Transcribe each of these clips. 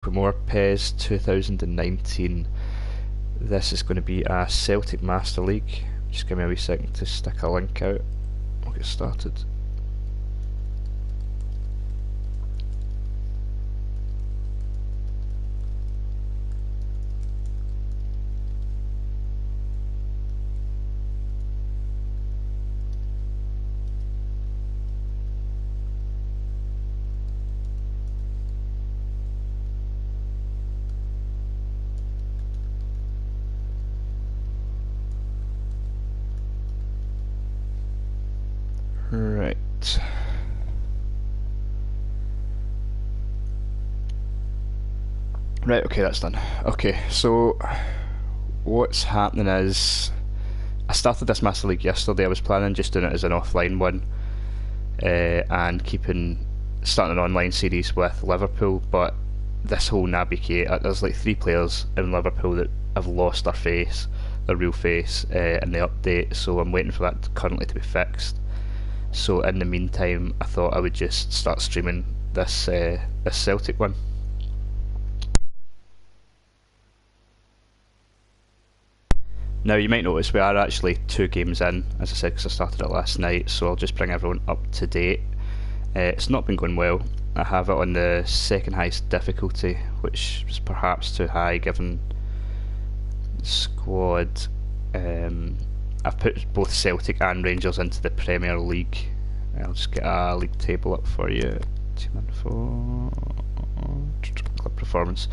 For more PES 2019. This is going to be a Celtic Master League. Just give me a wee second to stick a link out. We'll get started. Right. Right, okay, that's done. Okay, so what's happening is I started this Master League yesterday. I was planning just doing it as an offline one and starting an online series with Liverpool, but this whole Naby Keita, there's like 3 players in Liverpool that have lost their real face in the update, so I'm waiting for that currently to be fixed. So in the meantime, I thought I would just start streaming this Celtic one. Now you might notice we are actually 2 games in, as I said, because I started it last night, so I'll just bring everyone up to date. It's not been going well. I have it on the second highest difficulty, which is perhaps too high given the squad. I've put both Celtic and Rangers into the Premier League. I'll just get a league table up for you. Team info, club performance.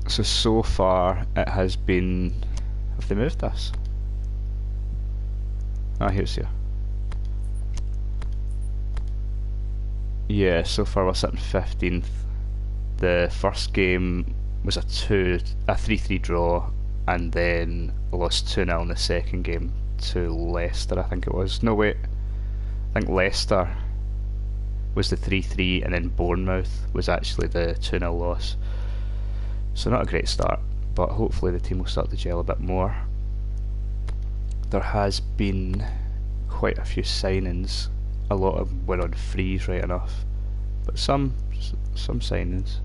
So far it has been. Have they moved this? Ah, here's here. Yeah, so far we're sitting 15th. The first game was a 3-3 draw, and then lost 2-0 in the second game to Leicester, I think it was. No, wait. I think Leicester was the 3-3, and then Bournemouth was actually the 2-0 loss. So not a great start, but hopefully the team will start to gel a bit more. There has been quite a few signings. A lot of them were on freeze, right enough, but some signings.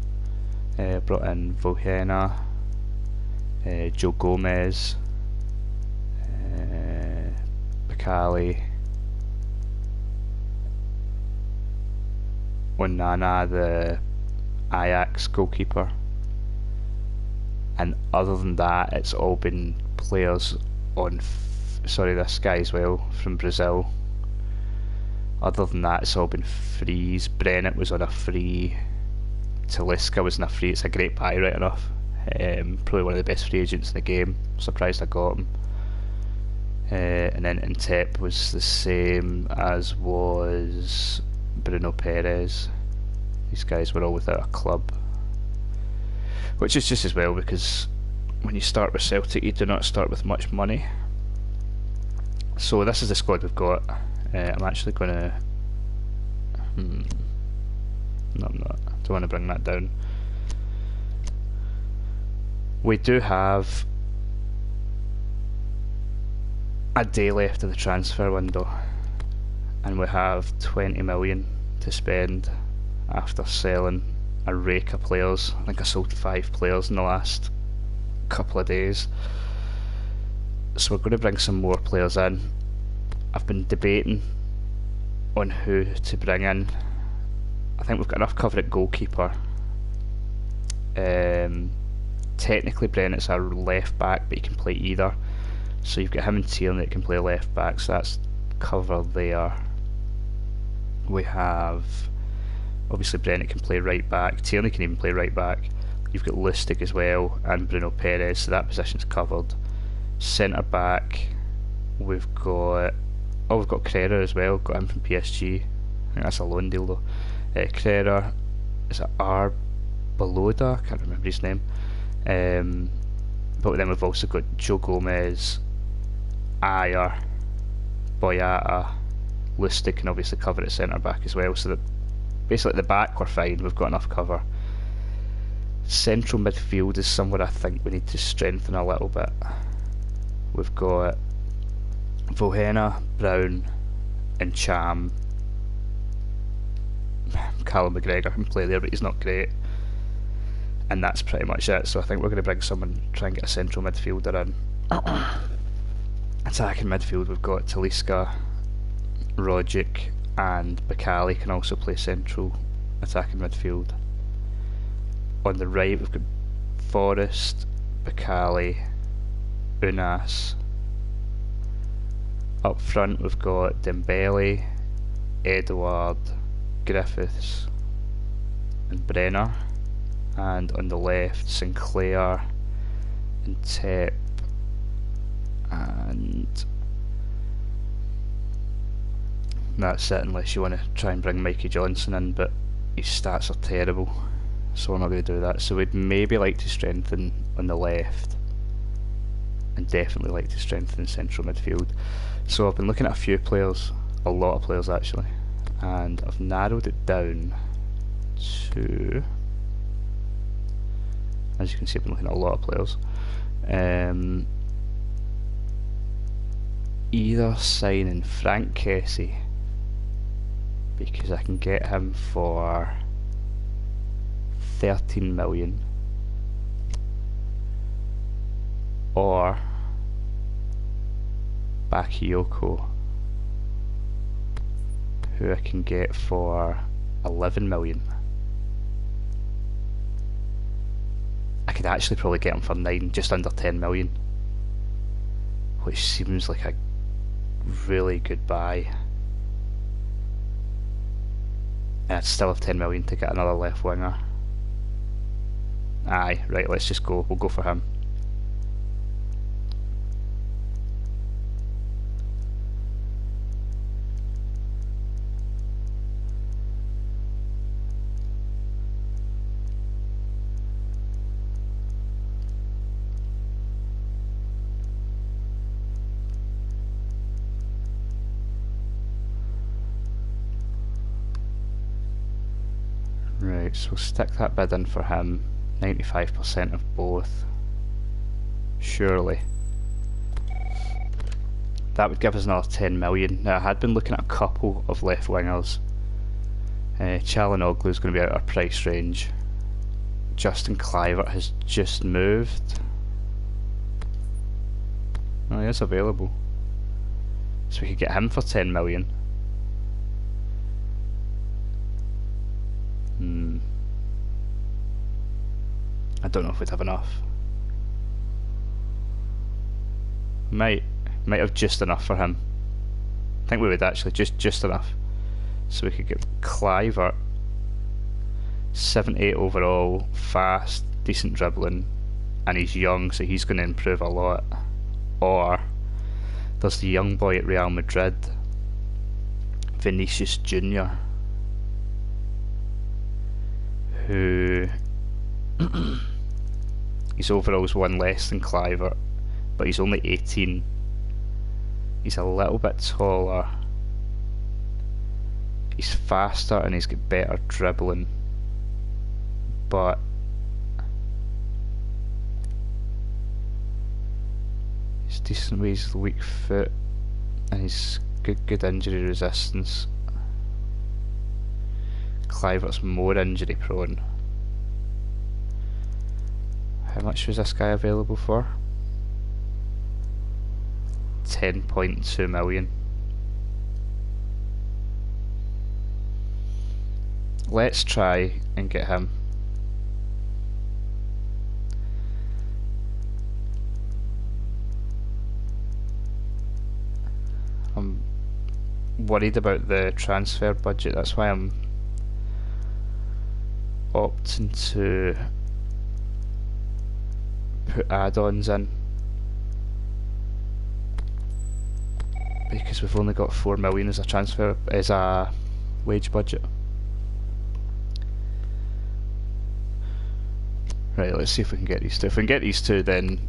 Brought in Vohena, Joe Gomez, Bacali, Onana, the Ajax goalkeeper, and other than that it's all been players on this guy as well from Brazil. Other than that it's all been frees. Brennett was on a free, Talisca was on a free. It's a great buy, right enough. Probably one of the best free agents in the game. Surprised I got him. And then Intep was the same as was Bruno Perez. These guys were all without a club, which is just as well, because when you start with Celtic you do not start with much money. So this is the squad we've got. I'm actually going to... No, I'm not. I don't want to bring that down. We do have a day left of the transfer window, and we have 20 million to spend after selling a rake of players. I think I sold 5 players in the last couple of days. So we're going to bring some more players in. I've been debating on who to bring in. I think we've got enough cover at goalkeeper. Technically Brennett's our left back, but he can play either. So you've got him and Tierney that can play left back, so that's cover there. We have, obviously Brennett can play right back, Tierney can even play right back. You've got Lustig as well, and Bruno Perez, so that position's covered. Centre back, we've got Crerar as well, got him from PSG. I think that's a loan deal though. Crerar, is it Arbaloda? I can't remember his name. But then we've also got Joe Gomez, Ayer, Boyata, Lustig can obviously cover at centre back as well, so that basically at the back we're fine, we've got enough cover. Central midfield is somewhere I think we need to strengthen a little bit. We've got Vohena, Brown and Cham. Callum McGregor can play there, but he's not great. and that's pretty much it. So I think we're going to bring someone, try and get a central midfielder in. Attacking midfield, we've got Talisca, Rogic, and Bakali can also play central attacking midfield. On the right, we've got Forrest, Bakali, Unas. Up front, we've got Dembele, Edouard, Griffiths, and Brenner. And on the left, Sinclair and Tep, and that's it, unless you want to try and bring Mikey Johnson in, but his stats are terrible, so we're not going to do that. So we'd maybe like to strengthen on the left, and definitely like to strengthen central midfield. So I've been looking at a few players, a lot of players actually, and I've narrowed it down to, as you can see, I've been looking at a lot of players. Either signing Frank Kessie, because I can get him for 13 million, or Bakayoko, who I can get for 11 million. I could actually probably get him for 9, just under 10 million, which seems like a really good buy. And I'd still have 10 million to get another left winger. Aye, right, let's just go, we'll go for him. Right, so stick that bid in for him, 95% of both, surely. That would give us another 10 million. Now I had been looking at a couple of left wingers. Çalhanoğlu is going to be out of our price range. Justin Kluivert has just moved. Oh, he is available. So we could get him for 10 million. I don't know if we'd have enough. Might have just enough for him. I think we would actually, just enough. So we could get Kluivert, 78 overall, fast, decent dribbling, and he's young, so he's going to improve a lot. Or there's the young boy at Real Madrid, Vinicius Junior, who his overall's one less than Kluivert, but he's only 18. He's a little bit taller, he's faster, and he's got better dribbling, but he's decent with his weak foot, and he's good injury resistance. Kluivert's more injury prone. How much was this guy available for? 10.2 million. Let's try and get him. I'm worried about the transfer budget, that's why I'm opting to put add-ons in, because we've only got 4 million as a wage budget. Right, let's see if we can get these two. If we can get these two, then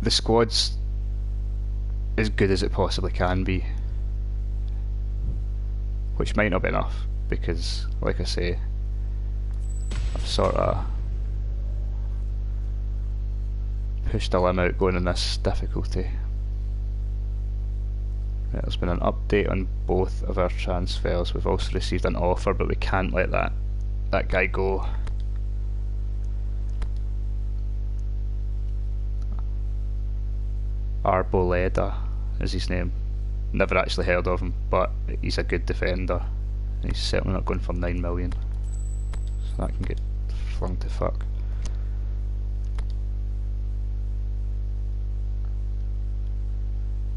the squad's as good as it possibly can be, which might not be enough, because like I say, I've sort of pushed the limit going in this difficulty. Right, there's been an update on both of our transfers. We've also received an offer, but we can't let that guy go. Arboleda is his name. Never actually heard of him, but he's a good defender. And he's certainly not going for 9 million. So that can get flung to fuck.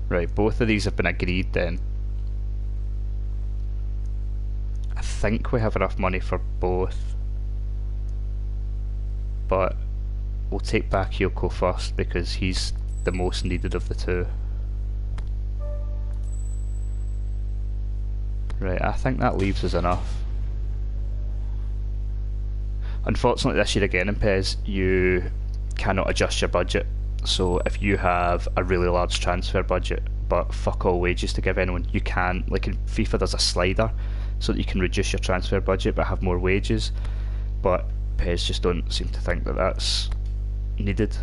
Right, both of these have been agreed then. I think we have enough money for both. But we'll take Bakayoko first because he's the most needed of the two. Right, I think that leaves us enough. Unfortunately this year again in PES you cannot adjust your budget. So if you have a really large transfer budget but fuck all wages to give anyone, you can, like in FIFA there's a slider so that you can reduce your transfer budget but have more wages, but PES just don't seem to think that that's needed.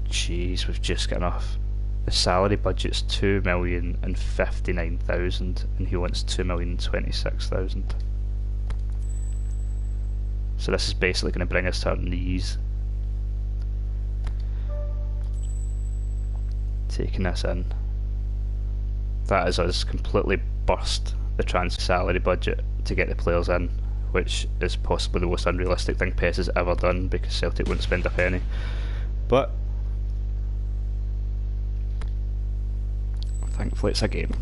Jeez, we've just got enough. The salary budget's 2,059,000 and he wants 2,026,000. So this is basically going to bring us to our knees. Taking this in. That is us completely burst the transfer salary budget to get the players in, which is possibly the most unrealistic thing PES has ever done because Celtic wouldn't spend a penny. But thankfully it's a game.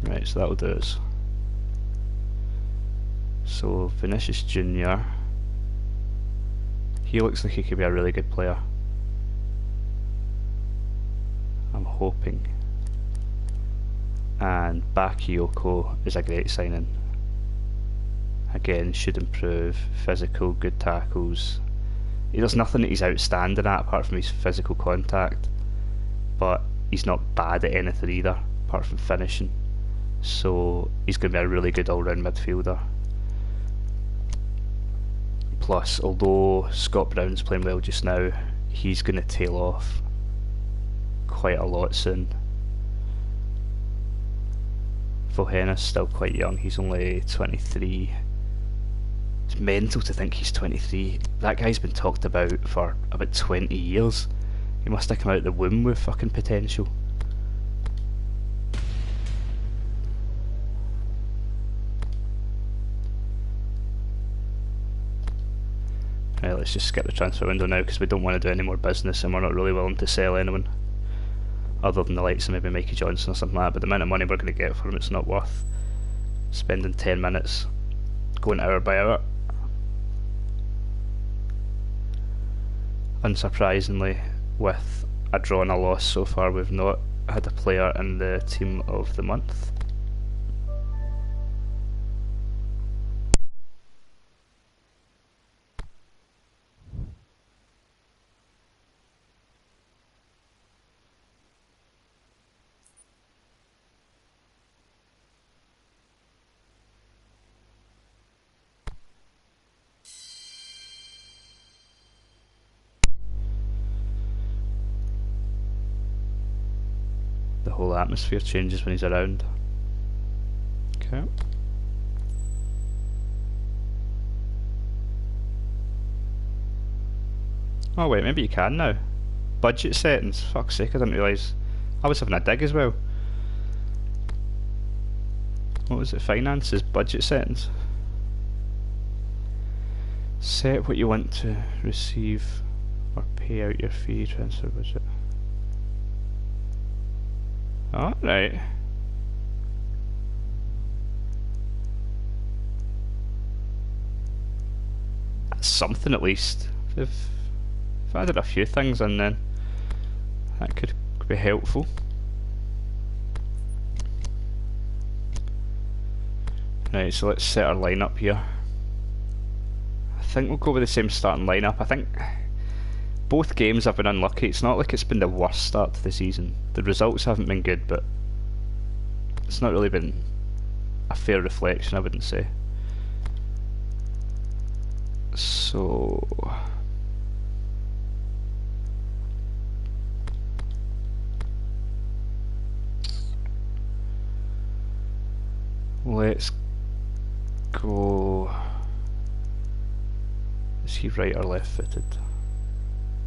Right, so that'll do us. So Vinicius Junior, he looks like he could be a really good player. I'm hoping. And Bakayoko is a great signing. Again, should improve, physical, good tackles. There's nothing that he's outstanding at apart from his physical contact, but he's not bad at anything either apart from finishing. So he's going to be a really good all-round midfielder. Plus, although Scott Brown's playing well just now, he's going to tail off quite a lot soon. Vilhena's still quite young, he's only 23. It's mental to think he's 23. That guy's been talked about for about 20 years. He must have come out of the womb with fucking potential. Right, let's just skip the transfer window now because we don't want to do any more business and we're not really willing to sell anyone. Other than the likes of maybe Mikey Johnson or something like that, but the amount of money we're going to get for him, it's not worth spending 10 minutes going hour by hour. Unsurprisingly, with a draw and a loss so far, we've not had a player in the team of the month. The whole atmosphere changes when he's around. Okay. Oh wait, maybe you can now. Budget settings, fuck's sake, I didn't realise. I was having a dig as well. What was it? Finances, budget settings. Set what you want to receive or pay out your fee, transfer budget. Alright. That's something at least. If I added a few things in then, that could be helpful. Right, so let's set our lineup here. I think we'll go with the same starting lineup. I think both games have been unlucky. It's not like it's been the worst start to the season. The results haven't been good, but it's not really been a fair reflection, I wouldn't say. So let's go. Is he right or left footed?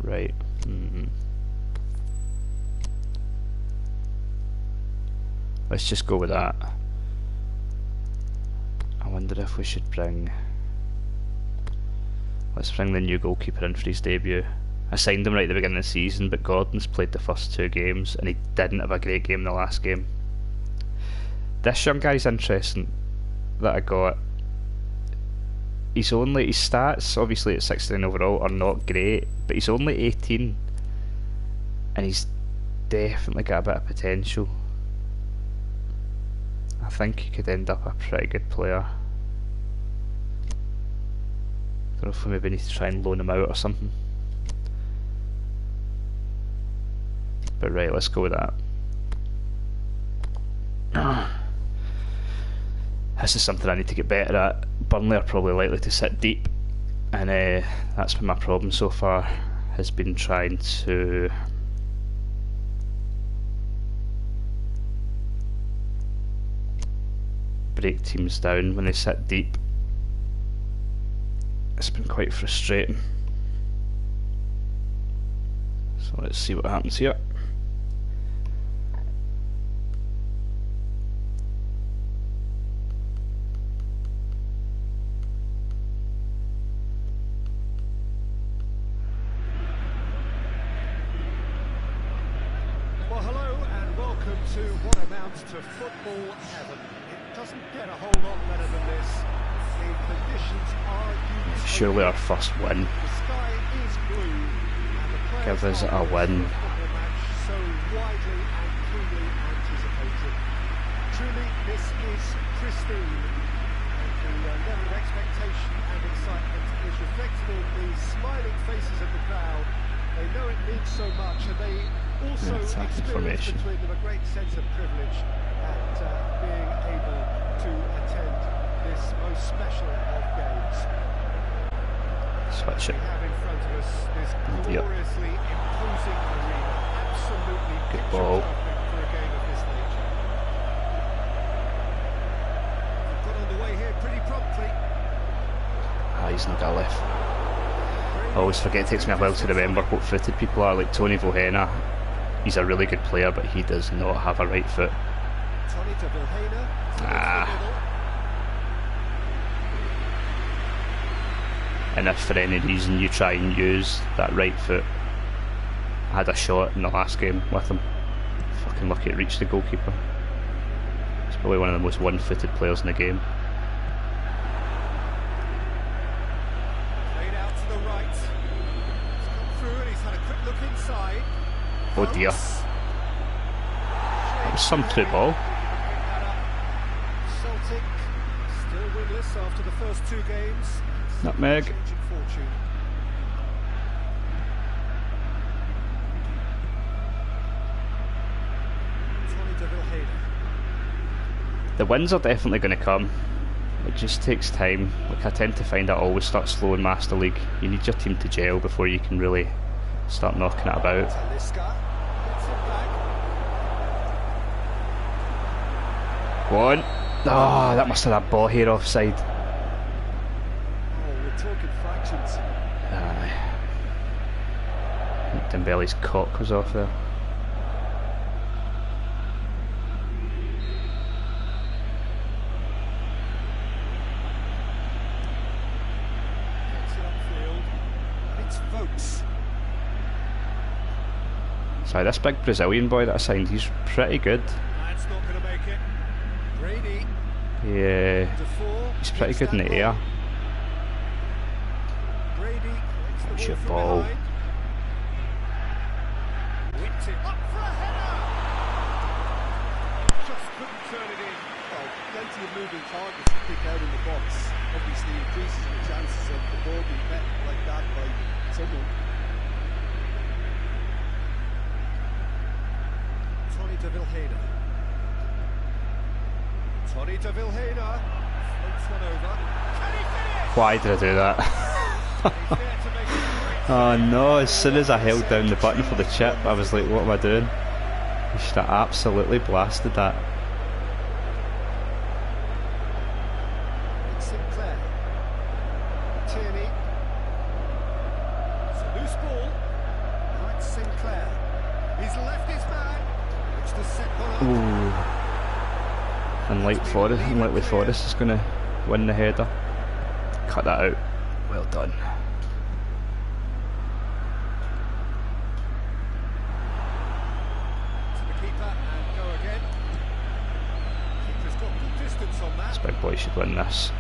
Right. Let's just go with that. I wonder if we should bring. Let's bring the new goalkeeper in for his debut. I signed him right at the beginning of the season, but Gordon's played the first 2 games and he didn't have a great game in the last game. This young guy's interesting that I got. His stats, obviously at 69 overall, are not great, but he's only 18 and he's definitely got a bit of potential. I think he could end up a pretty good player. Don't know if we maybe need to try and loan him out or something. But right, let's go with that. This is something I need to get better at. Burnley are probably likely to sit deep, and that's been my problem so far, has been trying to break teams down when they sit deep. It's been quite frustrating. So let's see what happens here. Well, hello and welcome to what amounts to football heaven. It doesn't get a whole lot better than this. The conditions are unique. Surely our first win. The sky is blue and the players Give us are a win. ready for the football match so widely and keenly anticipated. Truly, this is pristine. And the level of expectation and excitement is reflected in the smiling faces of the crowd. They know it means so much, and they also experience between them a great sense of privilege at being able to attend this most special of games. Switch it. We have in front of us this gloriously imposing arena, absolutely Good picture ball. perfect for a game of this nature. We've got underway here pretty promptly. He's not got left. I always forget, it takes me a while to remember what footed people are. Like Tony Vilhena, he's a really good player, but he does not have a right foot. Tony to Vilhena. And if for any reason you try and use that right foot, I had a shot in the last game with him. Fucking lucky it reached the goalkeeper. He's probably one of the most one-footed players in the game. Played out to the right. He's come through and he's had a quick look inside. Oh dear. That was some true ball. Celtic still winless after the first 2 games. Nutmeg. Changing fortune. Tony de Vilhena. The wins are definitely going to come. It just takes time. Like I tend to find I always start slow in Master League. You need your team to gel before you can really start knocking it about. Talisca gets it back. Go on. Oh, that must have that ball here offside. Oh, we're talking fractions. Aye. Dembele's cock was off there. Gets it upfield. And it's Vokes. Sorry, this big Brazilian boy that I signed, he's pretty good. That's not going to make it. Brady. Yeah, Defoe. he's pretty good in the air. Brady collects the What's your ball ball? from behind. Whipped it up for a header. Just couldn't turn it in. Well, plenty of moving targets to pick out in the box. Obviously increases the chances of the ball being met like that by someone. Tony de Vilhena. Tony de Vilhena floats one over. Can he finish? Why did I do that? He's there to make it a great Oh no, as soon as I held down the button for the chip, I was like, what am I doing? You should have absolutely blasted that. Mixing Ooh. Unlikely Forrest is going to win the header. Cut that out. Well done. To the keeper and go again. Keeper's got good distance on that. This big boy should win this.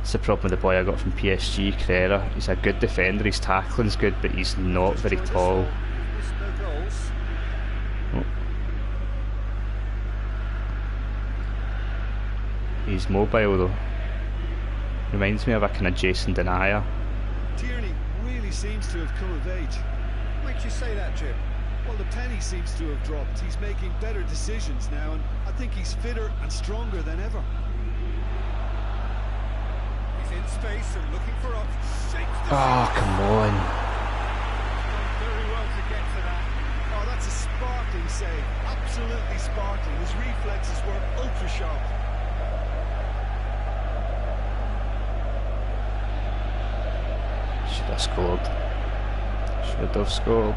It's the problem with the boy I got from PSG, Carrera. He's a good defender, his tackling's good, but he's not very tall. No goals. Oh. He's mobile though. Reminds me of a kind of Jason Denayer. Tierney really seems to have come of age. What makes you say that, Jim? Well, the penny seems to have dropped. He's making better decisions now, and I think he's fitter and stronger than ever. He's in space and looking for options. Oh, come on. Very well to get to that. Oh, that's a sparkling save. Absolutely sparkling. His reflexes were ultra sharp. Should have scored. Should have scored.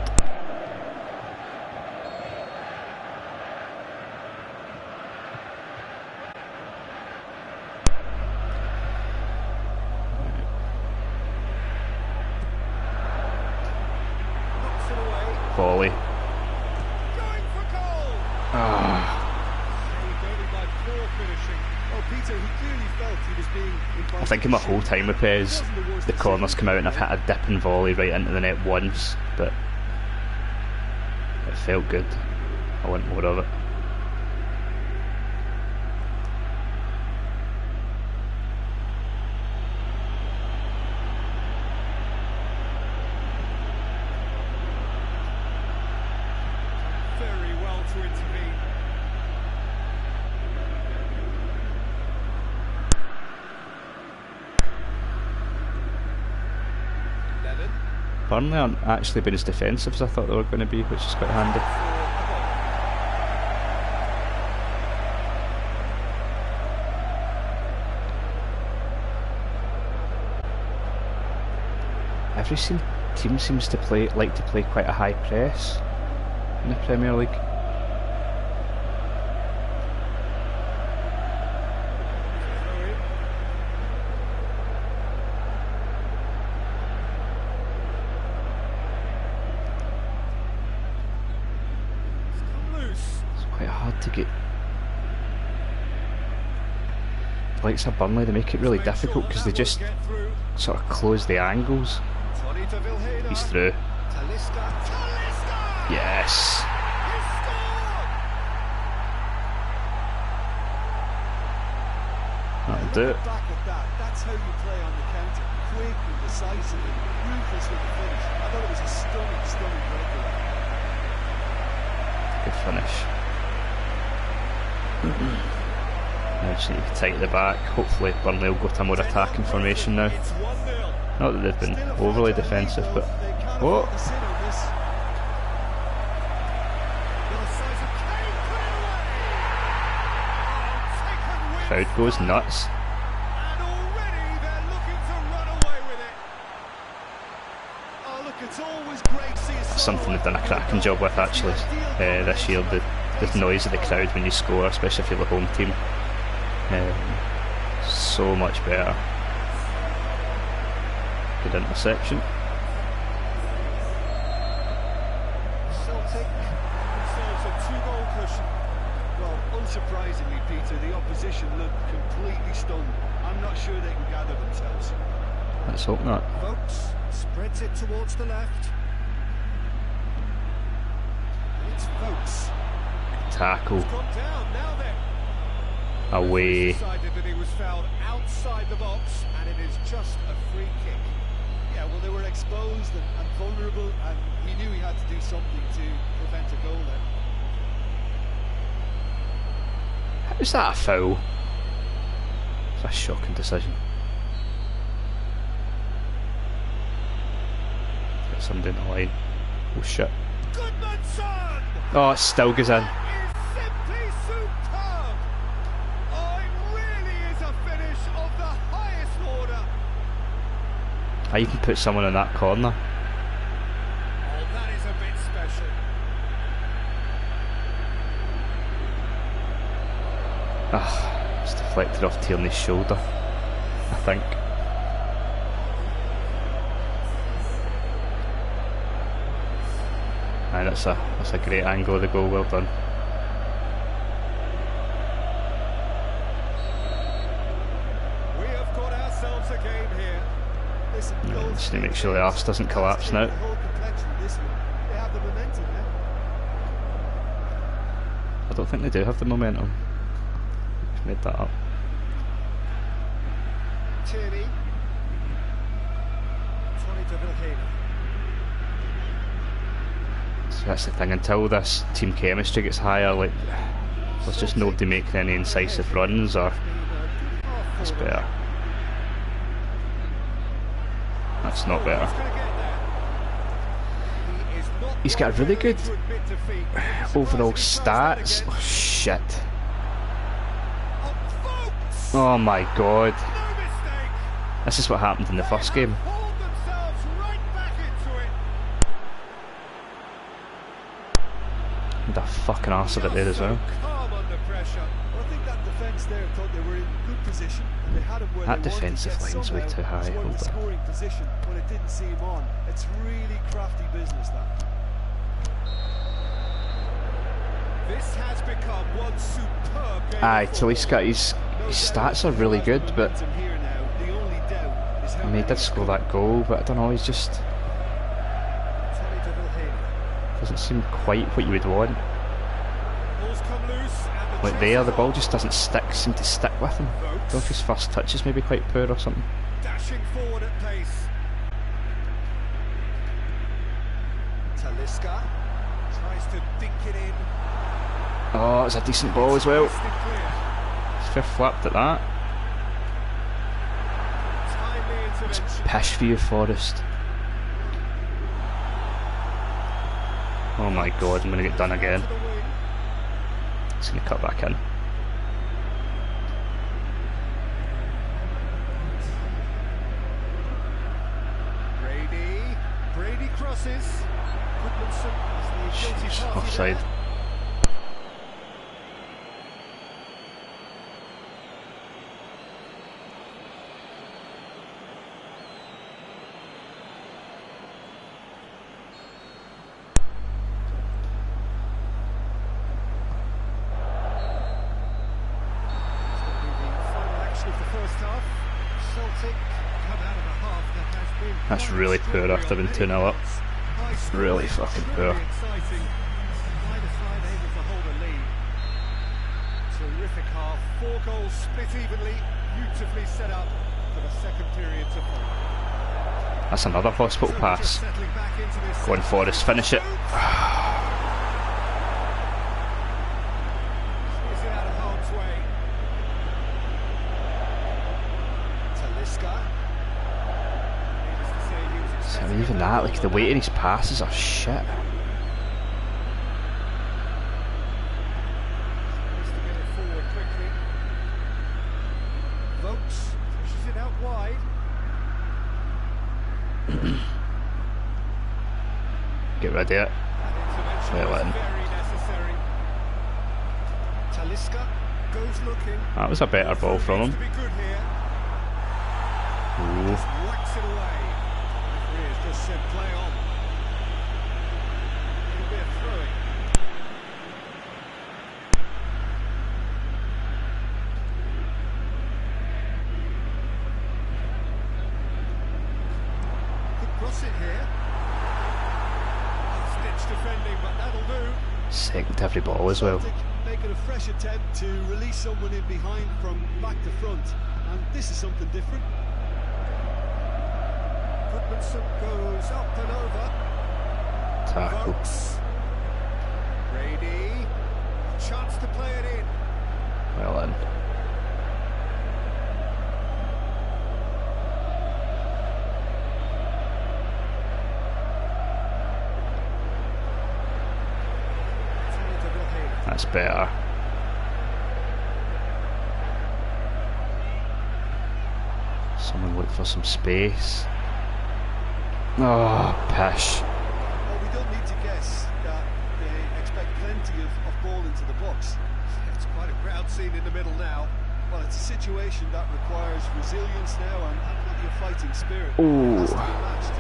Knocks it away. Volley. Going for goal. Saved only by poor finishing. Oh, Peter, he clearly felt he was being invited. I think in my whole time with PES, the corners come out and I've hit a dipping volley right into the net once, but it felt good. I want more of it. Very well to intervene. Levin. Burnley aren't actually been as defensive as I thought they were going to be, which is quite handy. Every team seems to like to play quite a high press in the Premier League. It's quite hard to get. Like Burnley, they make it really difficult because they just sort of close the angles. He's through. Yes. That'll do it. Back at that. That's how you play on the counter. Quick and decisive and ruthless with the finish. I thought it was a stunning breakaway. Good finish. Now just need to tighten the back. Hopefully Burnley will go to a more attacking formation now. Not that they've been overly defensive, but oh, crowd goes nuts. And already they're looking to run away with it. Oh, look, it's always great to see a Something they've done a cracking job with actually this year. The noise of the crowd when you score, especially if you're the home team, so much better. Good interception. Celtic themselves a 2-goal cushion. Well, unsurprisingly, Peter, the opposition look completely stunned. I'm not sure they can gather themselves. Let's hope not. Vokes spreads it towards the left. It's Vokes. Tackle. Gone down now then. Away. Decided that he was fouled outside the box, and it is just a free kick. Yeah, well, they were exposed and vulnerable, and he knew he had to do something to prevent a goal there. How's that a foul? It's a shocking decision. Got somebody in the line. Oh shit. Goodmanson! Oh, it still goes in. Is simply superb! Oh, it really is a finish of the highest order. I even put someone in that corner. Oh, that is a bit special. Ah, it's deflected off Tierney's shoulder, I think. And that's a great angle of the goal, well done. We have got ourselves a game here. Listen, Just need to make sure the arse doesn't collapse now. the whole complexion of this one. They have the momentum now. I don't think they do have the momentum. Just made that up. Tierney. Tony de Vilhena. So that's the thing, until this team chemistry gets higher, like, there's just nobody making any incisive runs, or that's better. That's not better. He's got a really good overall stats. Oh shit. Oh my god. This is what happened in the first game. And a fucking arse of it there as well. That defensive line's way too high. Hold on. It's really crafty business, that. This has become one superb game. Aye, Talisca, his stats are really good, but I mean, he did score that goal, but I don't know, he's just doesn't seem quite what you would want. Like there, the ball just doesn't seem to stick with him. I don't know if his first touch is maybe quite poor or something. Dashing forward at pace. Talisca tries to dink it in. Oh, it's a decent ball as well. Fair flapped at that. It's pish for you, Forrest. Oh my god, I'm going to get done again. It's going to cut back in. Brady crosses. Goodmanson is the guilty Jeez, party offside. there. Celtic come out of a half that has been That's really poor after being 2-0 up. Really fucking poor. Exciting. Neither side able to hold a lead. Terrific half. 4 goals split evenly. Beautifully set up for the second period to follow. That's another hospital pass. Go on, Forrest, finish it. Is it out of harm's way? Talisca. Needless to say, he was So expecting even a that, goal, like the but weight of these passes are shit. Needs to get it forward quickly. Vokes pushes it out wide. Get rid of it. That intervention Well was in. very necessary. Talisca goes looking. That was a better ball from Needs him. to be good here. Ooh. Just whacks it away. Referee has just said play on. It'll be a throw-in. Could cross it here. Stitch defending, but that'll do. Second to every ball as well. Celtic making a fresh attempt to release someone in behind from back to front, and this is something different. Goodmanson goes up and over. Tackle. Vokes. Brady. A chance to play it in. Well in. Tony de Vilhena. That's better. Someone look for some space. Oh, pish. Well, we don't need to guess that they expect plenty of ball into the box. It's Quite a crowd scene in the middle now. Well, it's a situation that requires resilience now and plenty of fighting spirit. Ooh. It has to be matched.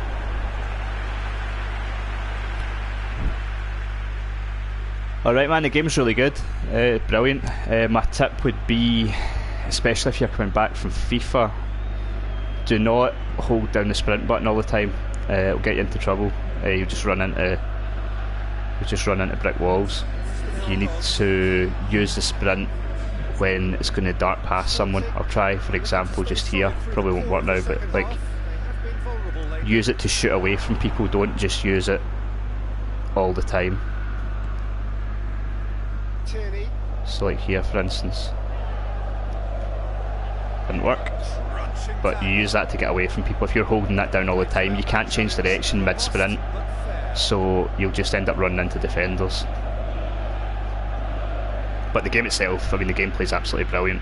Alright man, the game's really good, brilliant. My tip would be, especially if you're coming back from FIFA, do not hold down the sprint button all the time. It'll get you into trouble. You just run into brick walls. You need to use the sprint when it's going to dart past someone. I'll try, for example, just here. Probably won't work now, but like, use it to shoot away from people. Don't just use it all the time. So like here, for instance, didn't work, but you use that to get away from people. If you're holding that down all the time, you can't change direction mid-sprint, so you'll just end up running into defenders. But the game itself, I mean, the gameplay's absolutely brilliant.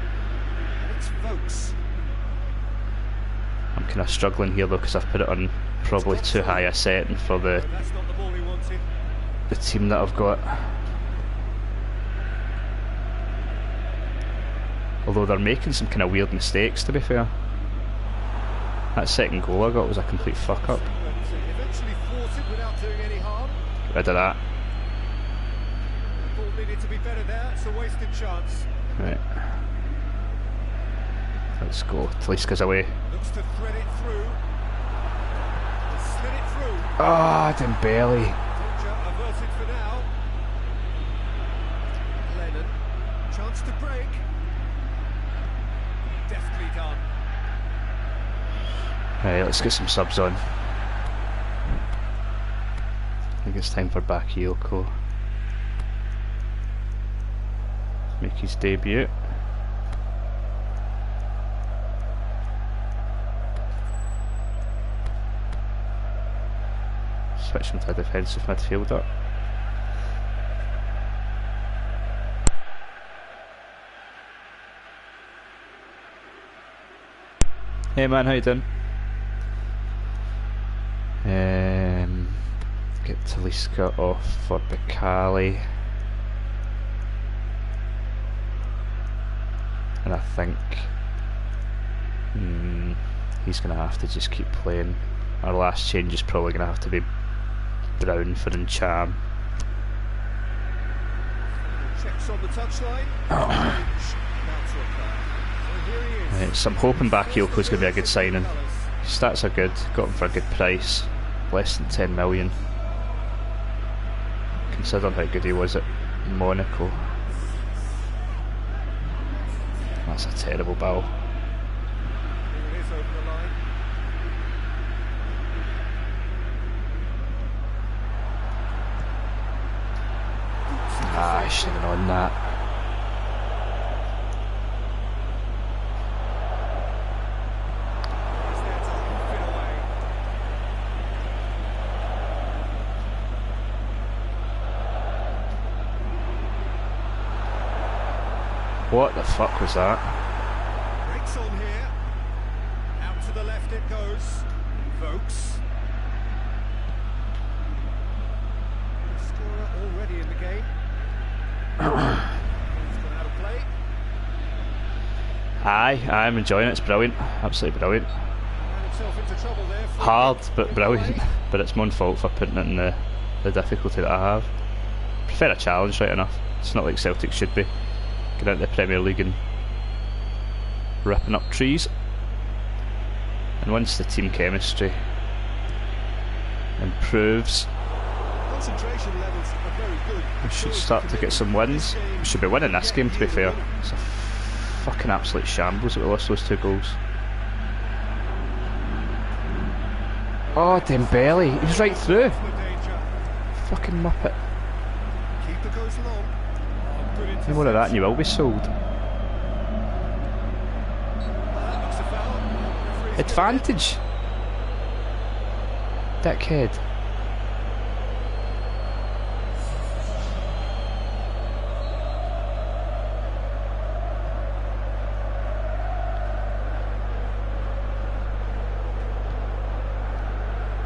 I'm kind of struggling here though, because I've put it on probably too high a setting for the team that I've got. Although they're making some kind of weird mistakes, to be fair. That second goal I got was a complete fuck up. Get rid of that. Right. Let's go. Talisca's away. Ah, oh, Dembele. Chance to break. Deftly done. Right, let's get some subs on. I think it's time for Bakayoko. Make his debut. Switch him to a defensive midfielder. Hey man, how you doing? Get Talisca off for Bacali. And I think he's going to have to just keep playing. Our last change is probably going to have to be Brown for Encham. Checks on the touchline. Right, so I'm hoping Bakayoko's going to be a good signing. Stats are good, got him for a good price, less than 10 million. Considering how good he was at Monaco. That's a terrible ball. It is over the line. Ah, I should have known that. He's there to hoof it away. What the fuck was that? Breaks on here. Out to the left it goes. Vokes. Scorer already in the game. He's gone out of play. Aye, I'm enjoying it, it's brilliant, absolutely brilliant. Ran himself into trouble there. Hard, but brilliant. But it's my own fault for putting it in the difficulty that I have. Prefer a challenge, right enough. It's not like Celtic should be. Get out the Premier League and ripping up trees. And once the team chemistry improves, Concentration levels are very good. we should start to get some wins. We should be winning this game, to be fair. It's a fucking absolute shambles that we lost those 2 goals. Oh, Dembele, he was right through. Fucking muppet. Keeper goes long. Any more of that and you will be sold. Advantage! Dickhead.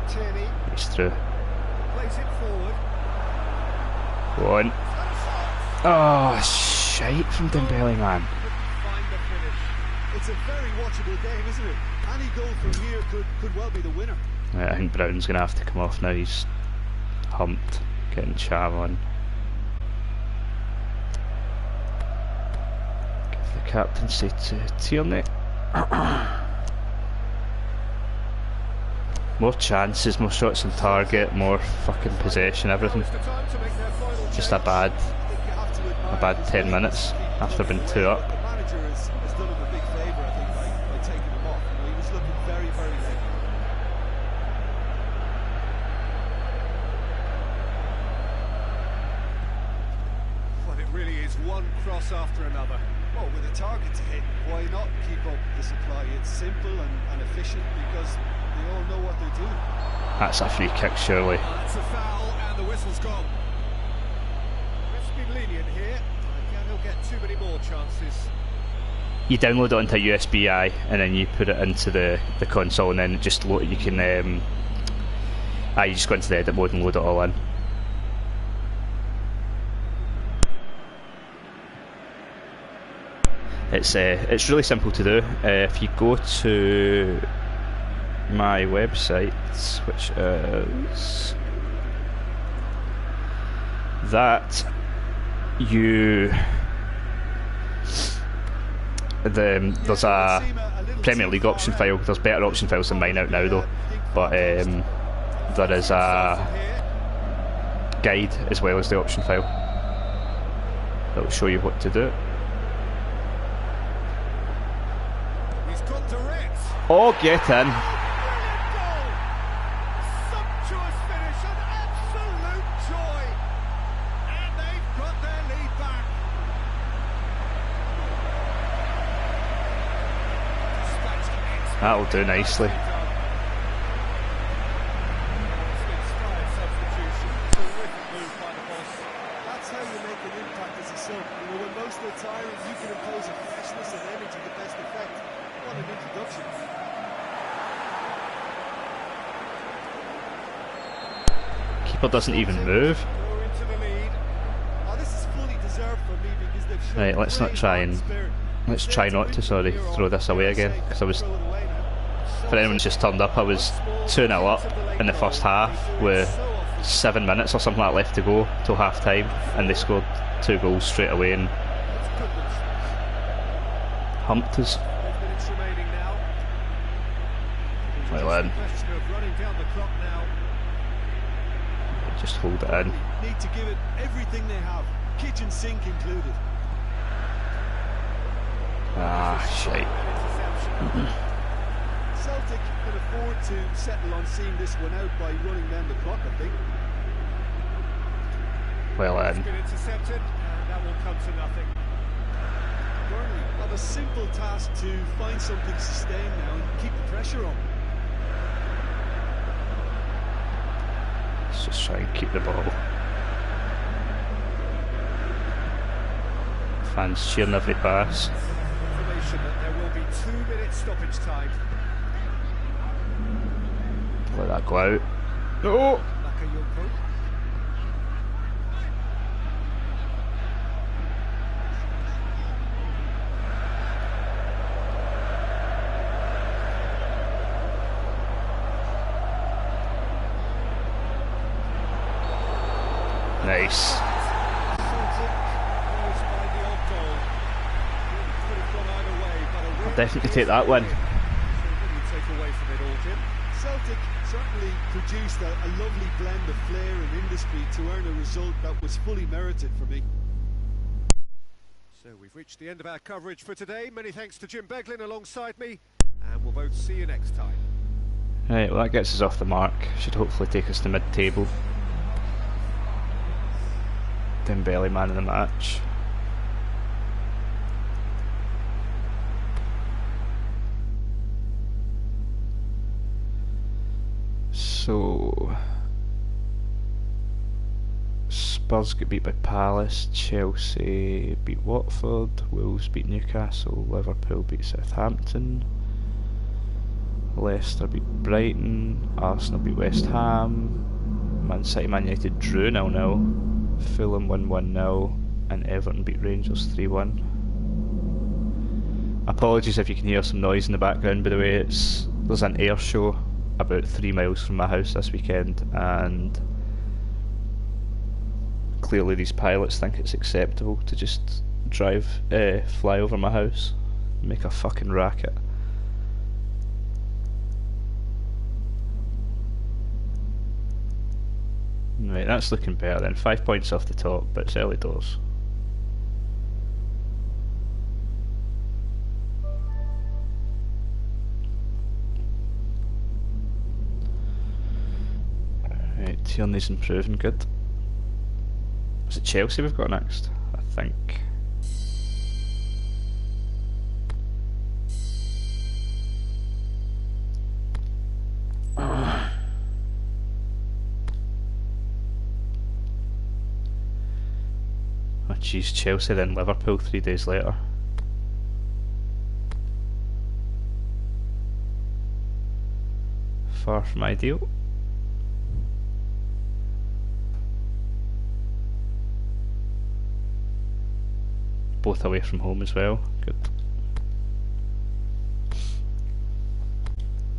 Tierney He's through. plays it forward. Go on. Oh, shit. shite from Dembele, man. Couldn't find the finish. It's a very watchable game, isn't it? Any goal from here could well be the winner. I think Brown's going to have to come off now. He's humped, getting Chav on. Give the captaincy to Tierney. More chances, more shots on target, more fucking possession, everything. Just a bad 10 minutes after being 2 up. The manager has done him a big favour, I think, by taking him off. You know, he was looking very, very late. Well, it really is one cross after another. Well, with a target to hit, why not keep up the supply? It's simple and efficient because they all know what they're doing. That's a free kick, surely. That's a foul, and the whistle's gone. Let's be lenient here. Again, he'll get too many more chances. You download it onto USB-I and then you put it into the console, and then just load, you can you just go into the edit mode and load it all in. It's really simple to do. If you go to my website, which is that, there's a Premier League option file. There's better option files than mine out now though, but there is a guide as well as the option file that will show you what to do. He's got direct. Oh, get in! Brilliant goal! Sumptuous finish, an absolute joy, and they've got their lead back. That'll do nicely. That's how you make an impact as a sub. You know, when most are tiring, you can impose a freshness and energy to best effect. What an introduction. Keeper doesn't even move. Go into the lead. Oh, this is fully deserved for me because they've shown Right, let's not great try and spirit. let's try not to throw this away again, because I was, for anyone who's just turned up, I was 2-0 up in the first half with 7 minutes or something like that left to go till half time, and they scored 2 goals straight away and humped us. 5 minutes remaining now. Well then, Question of running down the clock now. just hold it in. Need to give it everything they have, kitchen sink included. Ah, shite. Celtic can afford to settle on seeing this one out by running down the clock, I think. Well It's then, been intercepted, and that will come to nothing. Burnley have a simple task to find something sustained now and keep the pressure on. let's just try and keep the ball. Fans cheering every pass. Information that there will be 2 minutes stoppage time. Let that go out. No! Bakayoko. Nice. Celtic goes by the odd goal. Could have gone either way, but a I'll definitely take that one. So what do you take away from it all, Jim? Celtic certainly produced a lovely blend of flair and industry to earn a result that was fully merited for me. So we've reached the end of our coverage for today. Many thanks to Jim Beglin alongside me, and we'll both see you next time. Right, well that gets us off the mark. Should hopefully take us to mid-table. Dembele man of the match. So Spurs get beat by Palace, Chelsea beat Watford, Wolves beat Newcastle, Liverpool beat Southampton, Leicester beat Brighton, Arsenal beat West Ham, Man City Man United drew 0-0, Fulham won 1-0, and Everton beat Rangers 3-1. Apologies if you can hear some noise in the background, by the way. There's an air show about 3 miles from my house this weekend, and clearly these pilots think it's acceptable to just fly over my house and make a fucking racket. Right, that's looking better then. 5 points off the top, but it's early doors. Right, Tierney's improving, good. Is it Chelsea we've got next? I think. Oh jeez, Chelsea then Liverpool 3 days later. Far from ideal. Both away from home as well, good.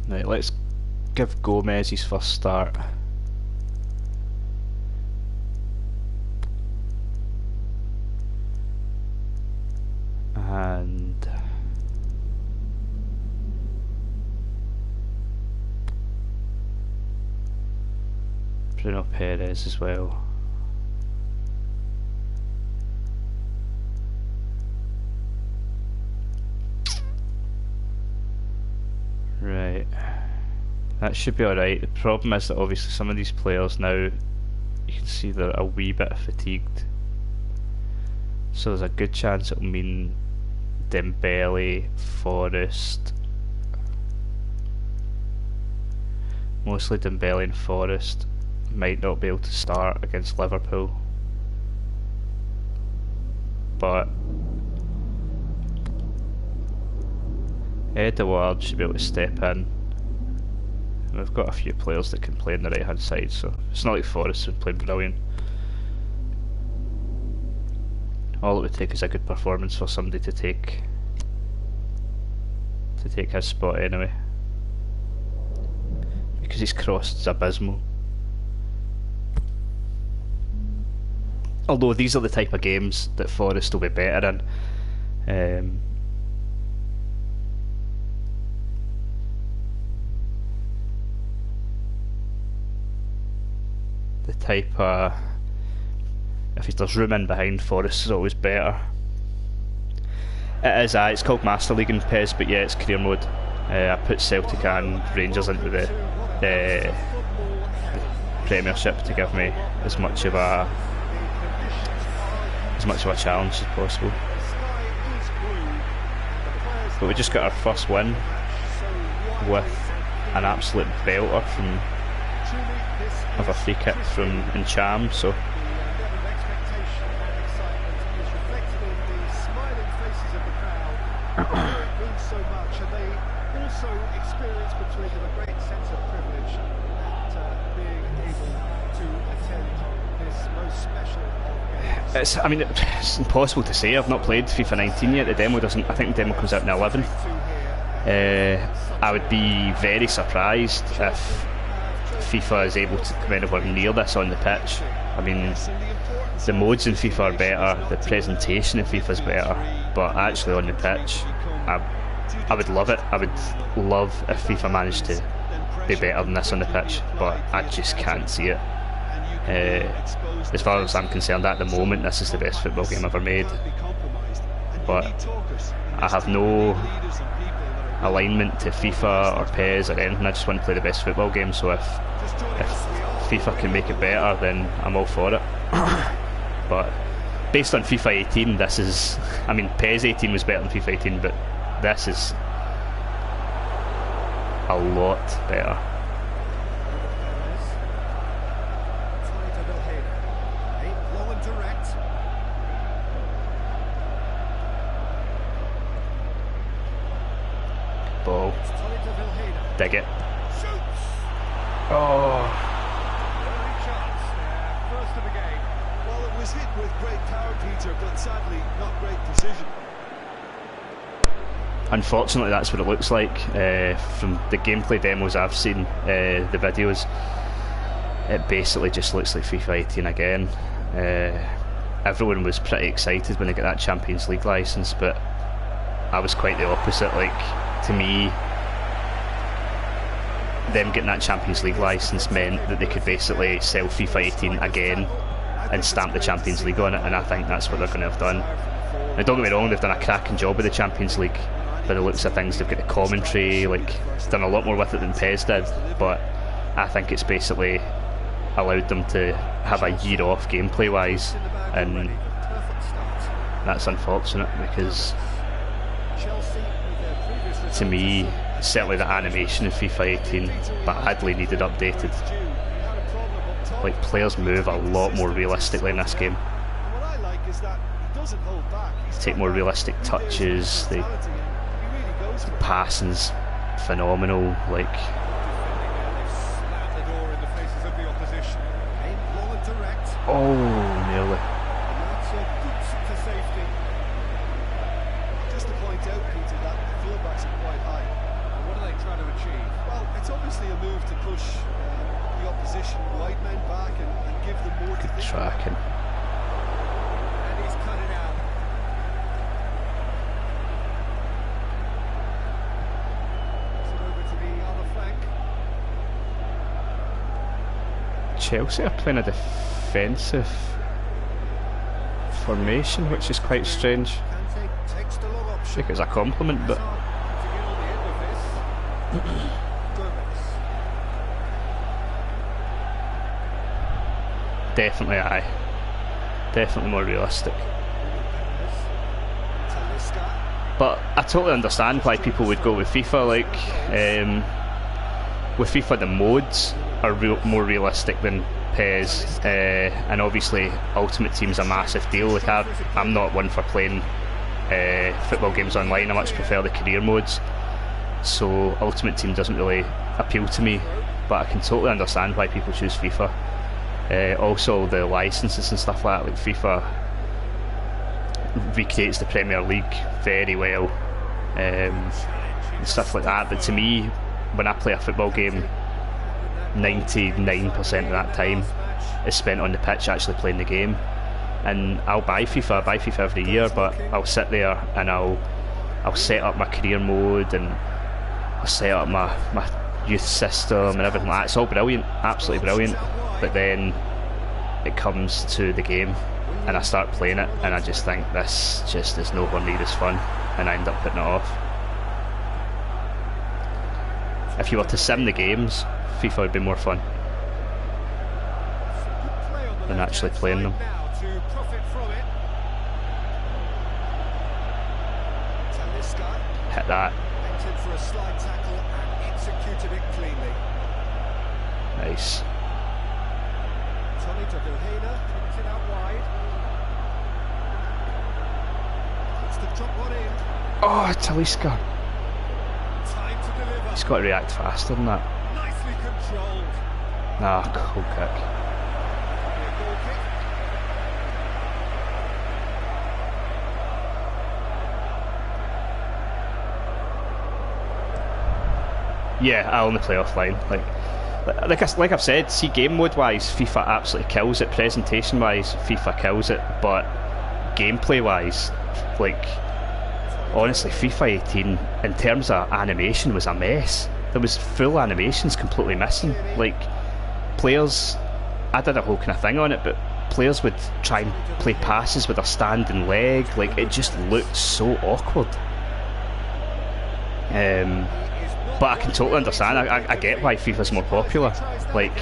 Right, let's give Gomez his first start. And Bruno Perez as well. Right, that should be alright. The problem is that obviously some of these players now, you can see they're a wee bit fatigued. So there's a good chance it'll mean Dembele, Forrest, mostly Dembele and Forrest, might not be able to start against Liverpool. But Edouard should be able to step in. And we've got a few players that can play on the right hand side, so it's not like Forrest has played brilliant. All it would take is a good performance for somebody to take his spot anyway. Because his cross is abysmal. Although these are the type of games that Forrest will be better in. The type of, if there's room in behind, Forrest is always better. It is, it's called Master League in PES, but yeah, it's career mode. I put Celtic and Rangers into the Premiership to give me as much of a challenge as possible. But we just got our first win with an absolute belter of a free kick from Ncham, so it's impossible to say. I've not played FIFA 19 yet. The demo doesn't. I think the demo comes out in 11. I would be very surprised if FIFA is able to come anywhere near this on the pitch. I mean, the modes in FIFA are better, the presentation in FIFA is better, but actually on the pitch, I would love it. I would love if FIFA managed to be better than this on the pitch, but I just can't see it. As far as I'm concerned, at the moment, this is the best football game ever made. But I have no alignment to FIFA or PES or anything. I just want to play the best football game. So if FIFA can make it better, then I'm all for it. But based on FIFA 18, this is, I mean, PES 18 was better than FIFA 18, but this is a lot better. Ball. Dig it. Oh. First of the game. Well, was hit with great power, Peter, but sadly not great precision. Unfortunately, that's what it looks like from the gameplay demos I've seen, the videos. It basically just looks like FIFA 18 again. Everyone was pretty excited when they got that Champions League licence, but I was quite the opposite. Like, to me, them getting that Champions League licence meant that they could basically sell FIFA 18 again and stamp the Champions League on it, and I think that's what they're going to have done. Now, don't get me wrong, they've done a cracking job with the Champions League. By the looks of things, they've got the commentary, like, done a lot more with it than PES did, but I think it's basically allowed them to have a year off gameplay wise, and that's unfortunate because to me, certainly the animation in FIFA 18 badly needed updated. Like, players move a lot more realistically in this game, take more realistic touches, the passing's phenomenal. Like, oh, nearly. Just to point out, Peter, that the fullbacks are quite high. And what are they trying to achieve? Well, it's obviously a move to push the opposition wide men back and give them more to Good think tracking. about. And he's cut it out. So over to the other flank. Chelsea are playing a defensive formation, which is quite strange. Takes the long I option. think it's a compliment, but To get on the end of this. Gomez. definitely aye. Definitely more realistic. But I totally understand why people would go with FIFA. Like, with FIFA, the modes are more realistic than PES, and obviously Ultimate Team's a massive deal. Like, I'm not one for playing football games online. I much prefer the career modes, so Ultimate Team doesn't really appeal to me, but I can totally understand why people choose FIFA. Also, the licenses and stuff like that, like FIFA recreates the Premier League very well, and stuff like that. But to me, when I play a football game, 99% of that time is spent on the pitch actually playing the game. And I'll buy FIFA every year, but I'll sit there and I'll set up my career mode, and I'll set up my youth system and everything like that. It's all brilliant, absolutely brilliant. But then it comes to the game and I start playing it, and I just think this just is nowhere near as fun, and I end up putting it off. If you were to sim the games, FIFA would be more fun than actually playing them. Hit that. Nice. Oh, Talisca. He's got to react faster than that. Nicely controlled. Ah, cool kick. Yeah, I only play offline. Like I've said, see, game mode wise, FIFA absolutely kills it. Presentation wise, FIFA kills it. But gameplay wise, like, honestly, FIFA 18 in terms of animation was a mess. There was full animations completely missing. Like, players, I did a whole kind of thing on it, but players would try and play passes with a standing leg. Like, it just looked so awkward. But I can totally understand. I get why FIFA's more popular. Like,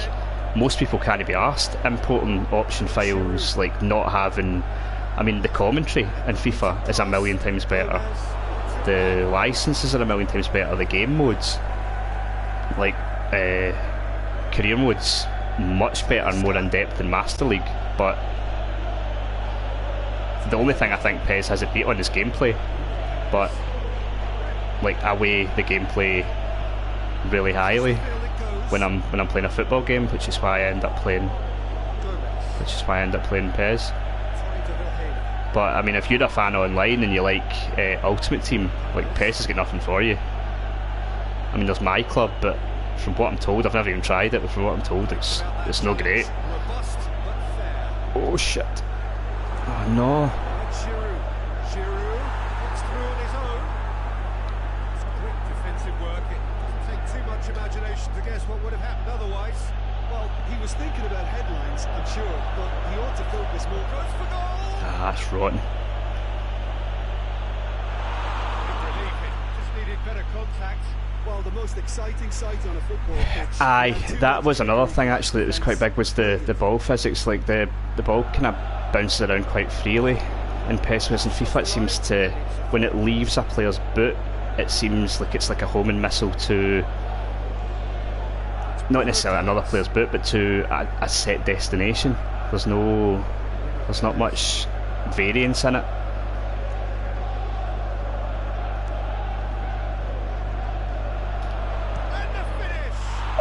most people can't be arsed importing option files, like not having. I mean, the commentary in FIFA is a million times better. The licenses are a million times better. The game modes, like career modes, much better and more in depth than Master League. But the only thing I think PES has it beat on is gameplay. But like, I weigh the gameplay really highly when I'm playing a football game, which is why I end up playing PES. But I mean, if you're a fan online and you like Ultimate Team, like PES has got nothing for you. I mean, there's my club, but from what I'm told, I've never even tried it, but from what I'm told, it's no great. Oh shit. Oh no. Giroud gets through on his own. It's quick defensive work. It doesn't take too much imagination to guess what would have happened otherwise. Well, he was thinking about headlines, I'm sure, but he ought to focus more. Goes for goal! Ah, that's rotten. Just needed better contact. Well, the most exciting sight on a football pitch. Aye, that was another thing actually that was quite big, was the ball physics. Like the ball kind of bounces around quite freely in PES, whereas in FIFA it seems to, when it leaves a player's boot, it seems like it's like a homing missile to not necessarily another player's boot, but to a set destination. There's not much variance in it.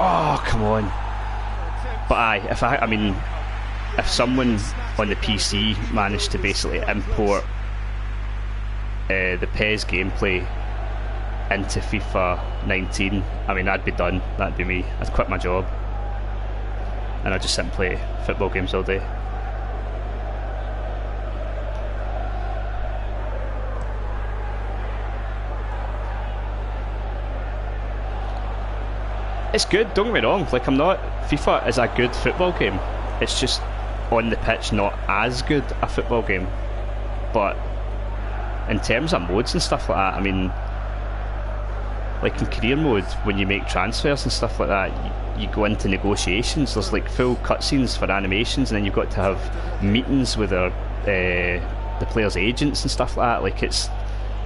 Oh, come on. But I mean, if someone on the PC managed to basically import the PES gameplay into FIFA 19, I mean, I'd be done. That'd be me. I'd quit my job and I'd just sit and play football games all day. It's good, don't get me wrong, like FIFA is a good football game, it's just on the pitch not as good a football game. But in terms of modes and stuff like that, I mean, like in career mode, when you make transfers and stuff like that, you go into negotiations, there's like full cutscenes for animations, and then you've got to have meetings with the players' agents and stuff like that. Like, it's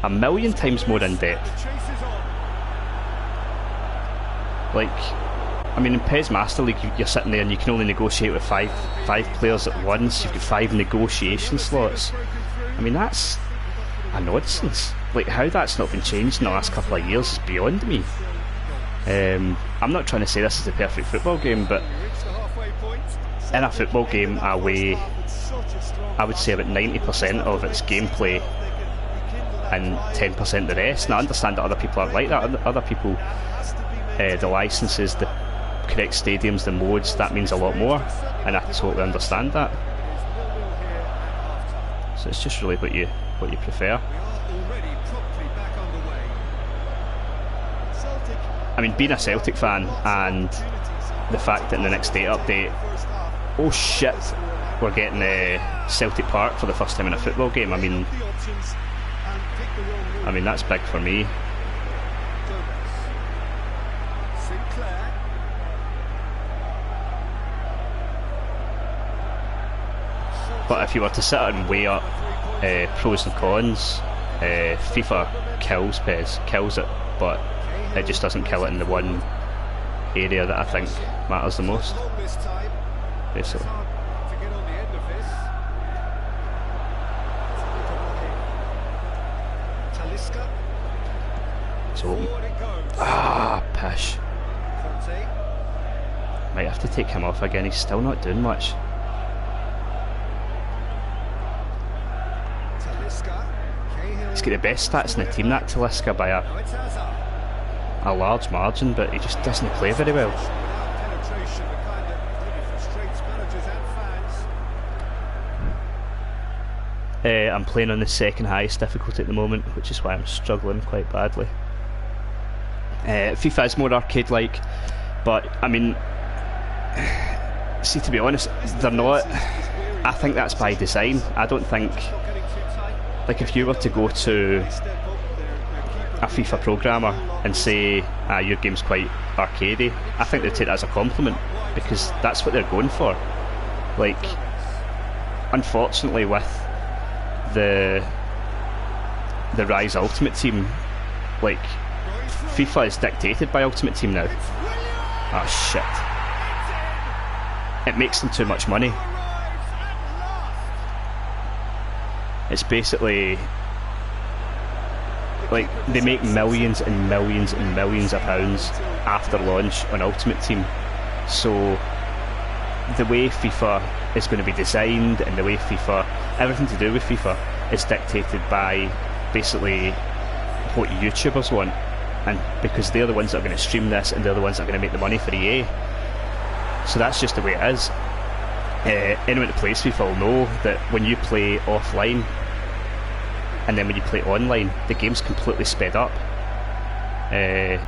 a million times more in depth. Like, I mean, in PES Master League, you're sitting there and you can only negotiate with five players at once. You've got 5 negotiation slots. I mean, that's a nonsense. Like, how that's not been changed in the last couple of years is beyond me. I'm not trying to say this is the perfect football game, but in a football game, I would say about 90% of its gameplay and 10% the rest. And I understand that other people aren't like that. Other people, the licenses, the correct stadiums, the modes, that means a lot more, and I totally understand that. So it's just really what you prefer. I mean, being a Celtic fan, and the fact that in the next day update, oh shit, we're getting Celtic Park for the first time in a football game. I mean that's big for me. But if you were to sit and weigh up pros and cons, FIFA kills PES, kills it, but it just doesn't kill it in the one area that I think matters the most, basically. So, pish. Might have to take him off again, he's still not doing much. He's got the best stats in the team, that Talisca, by a large margin, but he just doesn't play very well. I'm playing on the second highest difficulty at the moment, which is why I'm struggling quite badly. FIFA is more arcade-like, but I mean, see, to be honest, they're not. I think that's by design. I don't think, like, if you were to go to a FIFA programmer and say, your game's quite arcadey, I think they'd take that as a compliment, because that's what they're going for. Like, unfortunately, with the Rise Ultimate Team, like, FIFA is dictated by Ultimate Team now. Oh shit. It makes them too much money. It's basically like they make millions and millions and millions of pounds after launch on Ultimate Team. So the way FIFA is going to be designed and the way FIFA, everything to do with FIFA is dictated by basically what YouTubers want, and because they're the ones that are going to stream this and they're the ones that are going to make the money for EA. So that's just the way it is. Anyone that plays FIFA will know that when you play offline and then when you play online, the game's completely sped up. I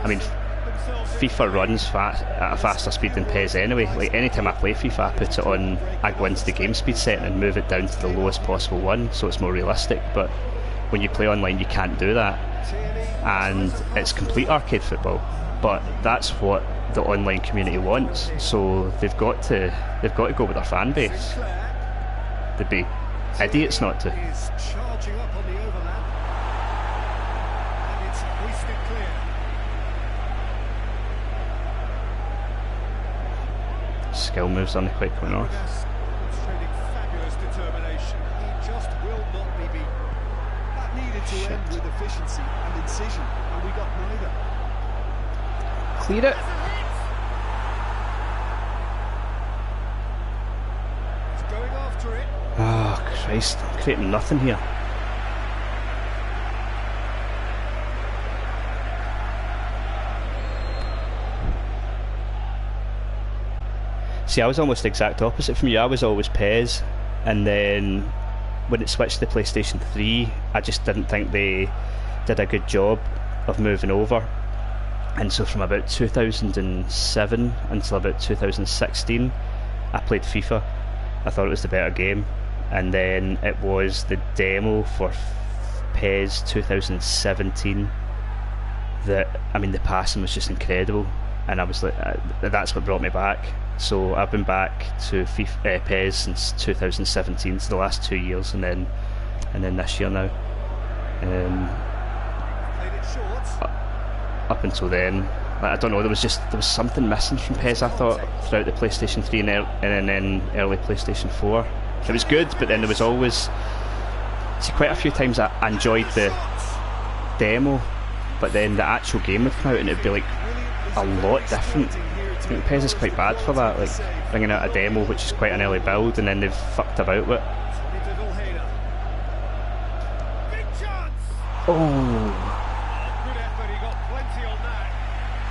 mean, FIFA runs at a faster speed than PES anyway. Like, anytime I play FIFA, I put it on, I go into the game speed setting and move it down to the lowest possible one so it's more realistic. But when you play online, you can't do that, and it's complete arcade football. But that's what the online community wants, so they've got to go with their fan base. They'd be idiots not to. Charging up on the overlap, and it's hoisted clear. Skill moves on quite coming off. Demonstrating fabulous determination. He just will not be beaten. That needed to end with efficiency and incision, and we got neither. Clear it. He's going after it. Oh Christ, I'm creating nothing here. See, I was almost the exact opposite from you. I was always PES, and then when it switched to PlayStation 3, I just didn't think they did a good job of moving over. And so from about 2007 until about 2016, I played FIFA. I thought it was the better game. And then it was the demo for PES 2017 that, I mean, the passing was just incredible. And I was like, that's what brought me back. So I've been back to FIFA, PES since 2017, so the last 2 years, and then this year now. Played it short. Up until then, I don't know, there was something missing from PES, I thought, throughout the PlayStation 3 and then early PlayStation 4. It was good, but then there was always, see, quite a few times I enjoyed the demo, but then the actual game would come out and it'd be like a lot different. I think PES is quite bad for that, like bringing out a demo which is quite an early build and then they've fucked about with it. Oh!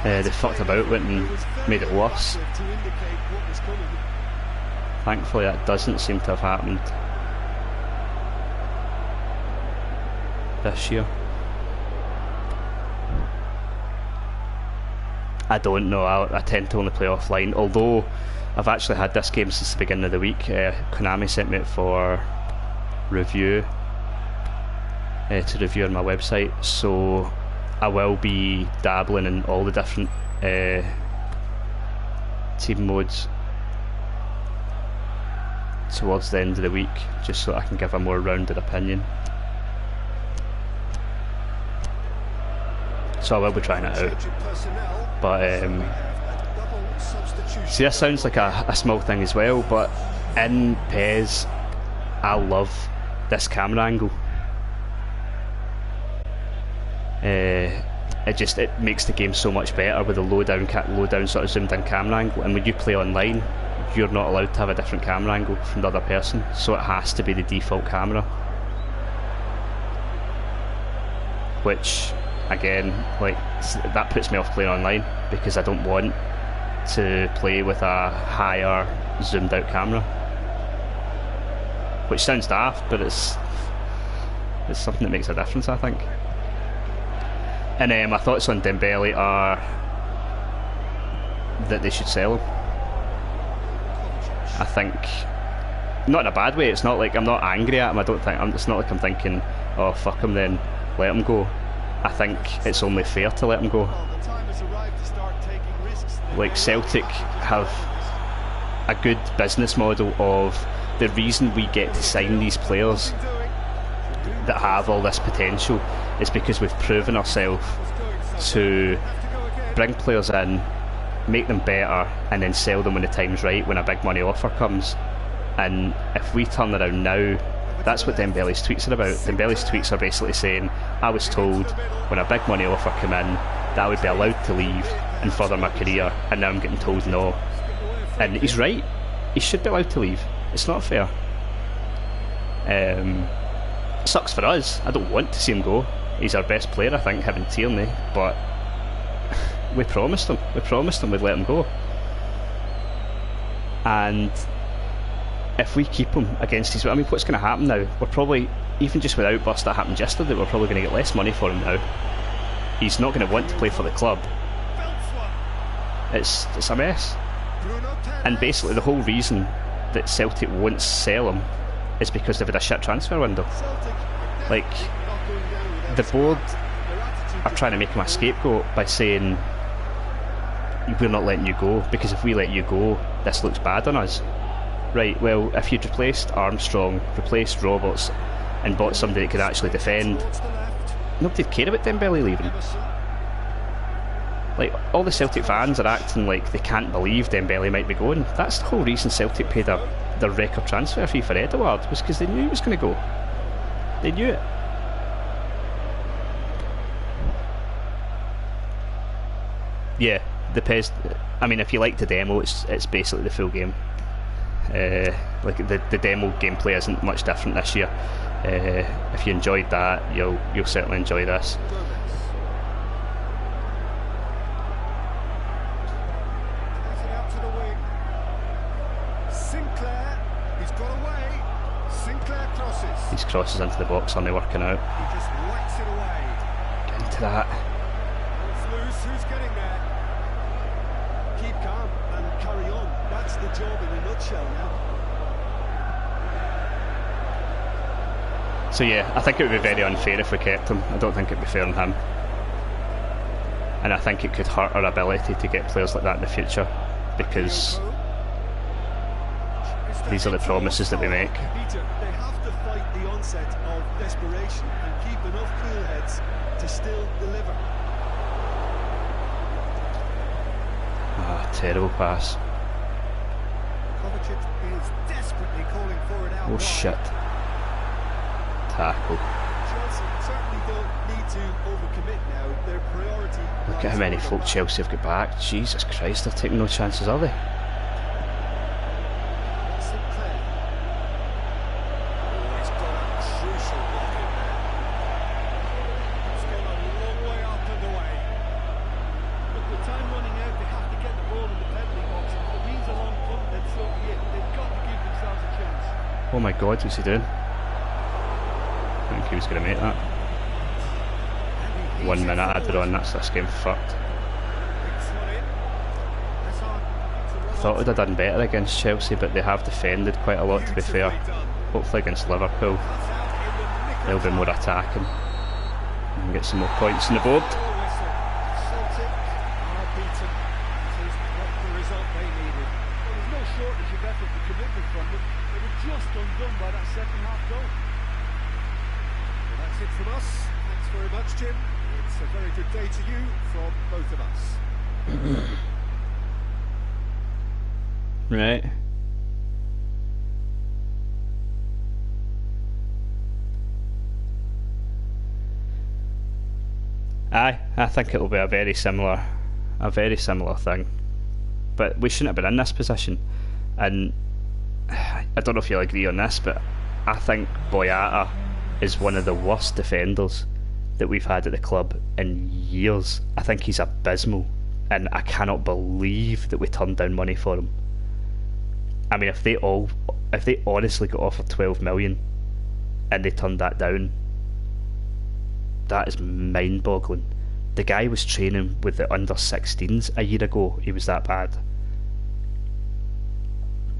They fucked about with it and made it worse. Thankfully that doesn't seem to have happened this year. I don't know, I tend to only play offline, although I've actually had this game since the beginning of the week. Konami sent me it for review, to review on my website, so I will be dabbling in all the different team modes towards the end of the week, just so I can give a more rounded opinion. So I will be trying it out. But see, this sounds like a small thing as well, but in PES I love this camera angle. It makes the game so much better with the low down sort of zoomed in camera angle, and when you play online you're not allowed to have a different camera angle from the other person, so it has to be the default camera, which again, like, that puts me off playing online because I don't want to play with a higher zoomed out camera, which sounds daft, but it's something that makes a difference, I think. And my thoughts on Dembele are that they should sell him. I think, not in a bad way, it's not like I'm not angry at him, it's not like I'm thinking, oh fuck him then, let him go. I think it's only fair to let him go. Like, Celtic have a good business model of the reason we get to sign these players that have all this potential is because we've proven ourselves to bring players in, make them better, and then sell them when the time's right, when a big money offer comes. And if we turn around now, that's what Dembele's tweets are about. Dembele's tweets are basically saying, I was told when a big money offer came in that I would be allowed to leave and further my career, and now I'm getting told no. And he's right. he should be allowed to leave. It's not fair. Sucks for us. I don't want to see him go. He's our best player, I think, him and Tierney, but we promised him. We promised him we'd let him go. And if we keep him against his... I mean, what's going to happen now? We're probably, even just with outburst that happened yesterday, we're probably going to get less money for him now. He's not going to want to play for the club. It's a mess. And basically the whole reason that Celtic won't sell him is because they've had a shit transfer window. Like, the board are trying to make him a scapegoat by saying we're not letting you go, because if we let you go, this looks bad on us. Right, well, if you'd replaced Armstrong, replaced Roberts, and bought somebody that could actually defend, nobody'd care about Dembele leaving. Like, all the Celtic fans are acting like they can't believe Dembele might be going. That's the whole reason Celtic paid their record transfer fee for Edouard, was because they knew he was going to go. They knew it. Yeah, the PES. I mean, if you like the demo, it's basically the full game. Like the demo gameplay isn't much different this year. If you enjoyed that, you'll certainly enjoy this. These crosses into the box aren't working out. He just whacks it away. Get into that. It's loose. Who's getting there? Keep calm and carry on. That's the job in a nutshell now. So yeah, I think it would be very unfair if we kept him. I don't think it would be fair on him. And I think it could hurt our ability to get players like that in the future, because these are the promises that we make. Peter, they have to fight the onset of desperation and keep enough cool heads to still deliver. Ah, terrible pass. Kovacic is desperately calling for it out. Oh shit. Tackle. Chelsea certainly don't need to overcommit now. Their priority. Look at how many folk Chelsea have got back. Jesus Christ, they're taking no chances, are they? Oh my god, what's he doing? I think he was going to make that. 1 minute added on, that's this game fucked. I thought we'd have done better against Chelsea, but they have defended quite a lot, to be fair. Hopefully against Liverpool they'll be more attacking and get some more points on the board. Celtic are beaten. It is not the result they needed. Well, there's no shortage of effort and commitment from them. They were just undone by that second half goal. Well, that's it from us. Thanks very much, Jim. It's a very good day to you from both of us. Right. Aye, I think it'll be a very similar thing. But we shouldn't have been in this position. And I don't know if you'll agree on this, but I think Boyata is one of the worst defenders that we've had at the club in years. I think he's abysmal, and I cannot believe that we turned down money for him. I mean, if they honestly got offered 12 million and they turned that down, that is mind-boggling. The guy was training with the under-16s a year ago. He was that bad.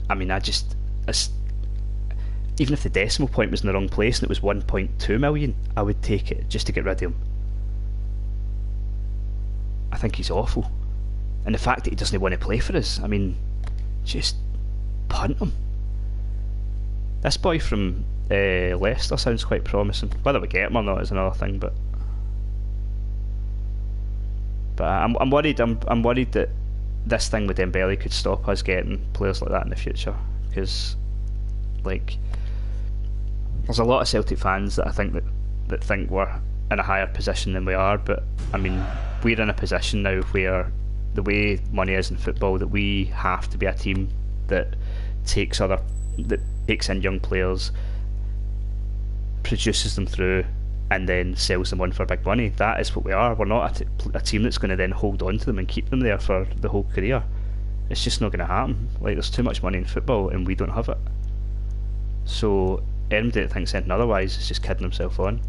I mean, even if the decimal point was in the wrong place and it was 1.2 million, I would take it just to get rid of him. I think he's awful. And the fact that he doesn't want to play for us, I mean, just punt him. This boy from Leicester sounds quite promising. Whether we get him or not is another thing, but I'm worried. I'm worried that this thing with Dembele could stop us getting players like that in the future, because like there's a lot of Celtic fans that I think that think we're in a higher position than we are, but I mean, we're in a position now where the way money is in football, that we have to be a team that takes in young players, produces them through, and then sells them on for big money. That is what we are. We're not a team that's going to then hold on to them and keep them there for the whole career. It's just not going to happen. Like, there's too much money in football and we don't have it. So anybody that thinks anything otherwise is just kidding himself on.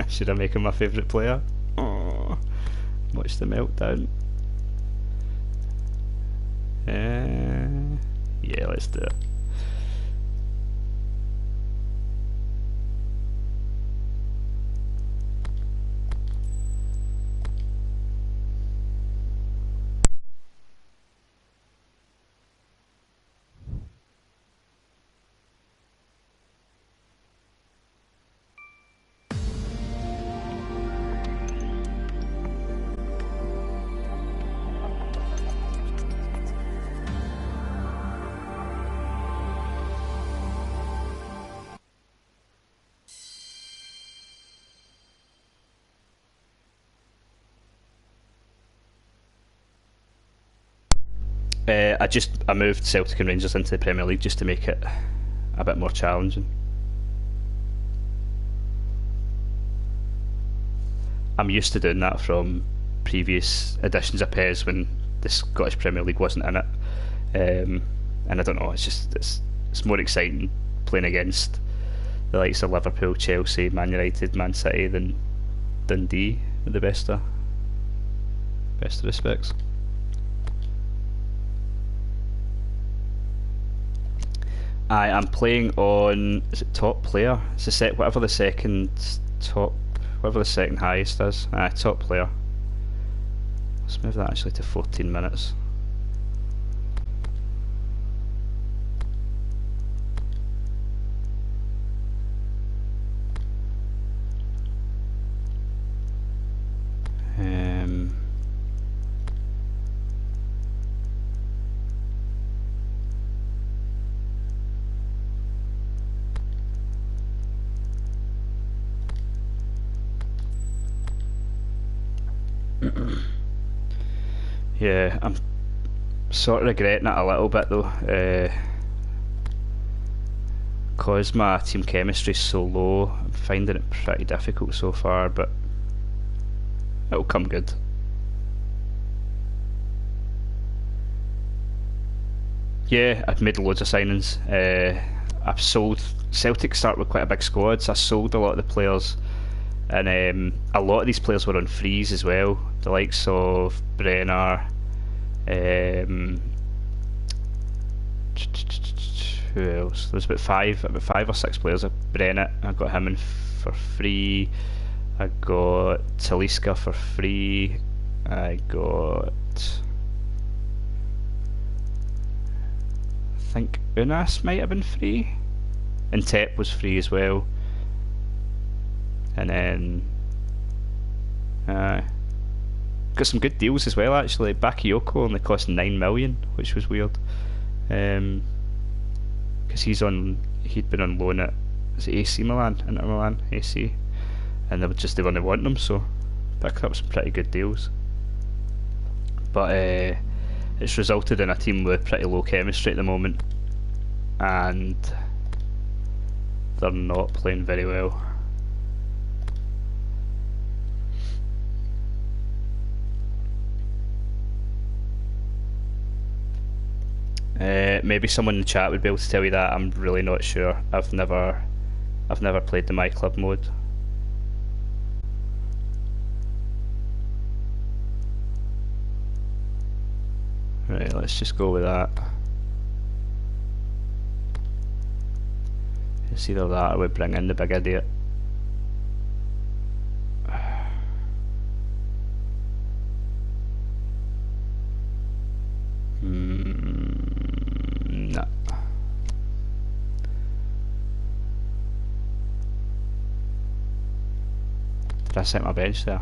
Should I make him my favourite player? Oh, watch the meltdown. Yeah, let's do it. I moved Celtic and Rangers into the Premier League just to make it a bit more challenging. I'm used to doing that from previous editions of PES when the Scottish Premier League wasn't in it, and I don't know. It's more exciting playing against the likes of Liverpool, Chelsea, Man United, Man City than Dundee, with the best of respects. I am playing on, is it top player? It's the whatever the second highest is. Top player. Let's move that actually to 14 minutes. Yeah, I'm sort of regretting it a little bit though, because my team chemistry is so low. I'm finding it pretty difficult so far, but it'll come good. Yeah, I've made loads of signings. I've sold. Celtic start with quite a big squad, so I sold a lot of the players, and a lot of these players were on frees as well. The likes of Brenner, who else? There was about five or six players. Brenner, I got him in for free. I got Talisca for free. I think Unas might have been free, and Tep was free as well. And then got some good deals as well actually. Bakayoko only cost 9 million, which was weird, because he'd been on loan at, is it AC Milan, Inter Milan, AC, and they didn't want him, so picked up some pretty good deals. But it's resulted in a team with pretty low chemistry at the moment, and they're not playing very well. Maybe someone in the chat would be able to tell you that. I'm really not sure. I've never played the My Club mode. Right, let's just go with that. It's either that or we bring in the big idiot. Nah. Did I set my bench there?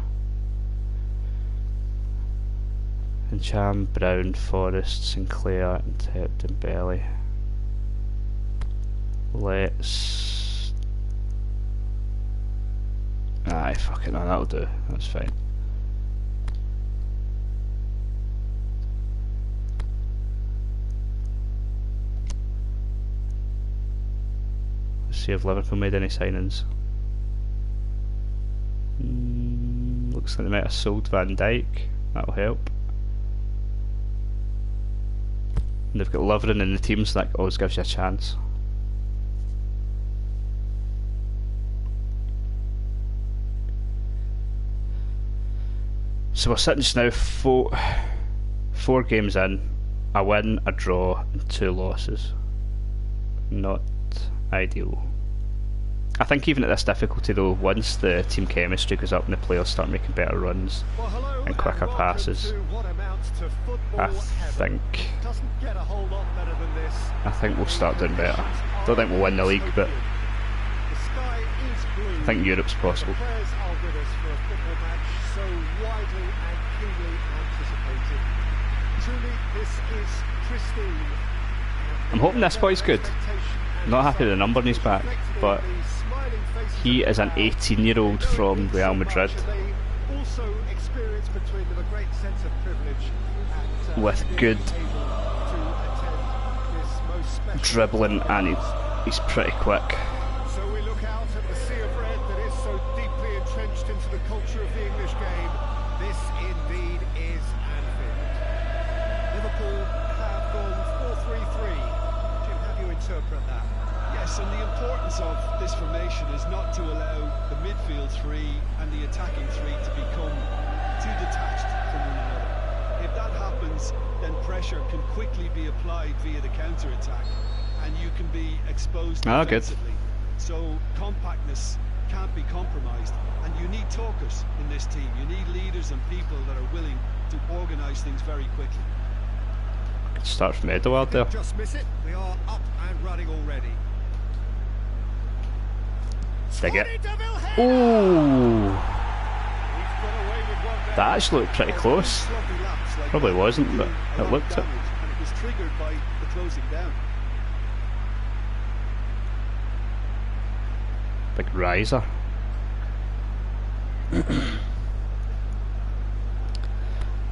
Encham, Brown, Forrest, Sinclair, and Tep Dembele. Let's Aye, fuck it, no, that'll do. That's fine. Let's see if Liverpool made any signings. Looks like they might have sold Van Dijk. That'll help. And they've got Lovren in the team, so that always gives you a chance. So we're sitting just now four games in, a win, a draw, and 2 losses. Not ideal. I think even at this difficulty though, once the team chemistry goes up and the players start making better runs and quicker passes, I think we'll start doing better. Don't think we'll win the league, but I think Europe's possible. I'm hoping this boy's good. I'm not happy with the number on his back, but he is an 18-year-old from Real Madrid with good dribbling, and he's pretty quick. So we look out at the sea of red that is so deeply entrenched into the culture of the English game. This indeed is Anfield. Liverpool have gone 4-3-3. Jim, how do you interpret that? Yes, and the importance of this formation is not to allow the midfield three and the attacking three to become too detached from one another. If that happens, then pressure can quickly be applied via the counter-attack, and you can be exposed defensively. So compactness can't be compromised, and you need talkers in this team. You need leaders and people that are willing to organise things very quickly. Good start from Edouard there. Just miss it. We are up and running already. Dig it. Ooh! That actually looked pretty close. Probably wasn't, but it looked it. And it was triggered by the closing down. Big riser.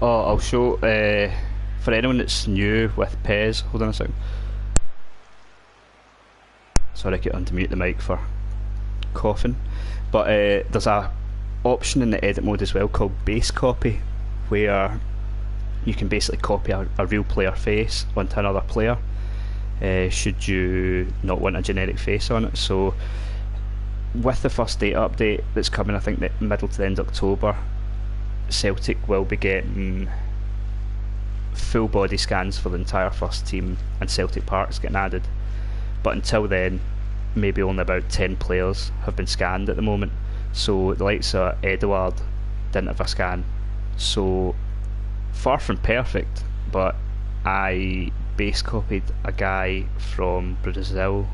Oh, I'll show, for anyone that's new with PES, hold on a second. Sorry, I get on to mute the mic for coughing. But there's a option in the edit mode as well called base copy, where you can basically copy a real player face onto another player, should you not want a generic face on it. So with the first data update that's coming, I think that middle to the end of October, Celtic will be getting full body scans for the entire first team, and Celtic Park's getting added. But until then, maybe only about 10 players have been scanned at the moment. So the likes of Edouard didn't have a scan. So far from perfect, but I base copied a guy from Brazil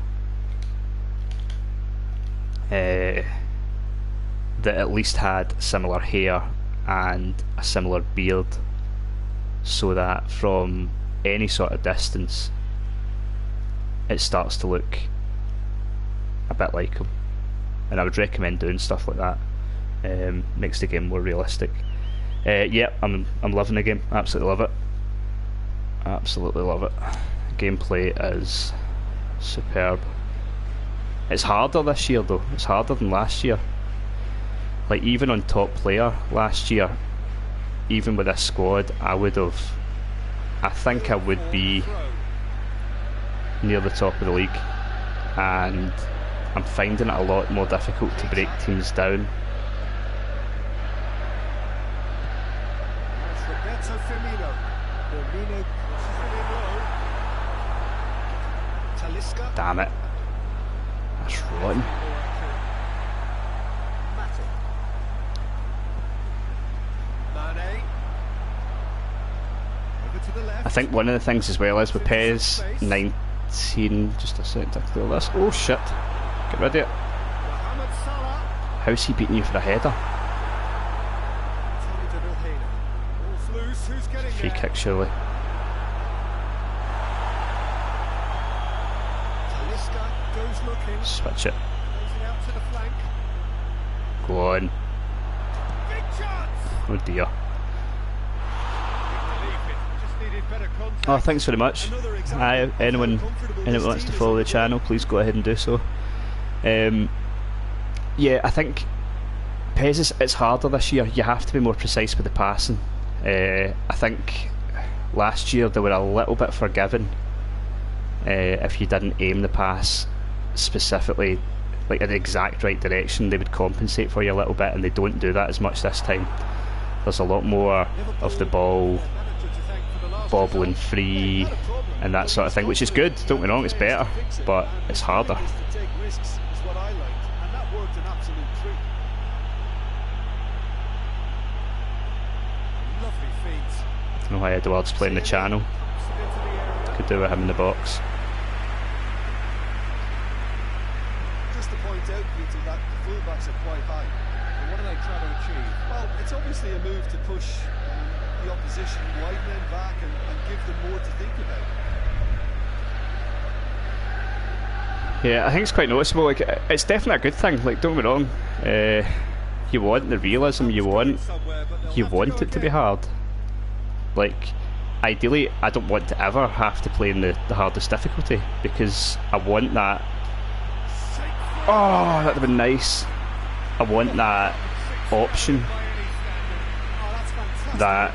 that at least had similar hair and a similar beard, so that from any sort of distance it starts to look a bit like him. And I would recommend doing stuff like that. Makes the game more realistic. Yeah, I'm loving the game. Absolutely love it. Absolutely love it. Gameplay is superb. It's harder this year though. It's harder than last year. Like even on top player last year, even with this squad, I think I would be near the top of the league, and I'm finding it a lot more difficult to break teams down. Damn it. That's rotten. I think one of the things as well is with PES 19, just a second to clear this. Oh shit. Get rid of it. How's he beating you for a header? Free kick surely. Goes looking. Switch it. Goes it out to the flank. Go on. Big chance. Oh dear. Just needed better contact. Oh, thanks very much. Anyone wants to follow the channel, please go ahead and do so. Yeah, I think PES it's harder this year. You have to be more precise with the passing. I think last year they were a little bit forgiving if you didn't aim the pass specifically, like in the exact right direction. They would compensate for you a little bit, and they don't do that as much this time. There's a lot more of the ball bobbling free and that sort of thing, which is good, don't get me wrong, it's better, but it's harder. I don't know why Edward's playing the channel. Could do with him in the box. Just to point out, Peter, that the fullbacks are quite high. But what are they trying to achieve? Well, it's obviously a move to push the opposition, widen them back and give them more to think about. Yeah, I think it's quite noticeable. Like, it's definitely a good thing. Like, don't get me wrong. You want the realism. You want it to be hard. Like, ideally, I don't want to ever have to play in the hardest difficulty, because I want that. Oh, that'd have been nice. I want that option. That.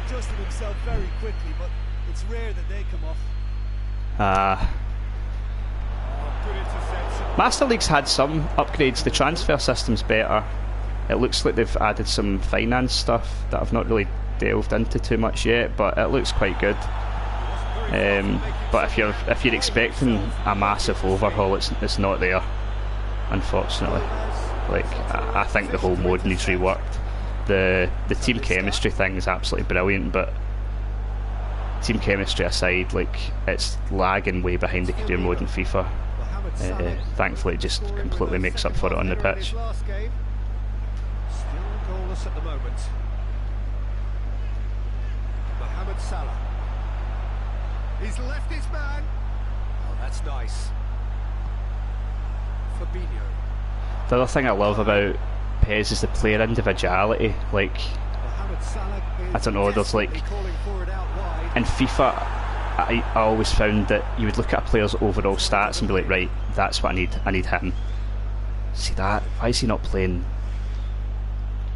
Adjusted himself very quickly, but it's rare that they come off. Master League's had some upgrades. The transfer system's better. It looks like they've added some finance stuff that I've not really delved into too much yet, but it looks quite good. But if you're expecting a massive overhaul, it's not there, unfortunately. Like, I think the whole mode needs reworked. The team chemistry thing is absolutely brilliant, but team chemistry aside, like, it's lagging way behind the career mode in FIFA. Thankfully, it just completely makes up for it on the pitch. Still goalless at the moment. Mohamed Salah. He's left his man. Oh, that's nice. Fabinho. The other thing I love about PES is the player individuality. Like, I don't know, there's like, in FIFA, I always found that you would look at a player's overall stats and be like, right, that's what I need him. See that? Why is he not playing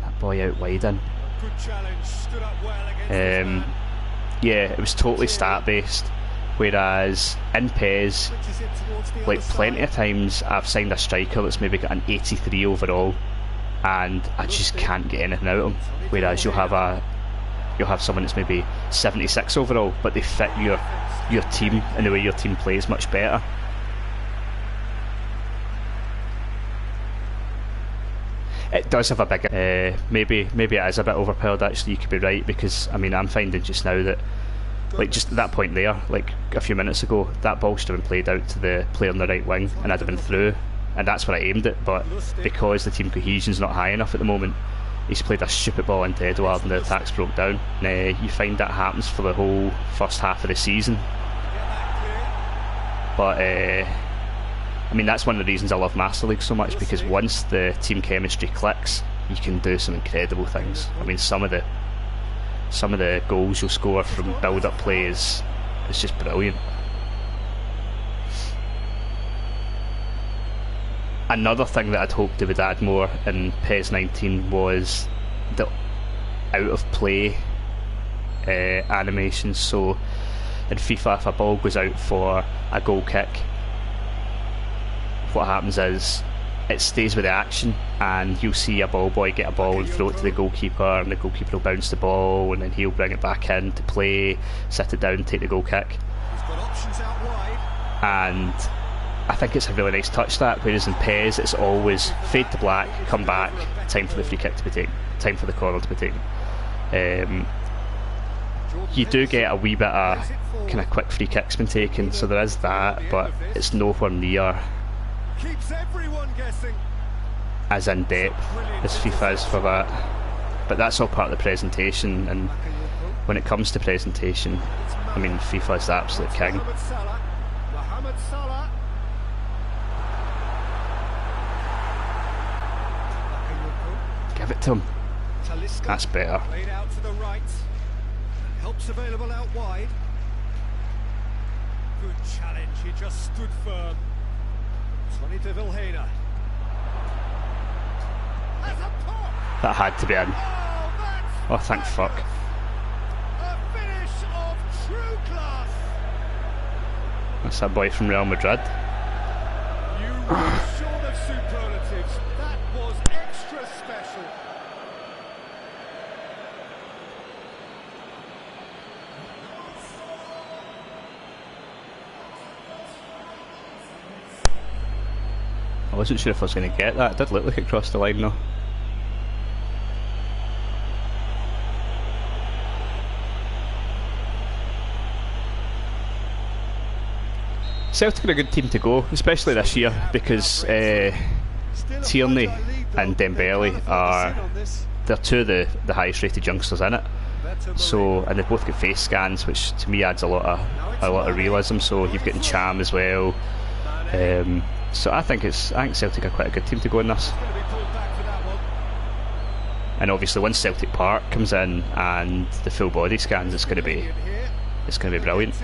that boy out wide in? Good challenge, stood up well against yeah, it was totally stat based, whereas in PES, like, plenty of times I've signed a striker that's maybe got an 83 overall and I just can't get anything out of him, whereas you'll have someone that's maybe 76 overall, but they fit your team and the way your team plays much better. It does have a big maybe it is a bit overpowered, actually. You could be right, because I mean, I'm finding just now that, like, just at that point there, like a few minutes ago, that ball should have been played out to the player on the right wing and I'd have been through, and that's where I aimed it, but because the team cohesion's not high enough at the moment, he's played a stupid ball into Edouard and the attack's broke down. You find that happens for the whole first half of the season. But I mean, that's one of the reasons I love Master League so much, because once the team chemistry clicks, you can do some incredible things. I mean, some of the goals you'll score from build-up play is just brilliant. Another thing that I'd hoped they would add more in PES 19 was the out of play animations. So in FIFA, if a ball goes out for a goal kick, what happens is it stays with the action, and you'll see a ball boy get a ball and throw it to the goalkeeper, and the goalkeeper will bounce the ball and then he'll bring it back in to play, sit it down, take the goal kick. He's got options out wide. And I think it's a really nice touch, that, whereas in PES it's always fade to black, come back, time for the free kick to be taken, time for the corner to be taken. You do get a wee bit of kind of quick free kicks been taken, so there is that, but it's nowhere near Keeps everyone guessing. as in depth as FIFA is for that. But that's all part of the presentation, and when it comes to presentation, I mean, FIFA is the absolute king. Mohamed Salah. Mohamed Salah. it to him. Talisca That's better. played out to the right. Helps available out wide. Good challenge, he just stood firm. Sonny de Vilhena. Has a pop! That had to be in. Oh, thank fuck. A finish of true class. That's that boy from Real Madrid. You were short of superlatives. That was extra special. I wasn't sure if I was going to get that. It did look like it crossed the line though. Celtic are a good team to go, especially this year, because Tierney and Dembele they're two of the highest rated youngsters in it. So, and they've both got face scans, which to me adds a lot of realism. So you've got Cham as well. So I think Celtic are quite a good team to go in this. And obviously once Celtic Park comes in and the full body scans, it's going to be brilliant.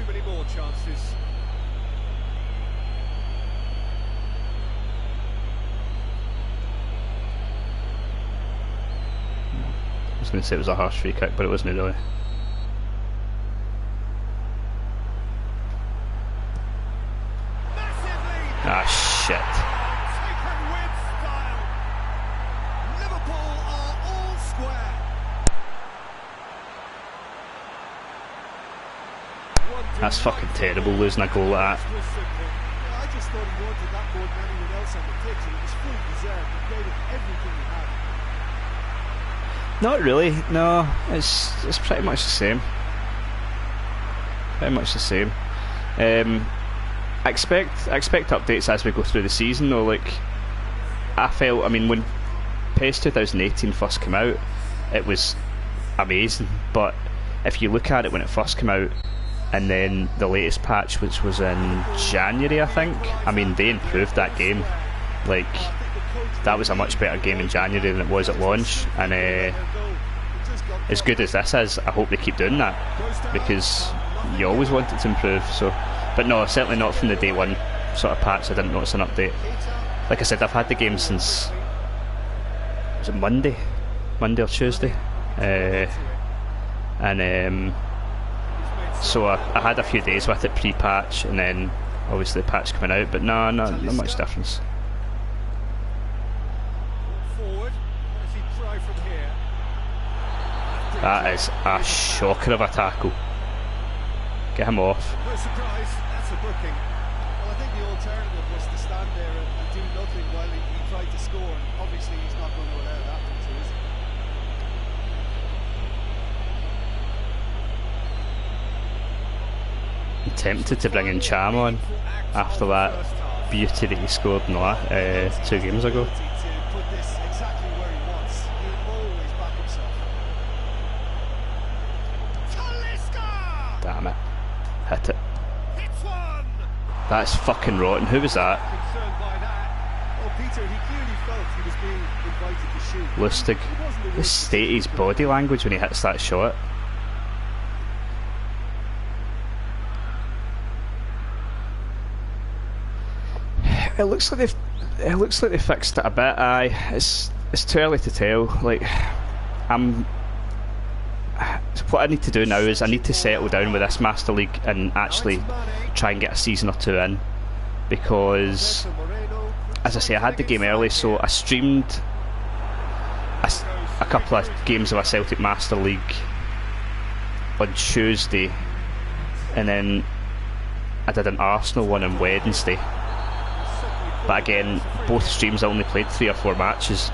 I was going to say it was a harsh free kick, but it wasn't really. Ah, shit. That's fucking terrible, losing a goal like that. I just thought he wanted that more than anyone else on the pitch, and it was fully deserved. He gave it everything he had. Not really, no. It's pretty much the same. Pretty much the same. I expect updates as we go through the season though. Like, I mean, when PES 2018 first came out, it was amazing, but if you look at it when it first came out, and then the latest patch, which was in January I think, I mean, they improved that game. Like, that was a much better game in January than it was at launch, and as good as this is, I hope they keep doing that, because you always want it to improve. So, but no, certainly not from the day one sort of patch. I didn't notice an update. Like I said, I've had the game since, was it Monday or Tuesday, and so I had a few days with it pre-patch, and then obviously the patch coming out, but no, not much difference. That is a shocker of a tackle. Get him off. No surprise, that's a booking. Well, I think the alternative was to stand there and do nothing while he tried to score, and obviously he's not going to allow that to, is he? I'm tempted to bring in Cham on after that beauty that he scored in the 2 games ago. Damn it. Hit it. That's fucking rotten. Who was that? Lustig. The state of his body language when he hits that shot. It looks like they fixed it a bit. Aye, it's too early to tell. Like, what I need to do now is I need to settle down with this Master League and actually try and get a season or two in, because, as I say, I had the game early, so I streamed a couple of games of a Celtic Master League on Tuesday, and then I did an Arsenal one on Wednesday. But again, both streams I only played 3 or 4 matches,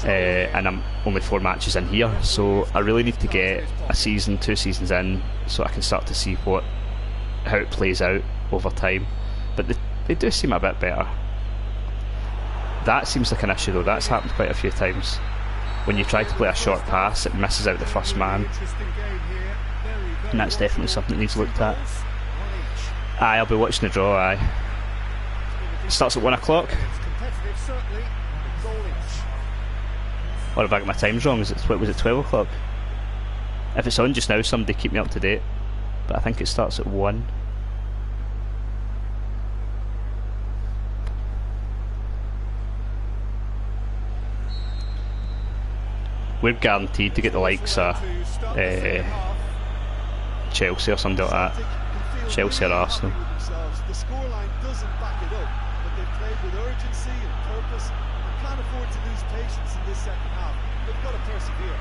and I'm only 4 matches in here, so I really need to get a season, 2 seasons in, so I can start to see how it plays out over time. But they do seem a bit better. That seems like an issue though. That's happened quite a few times. When you try to play a short pass, it misses out the first man, and that's definitely something that needs looked at. Aye, I'll be watching the draw. Aye, it starts at 1 o'clock. Or have I got my times wrong? Was it 12 o'clock? If it's on just now, somebody keep me up to date. But I think it starts at 1. We're guaranteed to get the likes of Chelsea or something like that. Chelsea or Arsenal. The scoreline doesn't back it up, but they've played with urgency and purpose and can't afford to lose patience in this second half. They've got to persevere.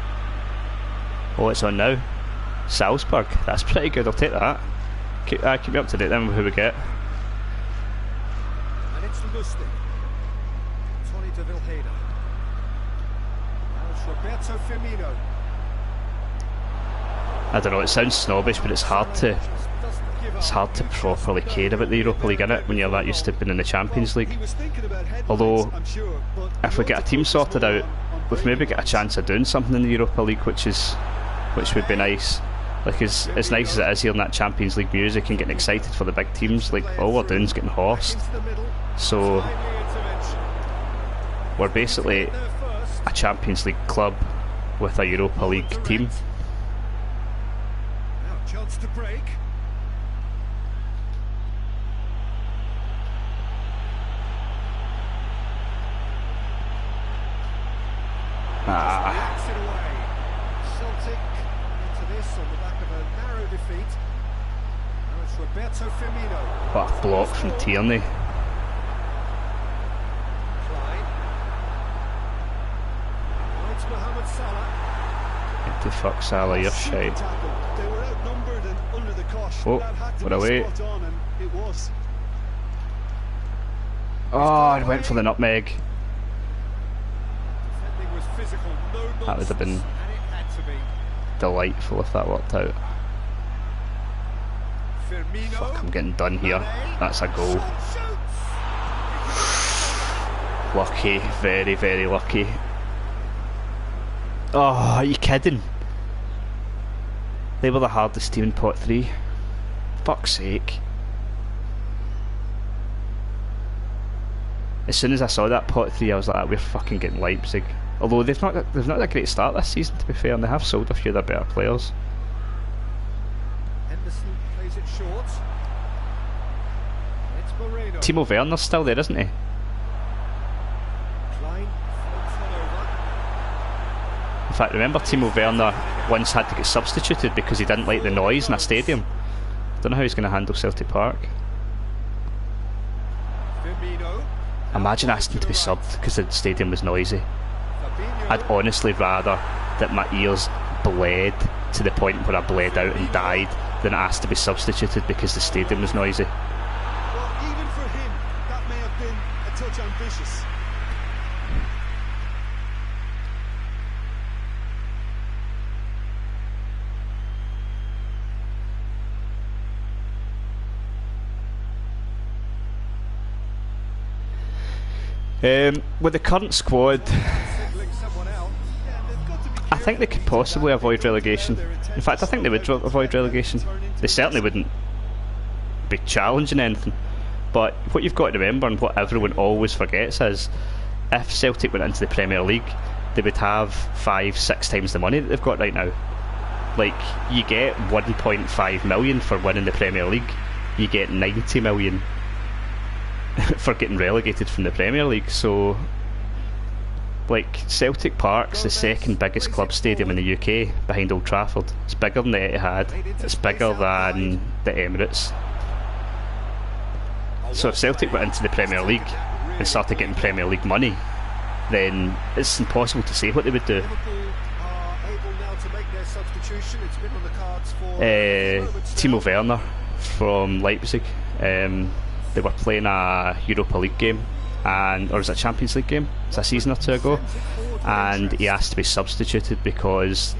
Oh, it's on now. Salzburg. That's pretty good. I'll take that. Keep me up to date then with who we get. And it's Lustig. Tony de Vilhena. Now it's Roberto Firmino. I don't know, it sounds snobbish, but it's hard to properly care about the Europa League, innit, when you're that used to being in the Champions League. Although, if we get a team sorted out, we've maybe got a chance of doing something in the Europa League, which would be nice. Like, as nice as it is hearing that Champions League music and getting excited for the big teams, like, all we're doing is getting horsed. So, we're basically a Champions League club with a Europa League team. Now chance to break. Backs it away. Celtic into this on the back of a narrow defeat. Now it's Roberto Firmino. What a block from Tierney. Klein. Now it's Mohamed Salah. Get the fuck Salah, you're shite. They were outnumbered and under the cosh. Oh, That had to what be a wait. spot on, and it was. Oh, I went for the nutmeg. Defending was physical, no nonsense, That would have been and it had to be. delightful if that worked out. Firmino. Fuck, I'm getting done here. That's a goal. Lucky, very, very lucky. Oh, are you kidding? They were the hardest team in pot 3. Fuck's sake. As soon as I saw that pot 3, I was like, we're fucking getting Leipzig. Although they've not had a great start this season, to be fair, and they have sold a few of their better players. Henderson plays it short. It's Moreno. Timo Werner's still there, isn't he? Klein floats one over. In fact, remember Timo Werner once had to get substituted because he didn't like the noise in a stadium. Don't know how he's going to handle Celtic Park. Firmino. Imagine asking to be subbed because the stadium was noisy. Fabinho. I'd honestly rather that my ears bled to the point where I bled out and died than asked to be substituted because the stadium was noisy. Well, even for him, that may have been a touch ambitious. With the current squad, Singling someone out. Yeah, they've got to be I think they could possibly avoid relegation. In fact, I think they would avoid relegation. They certainly wouldn't be challenging anything. But what you've got to remember, and what everyone always forgets, is if Celtic went into the Premier League, they would have 5-6 times the money that they've got right now. Like, you get 1.5 million for winning the Premier League, you get 90 million for getting relegated from the Premier League. So, like, Celtic Park's the second biggest club stadium in the UK behind Old Trafford. It's bigger than the Etihad, it's bigger than the Emirates. So if Celtic went into the Premier League and started getting Premier League money, then it's impossible to say what they would do. Liverpool are able now to make their substitution. It's been on the cards for Timo Werner from Leipzig. They were playing a Europa League game, or was it a Champions League game? It's a season or two ago, and he asked to be substituted because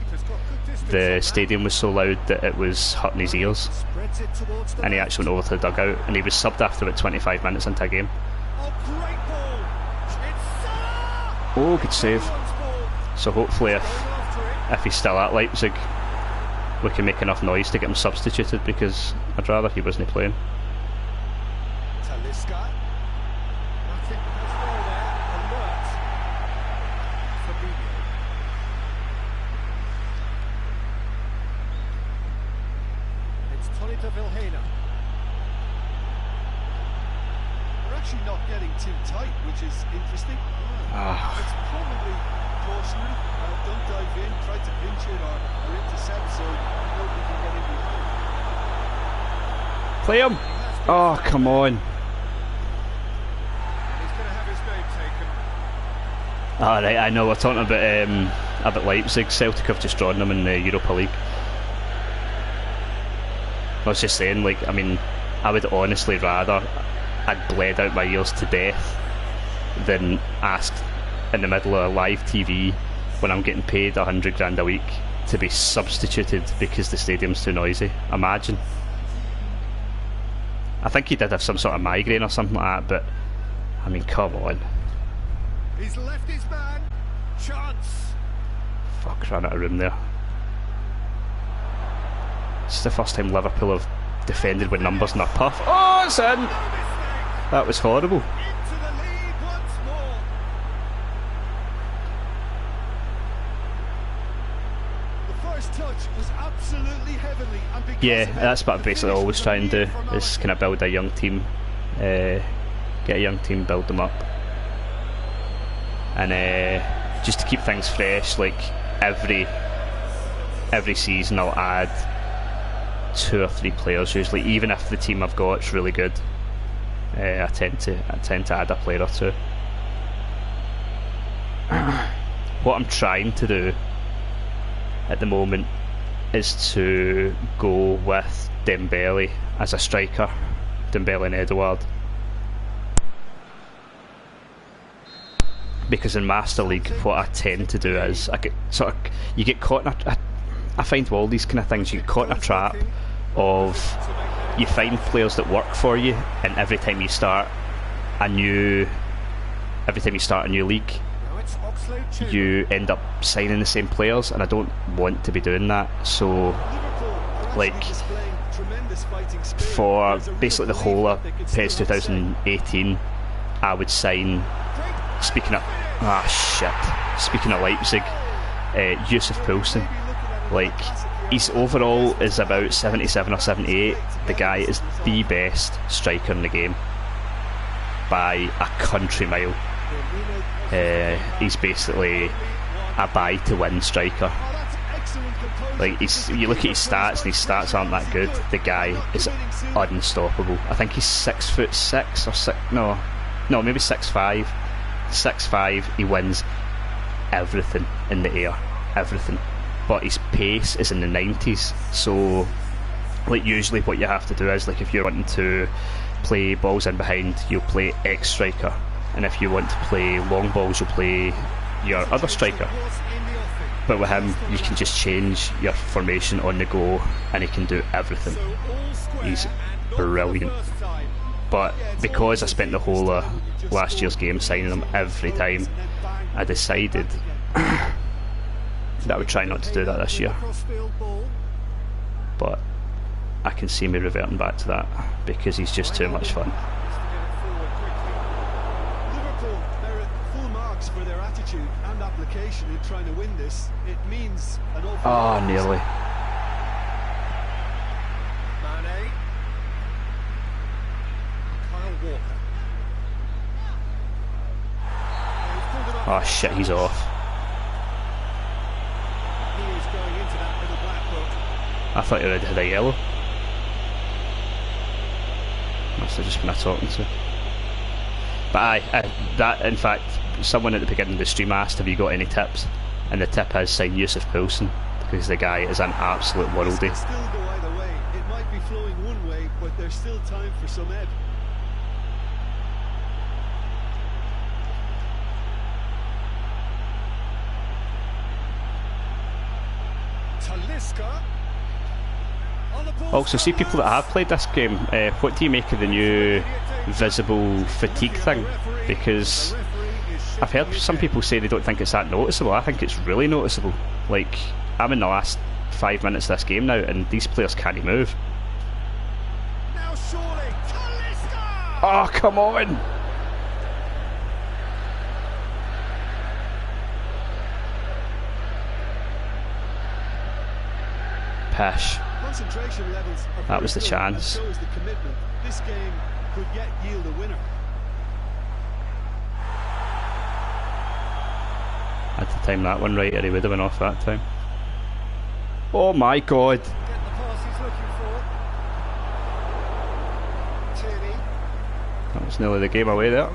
the stadium was so loud that it was hurting his ears, Spreads it towards the and he actually went over to the dugout, and he was subbed after about 25 minutes into a game. Oh, great ball! It's Salah! Oh, good save. Once more. So hopefully Going after it. if he's still at Leipzig, we can make enough noise to get him substituted, because I'd rather he wasn't playing. Talisca. Nothing as well there. Alert. Fabinho. Peter Vilhena. They're actually not getting too tight, which is interesting. It's probably cautionary. Don't dive in, try to pinch it or intercept so nobody can get in behind. Play him! Oh, come on. And he's going to have his name taken. Alright, I know, we're talking about Leipzig. Celtic have just drawn them in the Europa League. I was just saying, like, I mean, I would honestly rather I'd bled out my ears to death than asked in the middle of live TV when I'm getting paid 100 grand a week to be substituted because the stadium's too noisy. Imagine. I think he did have some sort of migraine or something like that, but I mean, come on. He's left his man. Chance. Fuck, ran out of room there. It's the first time Liverpool have defended with numbers in their puff. Oh, it's in! That was horrible. Into the lead once more. The first touch was absolutely heavenly, and because Yeah, of it, that's what I the basically finish always was try and do, made for is kind of build a young team, get a young team, build them up, and just to keep things fresh. Like every season I'll add 2 or 3 players usually, even if the team I've got is really good. I tend to add a player or 2. What I'm trying to do at the moment is to go with Dembele as a striker, Dembele and Edouard, because in Master League what I tend to do is you get caught in I find with all these kind of things, you get caught in a trap of you find players that work for you, and every time you start a new league, you end up signing the same players, and I don't want to be doing that. So like for basically the whole of PES 2018, I would sign, speaking of Leipzig, Yusuf Poulsen. Like, he's overall is about 77 or 78. The guy is the best striker in the game by a country mile. He's basically a buy to win striker. Like, you look at his stats, and his stats aren't that good. The guy is unstoppable. I think he's 6'6" or maybe 6'5". 6'5". He wins everything in the air, everything. But his pace is in the 90s. So, like, usually what you have to do is, like, if you're wanting to play balls in behind, you'll play X striker, and if you want to play long balls, you'll play your other striker. But with him, you can just change your formation on the go, and he can do everything. He's brilliant. But because I spent the whole of last year's game signing him every time, I decided that I would try not to do that this year. But I can see me reverting back to that because he's just too much fun. Liverpool, they're at full marks for their attitude and application in trying to win this. It means an awful lot. Oh, nearly. Mane. Kyle Walker. Oh shit, he's off. He is going into that little black book. I thought he already had a yellow. Must have just been a talking to. But that, in fact, someone at the beginning of the stream asked, have you got any tips? And the tip is sign Yusuf Poulsen, because the guy is an absolute worldie. It still go either way. It might be flowing one way, but there's still time for some ebb. Talisca. Also, see people that have played this game, what do you make of the new visible fatigue thing? Because I've heard some people say they don't think it's that noticeable. I think it's really noticeable. Like, I'm in the last 5 minutes of this game now, and these players can't move. Now surely, Talisca! Oh, come on! Pish. Concentration levels are That was the very good, and chance. so is the commitment. This game could yet yield a winner. Had to time that one right, or he would have been off that time. Oh my god! Get the pass he's looking for. Tierney. That was nearly the game away there.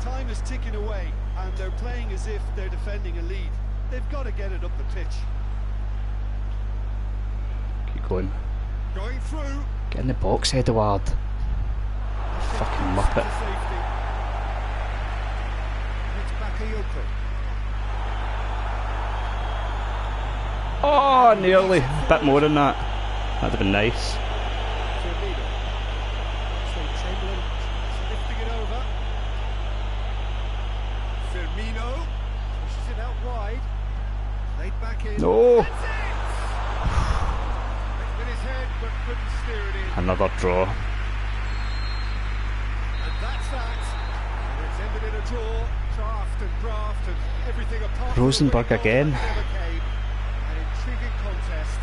Time is ticking away, and they're playing as if they're defending a lead. They've got to get it up the pitch. Keep going. Going through. Get in the box, Edward. Fucking muppet. To safety. It's Bakayoko. Oh, nearly. A bit more than that. That'd have been nice. Firmino. Chamberlain lifting it over. Firmino pushes it out wide. Laid back in. No! That's it! With his head, but couldn't steer it in. Another draw. And that's that. And it's ended in a draw. Draft and graft and everything apart. Rosenborg from the winning again. goal that never came. An intriguing contest.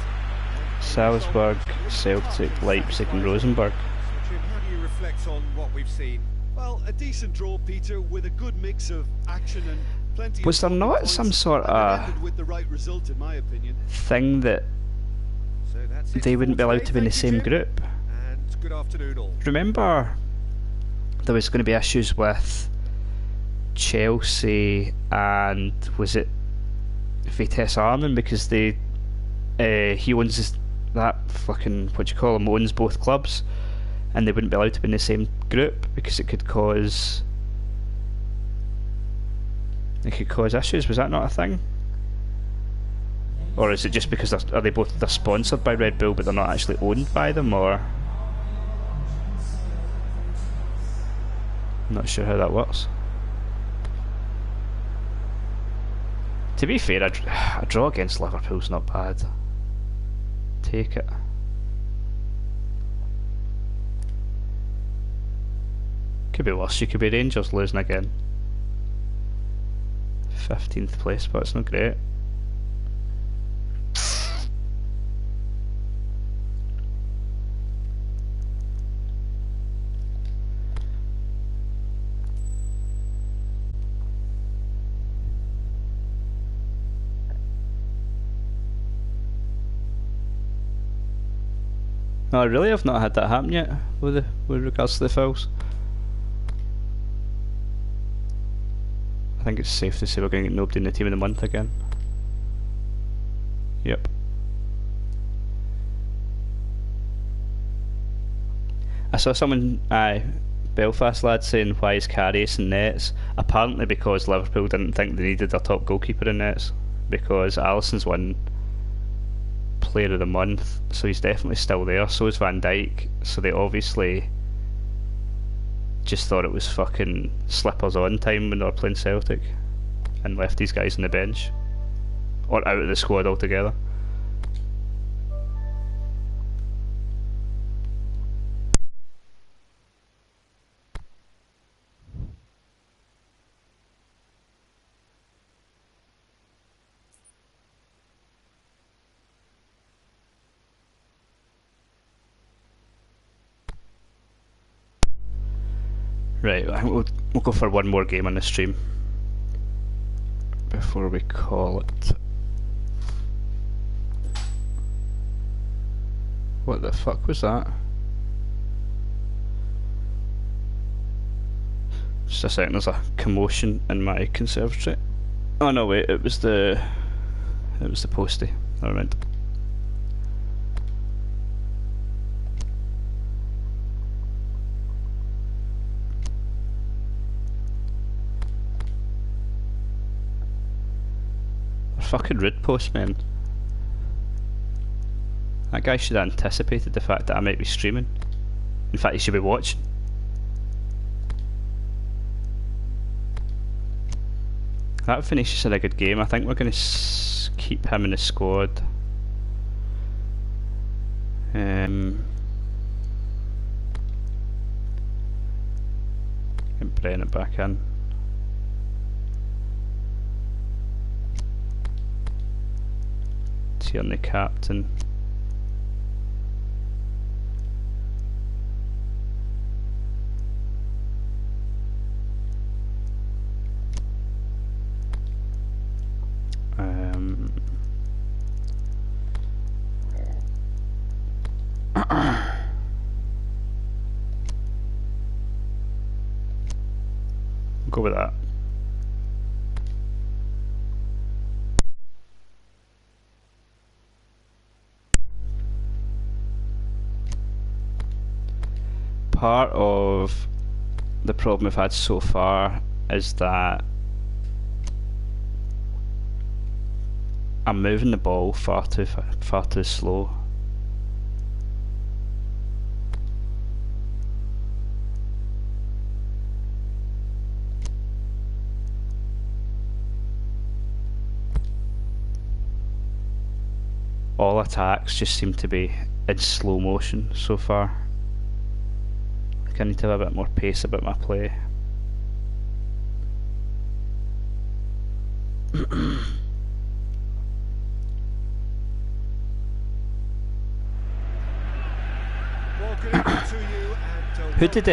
Salzburg, Celtic, Leipzig and Rosenborg. So, Jim, how do you reflect on what we've seen? Well, a decent draw, Peter, with a good mix of action and plenty Was of there talking not points, some sort and it of ended with the right result, in my opinion. thing that So that's it they for wouldn't be allowed today. to be in the Thank you, same Jim. group? And good afternoon all. Remember there was going to be issues with Chelsea and was it Vitesse Arnhem because they he owns that fucking what do you call him owns both clubs and they wouldn't be allowed to be in the same group because it could cause issues. Was that not a thing? Or is it just because they're sponsored by Red Bull but they're not actually owned by them, or I'm not sure how that works. To be fair, a draw against Liverpool's not bad. Take it. Could be worse. You could be Rangers losing again. 15th place, but it's not great. No, really, I've not had that happen yet with regards to the fouls. I think it's safe to say we're going to get nobody in the team of the month again. Yep. I saw someone, Belfast lad, saying why is Karius in nets? Apparently because Liverpool didn't think they needed their top goalkeeper in nets, because Alisson's won Player of the Month, so he's definitely still there. So is Van Dijk. So they obviously just thought it was fucking slippers on time when they were playing Celtic, and left these guys on the bench or out of the squad altogether. Right, I think we'll go for one more game on the stream before we call it. What the fuck was that? Just a second, there's a commotion in my conservatory. Oh no, wait, it was the postie. Never mind. Fucking rude postman. That guy should have anticipated the fact that I might be streaming. In fact, he should be watching. That finishes in a good game. I think we're going to keep him in the squad. And bring it back in. Tierney captain. Go with that. Part of the problem we've had so far is that I'm moving the ball far too slow. All attacks just seem to be in slow motion so far. I need to have a bit more pace about my play. Who did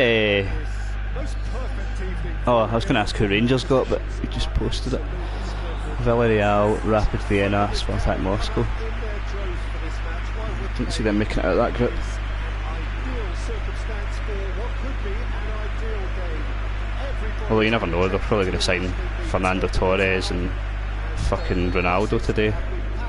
oh, I was going to ask who Rangers got, but we just posted it. Villarreal, Rapid Vienna, Spartak Moscow. Didn't see them making it out of that group. Although you never know, they're probably going to sign Fernando Torres and fucking Ronaldo today,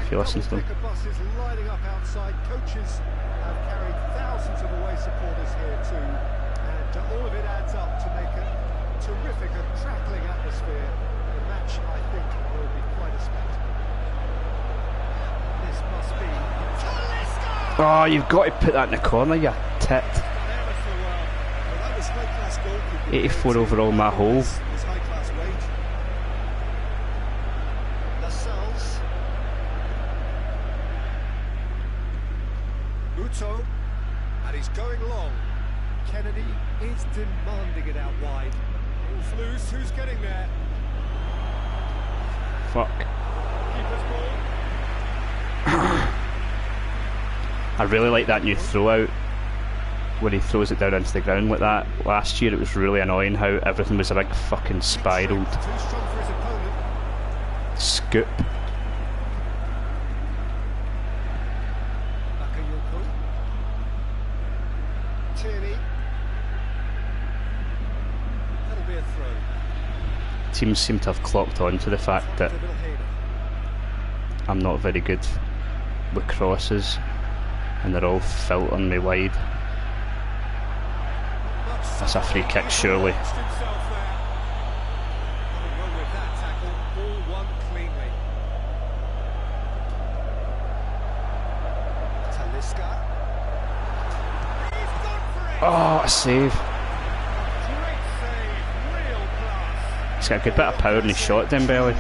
if you listen to them. Coaches have carried thousands of away supporters here too, and all of it adds up to make a terrific and crackling atmosphere. The match, I think, will be quite a spectacle. This must be... Oh, you've got to put that in the corner, you tit. 84 overall, my hole. Uto, and he's going long. Kennedy is demanding it out wide. Ball's loose, who's getting there? Fuck. Keeper's ball. I really like that new throw out when he throws it down into the ground like that. Last year it was really annoying how everything was a big fucking spiraled Too strong for his opponent. scoop. Tierney. That'll be a throw. Teams seem to have clocked on to the fact that I'm not very good with crosses and they're all filtering me wide. That's a free kick, surely. Oh, a save. He's got a good bit of power in his shot, Dembele.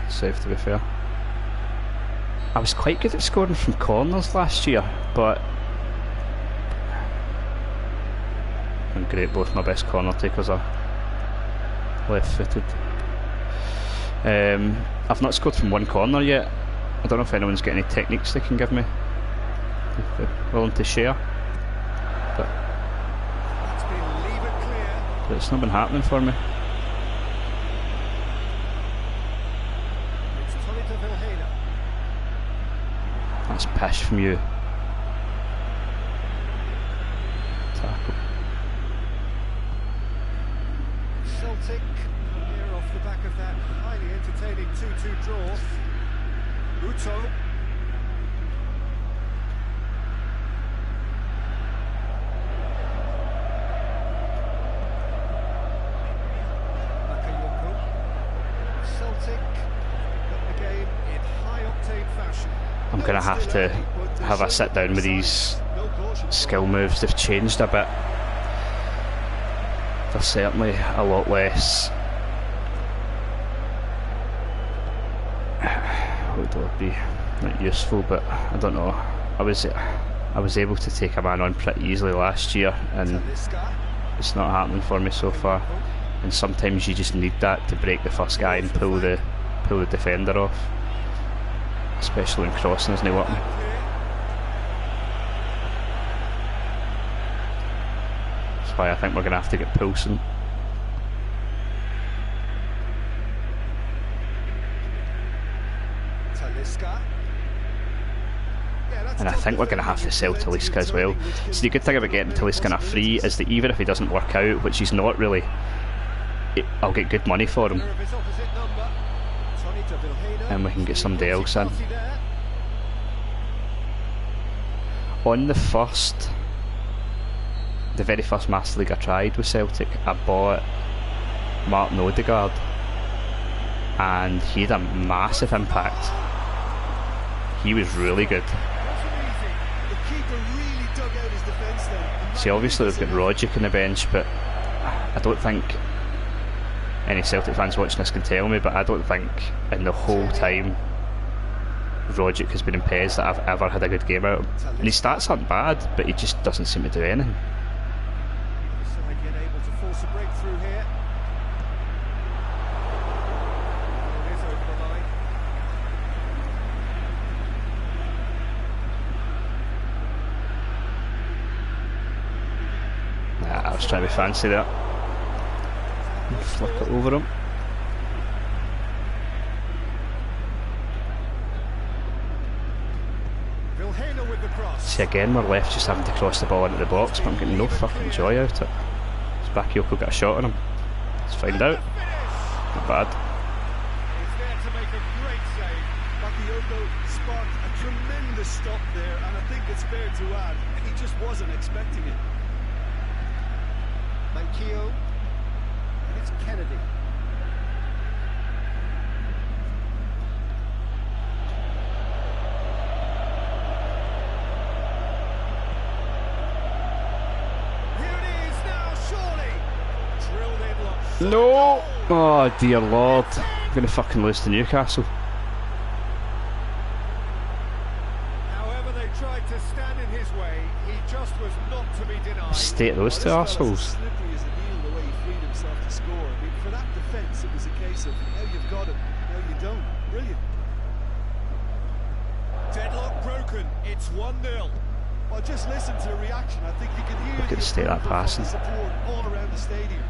Save, to be fair. I was quite good at scoring from corners last year, but I'm great. Both my best corner takers are left-footed. I've not scored from one corner yet. I don't know if anyone's got any techniques they can give me, if they're willing to share. But it's not been happening for me. That's pish from you. Tackle. Celtic here off the back of that highly entertaining 2-2 draw. Uto. Bakayoko. Celtic got the game in high-octane fashion. I'm going to have to have a sit down with these skill moves. They've changed a bit. They're certainly a lot less... What would be not useful, but I don't know. I was able to take a man on pretty easily last year, and it's not happening for me so far. And sometimes you just need that to break the first guy and pull the defender off. Especially when crossing isn't working. That's why I think we're going to have to get Poulsen. And and I think we're going to have to sell Talisca as well. So the good thing about getting Talisca on a free is that even if he doesn't work out, which he's not really, I'll get good money for him, and we can get somebody else in. On the very first Master League I tried with Celtic, I bought Martin Odegaard, and he had a massive impact. He was really good. See, obviously we've got Rogic on the bench, but I don't think any Celtic fans watching this can tell me, but I don't think in the whole time Rogic has been in PES that I've ever had a good game out of him. And his stats aren't bad, but he just doesn't seem to do anything. Able to force a breakthrough here. It is over the line. Nah, I was trying to be fancy there. Flick it over him. See, again, we're left just having to cross the ball into the box, but I'm getting no fucking joy out of it. Has Bakayoko got a shot on him? Let's find out. Not bad. He's there to make a great save. Bakayoko sparked a tremendous stop there, and I think it's fair to add, he just wasn't expecting it. Manquillo, and it's Kennedy. No! Oh dear lord. I'm going to fucking lose to Newcastle. However they tried to stand in his way, he just was not to be denied. State those two assholes. Slippery as a deal the way he freed himself to score. I mean, for that defence, it was a case of now you've got him, now you don't. Brilliant. Deadlock broken. It's 1-0. Well, just listen to the reaction. I think you can hear Look at the state of that passing. support all around the stadium.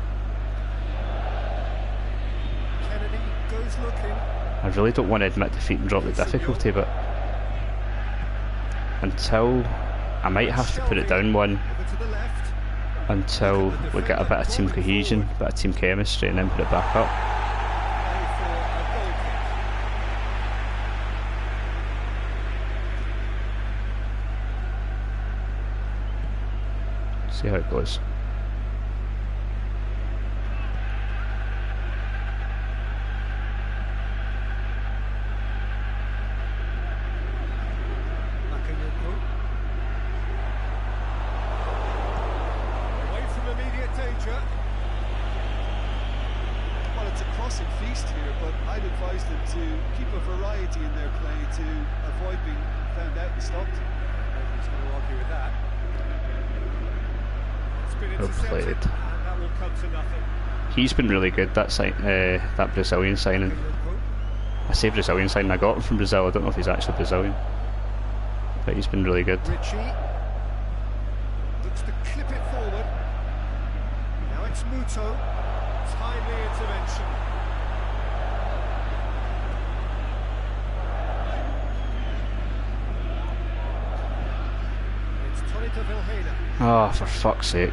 Kennedy goes looking. I really don't want to admit defeat and drop the difficulty, but until I might have to put it down one Over to the left. until we get a bit of team cohesion, a bit of team chemistry, and then put it back up. Play for a goal kick. See how it goes. Away from immediate danger. Well, it's a crossing feast here, but I'd advise them to keep a variety in their play to avoid being found out and stopped. Nobody's going to argue with that. It's been intercepted, played. and that will come to nothing. He's been really good, that Brazilian signing. I say Brazilian signing, I got him from Brazil, I don't know if he's actually Brazilian. But he's been really good. Ritchie looks to clip it forward. Now it's Muto. Timely intervention. It's Tony de Vilhena. Oh, for fuck's sake.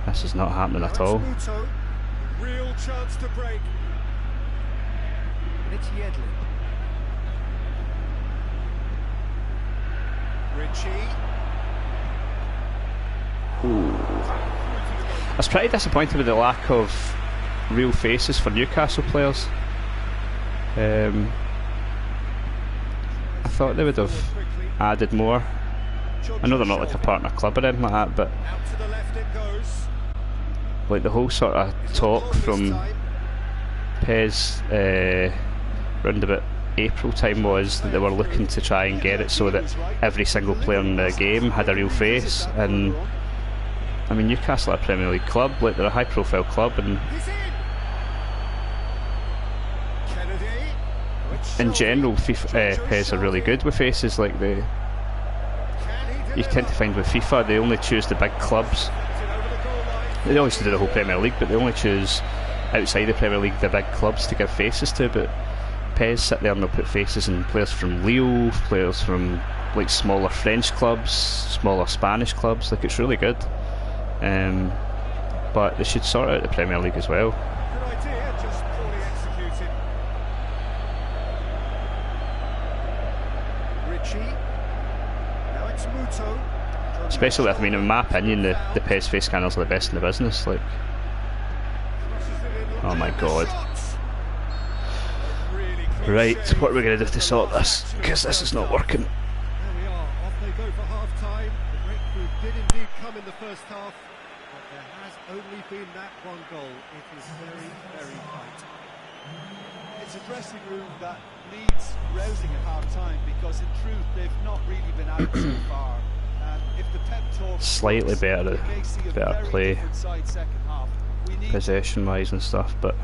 This is not happening at all. Now it's Muto. Real chance to break. And it's Yedlin. Ritchie. I was pretty disappointed with the lack of real faces for Newcastle players. I thought they would have added more. I know they're not like a partner club or anything like that, but Out to the left it goes. like the whole sort of talk from PES round about April time was that they were looking to try and get it so that every single player in the game had a real face. And I mean, Newcastle are a Premier League club, like they're a high profile club, and He's in. Kennedy. in general PES are really good with faces. Like you tend to find with FIFA they only choose the big clubs. They always do the whole Premier League, but they only choose outside the Premier League the big clubs to give faces to. But PES sit there and they'll put faces in players from Lille, players from like smaller French clubs, smaller Spanish clubs. Like, it's really good. But they should sort out the Premier League as well. Good idea, just poorly executed. Richie. Now it's Muto. Especially with, I mean, in my opinion, the PES face scanners are the best in the business. Like, oh my god. Right, what are we going to do to sort this? Because this is not working. There we are, off they go for half-time. The breakthrough did indeed come in the first half, but there has only been that one goal. It is very, very tight. It's a dressing room that needs rousing at half-time, because in truth they've not really been out so far. If the pep talk Slightly better play, second half. possession-wise and stuff, but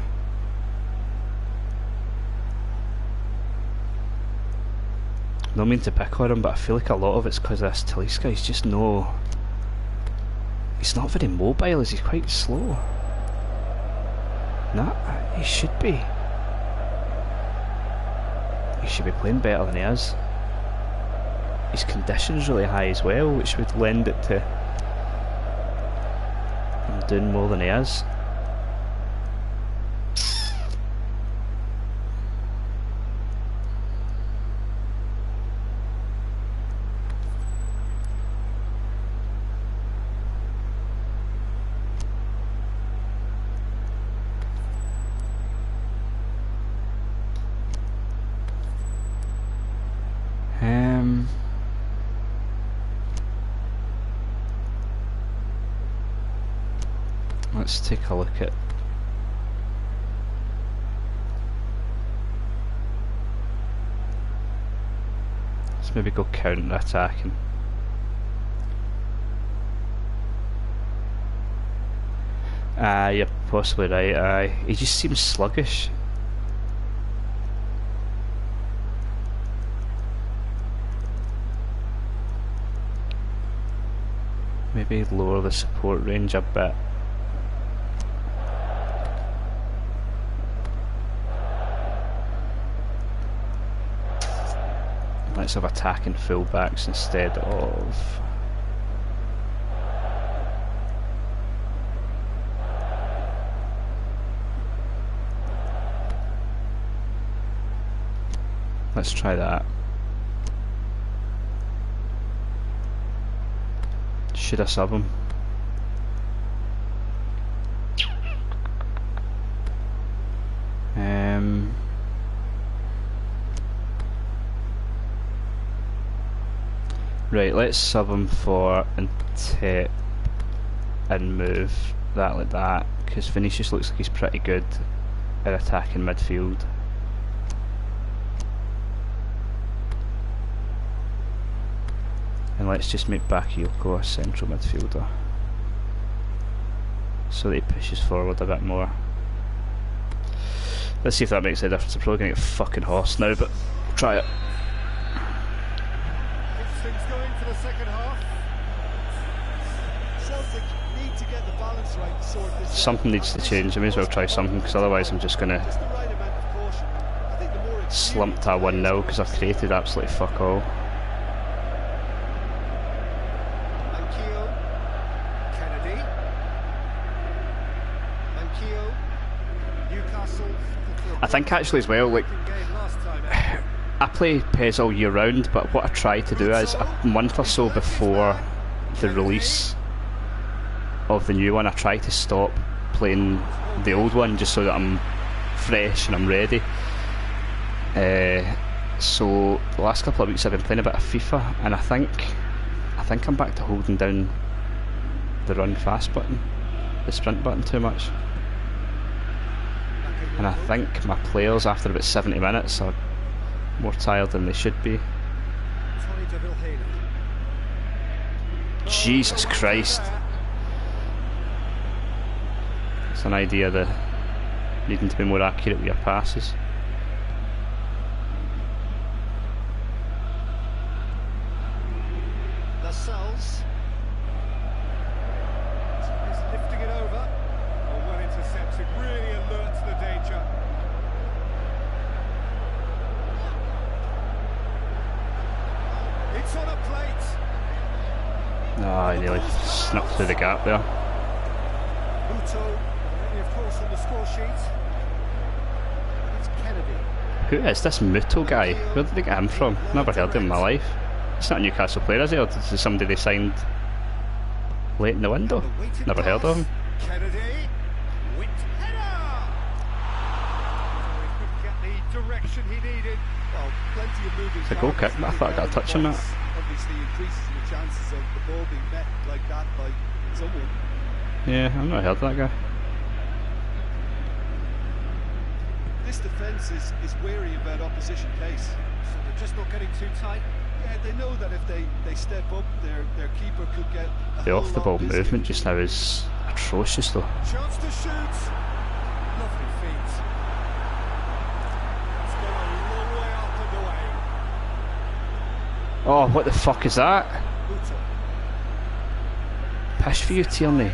I don't mean to pick on him, but I feel like a lot of it's because this Talisca. He's just he's not very mobile, is he? Quite slow. Nah, he should be. He should be playing better than he is. His condition's really high as well, which would lend it to him doing more than he is. Let's take a look at let's maybe go counter attacking. You're possibly right, he just seems sluggish. Maybe lower the support range a bit. Let's have attacking fullbacks instead of let's try that. Should I sub him? Right, let's sub him for and tip and move that like that, because Vinicius looks like he's pretty good at attacking midfield. And let's just make Bakayoko a central midfielder so that he pushes forward a bit more. Let's see if that makes a difference. I'm probably going to get fucking horsed now, but we'll try it. Things going for the second half. Celtic need to get the balance right to sort this out. Something needs to change. I may as well try something, because otherwise I'm just going to Just the right amount of caution. I think the more slump to a 1-0 because I've created absolutely fuck all. Manquillo. Kennedy. Manquillo. Newcastle. I think actually as well, like, Game last time out. I play PES all year round, but what I try to do is a month or so before the release of the new one, I try to stop playing the old one just so that I'm fresh and I'm ready. So the last couple of weeks I've been playing a bit of FIFA, and I think I'm back to holding down the run fast button, the sprint button too much. And I think my players after about 70 minutes are more tired than they should be. Jesus Christ. It's an idea that needing to be more accurate with your passes. Lascelles. He's lifting it over. Oh, well intercepted, really alert to the danger. I nearly snuck through the gap there. Muto, already of course on the score sheet. It's Kennedy. Who is this Muto guy? Where did they get him from? Never heard of him in my life. He's not a Newcastle player, is he? Or is he somebody they signed late in the window? Never heard of him. Kennedy, with header. He couldn't get the direction he needed. Well, plenty of moving. It's a goal kick, but I thought I got a touch on that. Obviously increases the chances of the ball being met like that by someone. Yeah, I've not heard of that guy. This defence is wary about opposition pace. So they're just not getting too tight. Yeah, they know that if they step up, their keeper could get The off the ball movement just now is atrocious though. Chance to shoot. Lovely feet. It's gone a long way up and away. Oh, what the fuck is that? Muto. Pish for you, Tierney.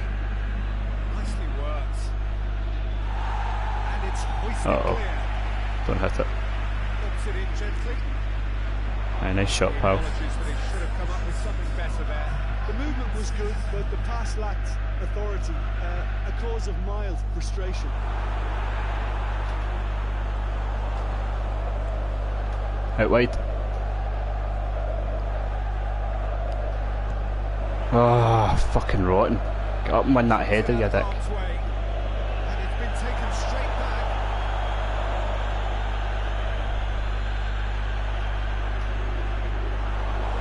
Nicely worked. And it's hoisted Uh-oh. clear. Don't hit it. Lobs it in gently. Aye, nice shot, pal. Apologies, but he should have come up with something better there. The movement was good, but the pass lacked authority, a cause of mild frustration. Out wide. Oh, fucking rotten. Get up and win that header, you dick. Harm's way. And it's been taken straight back.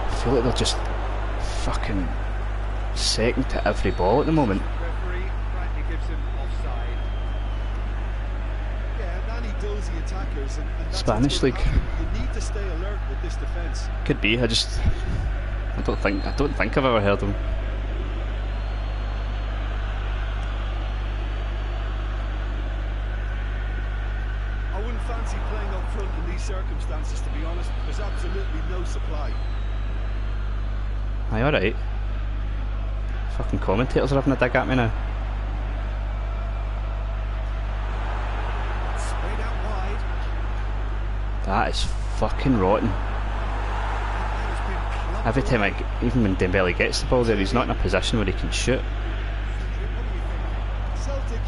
I feel like they're just fucking second to every ball at the moment. Referee rightly gives him offside. Yeah, nanny dozy attackers, and that's Spanish what's gonna league. happen. You need to stay alert with this defence. Could be. I don't think I've ever heard of him. I wouldn't fancy playing up front in these circumstances, to be honest. There's absolutely no supply. Aye, alright. Fucking commentators are having a dig at me now. Sprayed out wide. That is fucking rotten. And that has been plucked Every time away. even when Dembele gets the ball there, he's not in a position where he can shoot. What do you think? Celtic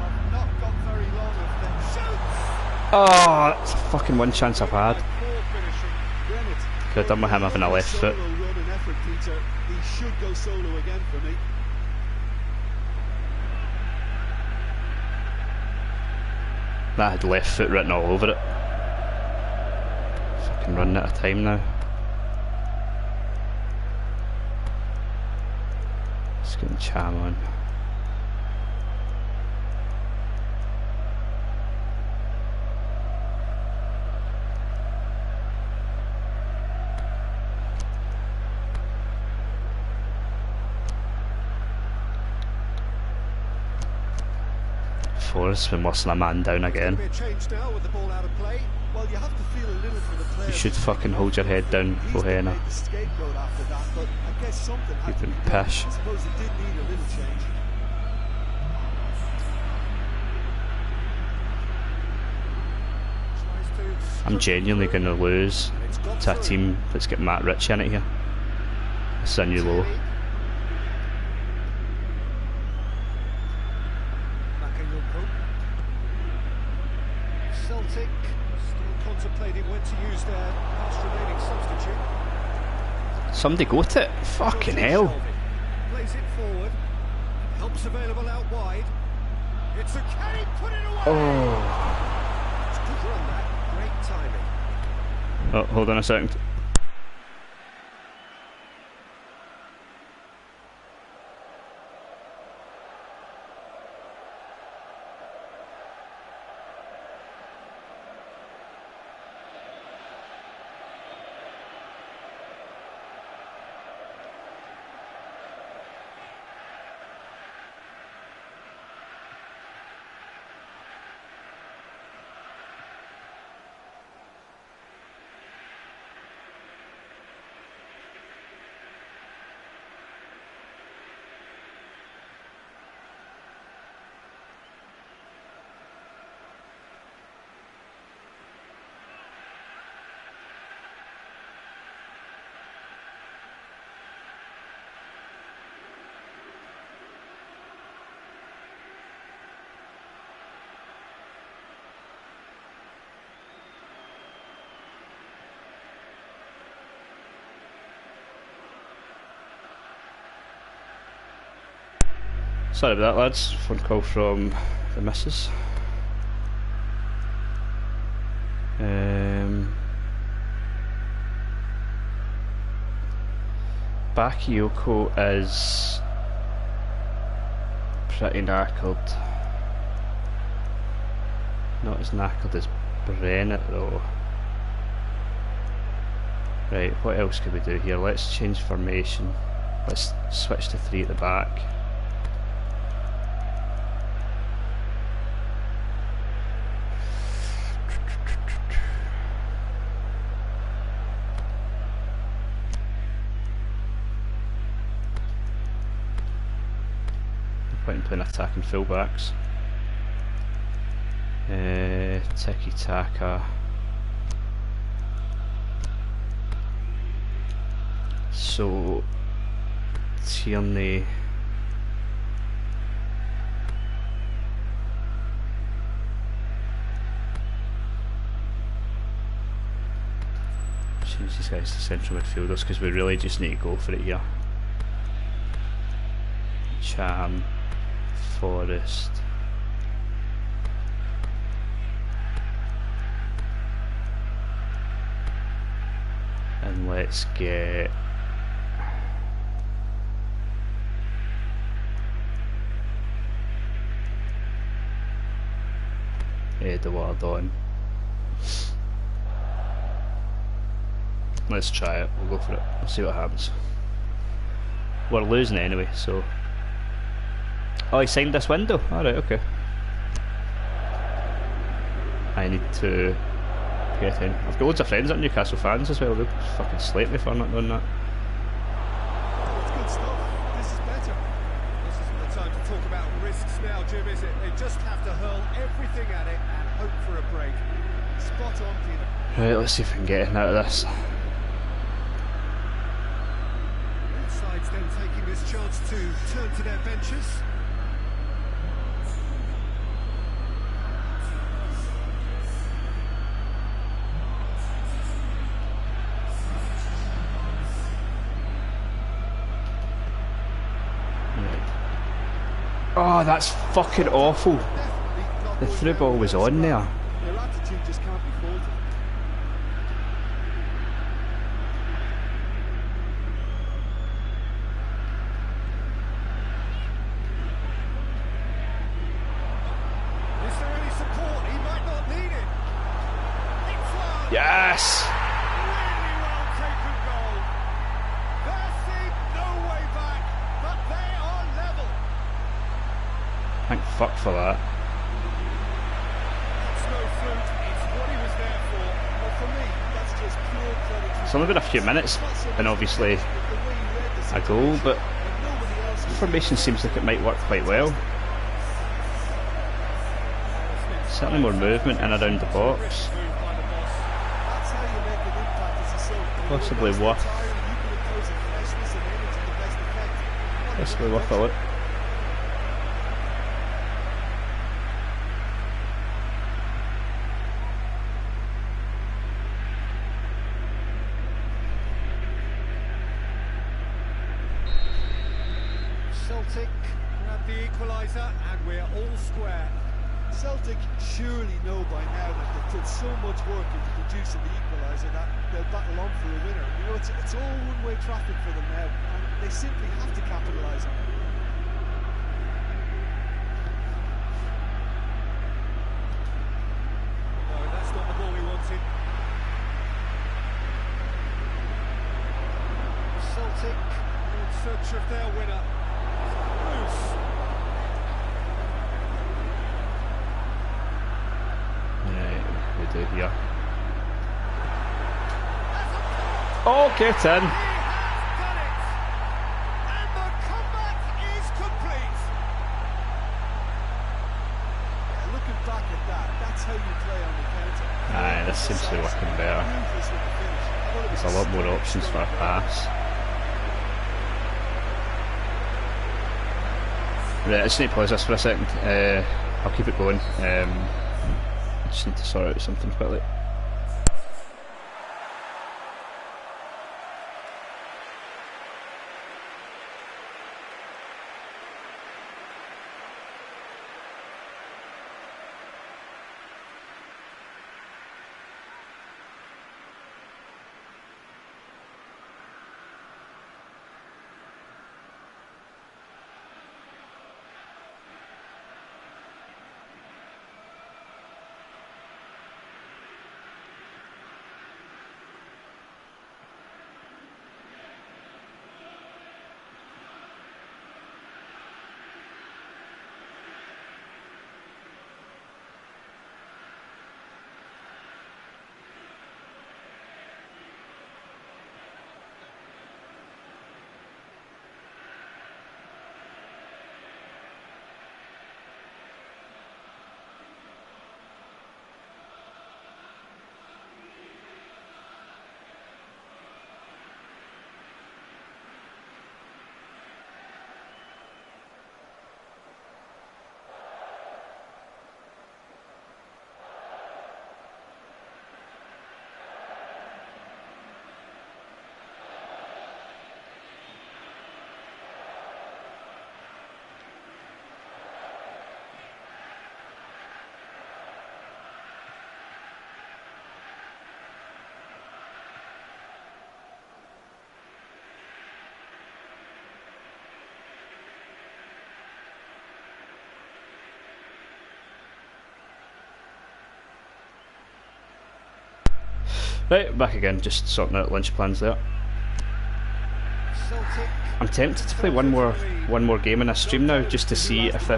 have not got very long of them. Shoots! Oh, that's a fucking one chance I've had. Poor finishing. Bennett. Could have done with him having a left foot. Solo run and effort, Peter. He should go solo again for me. That had left foot written all over it. Fucking running out of time now. Just getting Cham on. Forrest's been whistling a man down again. Be a change now with the ball out of play. Well, you have to feel a little for the player. You should fucking hold your head down, He's been Bohena. made the scapegoat after that, but I guess something had You've to been be done. pish. I suppose it did need a little change. Tries to I'm genuinely going to lose to a team that's got Matt Ritchie in it here. It's a new low. Celtic still contemplating when to use their last remaining substitute. Somebody go to it. Fucking hell. Plays it forward. Helps available out wide. It's a carry, put it away. Oh. It's good run that. Great timing. Oh, hold on a second. Sorry about that, lads. Phone call from the missus. Bakayoko is pretty knackered. Not as knackered as Brennett though. Right, what else could we do here? Let's change formation. Let's switch to 3 at the back. Point in playing attacking fullbacks. Tiki Taka. So Tierney. Change these guys to central midfielders because we really just need to go for it here. Cham, Forest. And let's get Edouard on. Let's try it, we'll go for it, we'll see what happens. We're losing anyway, so... Oh, he signed this window? Alright, okay. I need to get in. I've got loads of friends that are Newcastle fans as well, they'll fucking slate me for not doing that. It's good stuff. This is better. This isn't the time to talk about risks now, Jim, is it? They just have to hurl everything at it and hope for a break. Spot on, Peter. Right, let's see if we can get in out of this. Both sides then taking this chance to turn to their benches. Oh, that's fucking awful. The through ball was on there. Their attitude just can't be faulted. Is there any support? He might not need it. It's one. Yes! Really well taken goal. There seemed no way back, but they are level. Thank fuck for that. It's no fluke, it's what he was there for. Well, for me, that's just pure credit to It's only been a few minutes, and obviously a goal, but the formation seems like it might work quite well. Certainly more movement in around the box. Possibly worth a look. Celtic grab the equaliser and we're all square. Celtic surely know by now that they've put so much work into producing the equaliser that they'll battle on for a winner. You know, it's all one-way traffic for them now, and they simply have to capitalise on it. No, that's not the ball we wanted. Celtic in search of their winner. Loose. Right, we do here. Oh, get in! He has done it! And the comeback is complete! Yeah, looking back at that, that's how you play on the counter. Aye, this seems to be working better. Ruthless with the finish. There's a lot more options for a pass. Right, I just need to pause this for a second. I'll keep it going. I just need to sort out something quickly. Right, back again, just sorting out lunch plans there. Celtic. I'm tempted to play one more game in a stream now, just to see if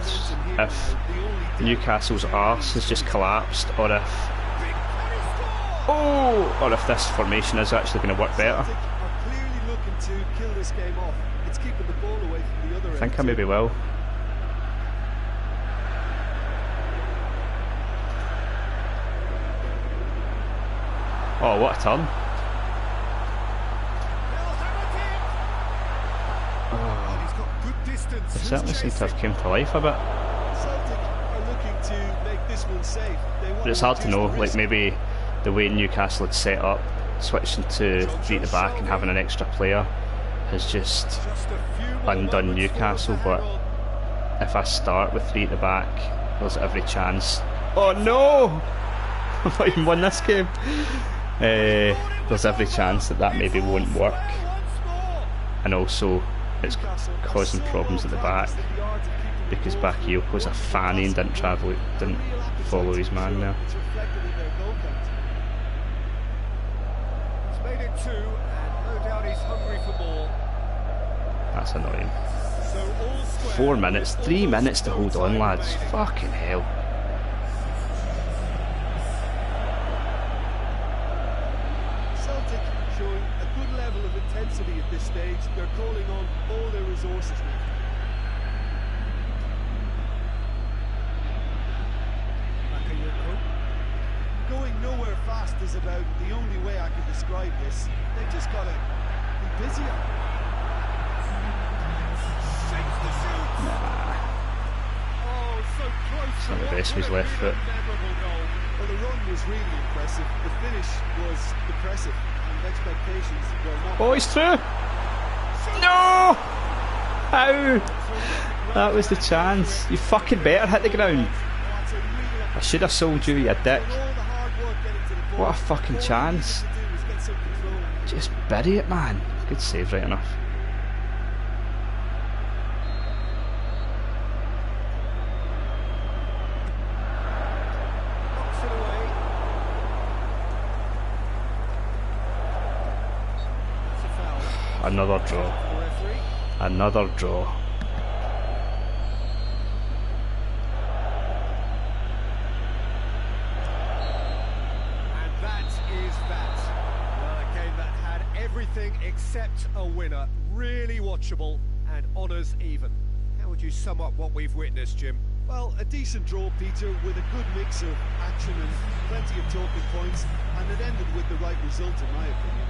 Newcastle's arse has just collapsed, or if this formation is actually going to work better. Celtic are clearly looking to kill this game off. It's keeping the ball away from the other end. I think I maybe will. Oh, what a turn. They certainly seem to have come to life a bit. Celtic are looking to make this one safe. But it's hard to know, like maybe the way Newcastle had set up, switching to 3 at the back and having an extra player has just undone Newcastle. But if I start with 3 at the back, there's every chance. Oh no! I've not even won this game. There's every chance that maybe won't work, and also it's causing problems at the back because Bakayoko's a fanny and didn't follow his man there. He's made it 2, and no doubt he's hungry for more. That's annoying. So all square. 4 minutes, 3 minutes to hold on, lads. Fucking hell. Celtic showing a good level of intensity at this stage. They're calling on all their resources now. Bakayoko. Going nowhere fast is about the only way I can describe this. They've just got to be busier. Shakes the shoot. Oh, so close. Not the best with his left foot. Memorable goal. Well, the run was really impressive. The finish was impressive, and expectations were not. Oh, he's through! No! How? That was the chance. You fucking better hit the ground. I should have sold you, you dick. What a fucking chance. Just bury it, man. Good save, right enough. Knocks it away. That's a foul. Another draw. The referee. Another draw. And that is that. Well, a game that had everything except a winner. Really watchable and honours even. How would you sum up what we've witnessed, Jim? Well, a decent draw, Peter, with a good mix of action and plenty of talking points, and it ended with the right result, in my opinion.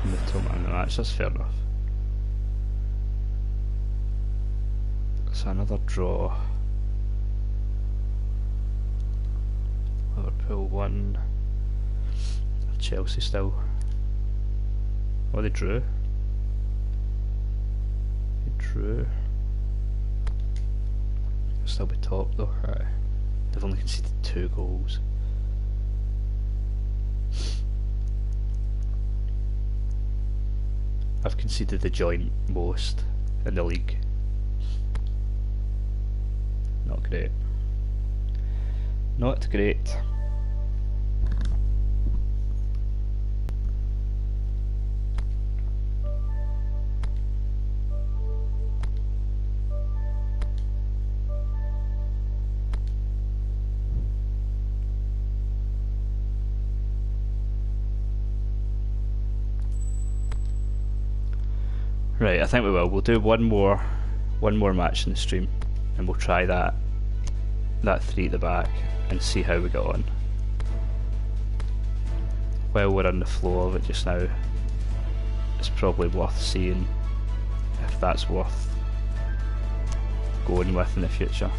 Little man, no, that's just fair enough. It's another draw. Liverpool 1. Chelsea still. Oh, they drew. They drew. They'll still be top though. Right. They've only conceded 2 goals. I've conceded the joint most in the league. Not great. Not great. Right, I think we will. We'll do one more match in the stream, and we'll try that 3 at the back and see how we get on. While we're on the flow of it just now, it's probably worth seeing if that's worth going with in the future.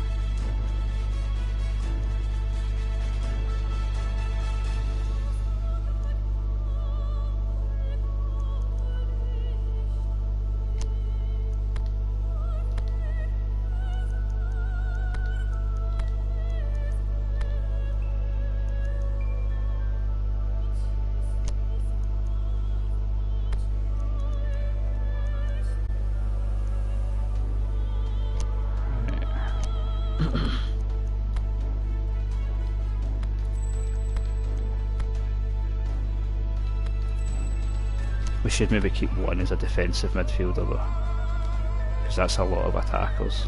We should maybe keep one as a defensive midfielder though, because that's a lot of attackers.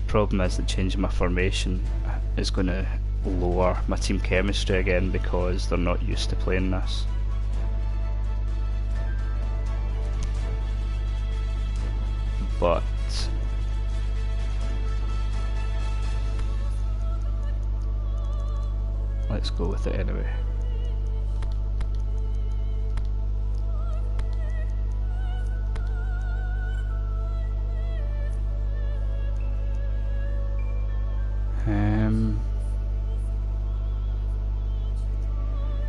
Problem is that changing my formation is going to lower my team chemistry again because they're not used to playing this. But let's go with it anyway.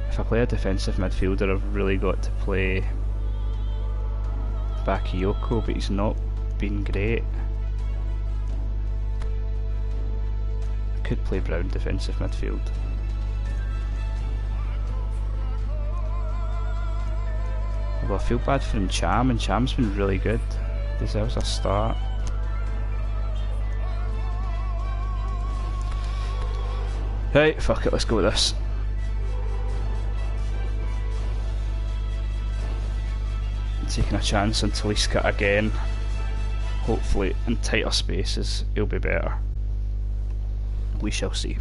If I play a defensive midfielder, I've really got to play Bakayoko, but he's not been great. I could play Brown defensive midfield. Although I feel bad for Cham, and Cham's been really good. Deserves a start. Right, fuck it, let's go with this. Taking a chance on Talisca again. Hopefully in tighter spaces he'll be better. We shall see.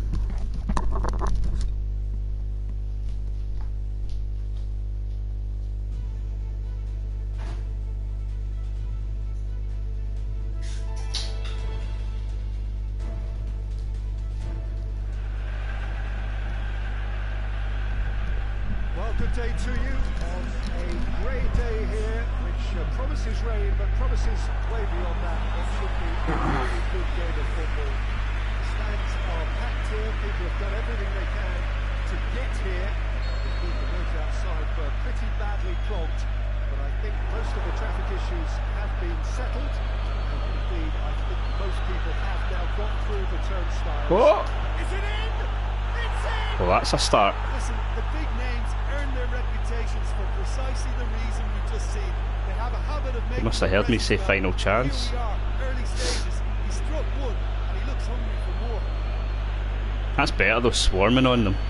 Well, good day to you on a grey day here, which promises rain, but promises way beyond that. It should be a really good game of football. The stands are packed here, people have done everything they can to get here. Indeed, the roads outside were pretty badly clogged, but I think most of the traffic issues have been settled. And indeed, I think most people have now got through the turnstiles. Oh. Is it in? It's in! Well, that's a start. Listen, the big names earn their reputations for precisely the reason we just seen. They have a habit of making. You must have heard me say final chance. Here we are, early stages. He struck one, and he looks hungry for more. That's better though, swarming on them. Well,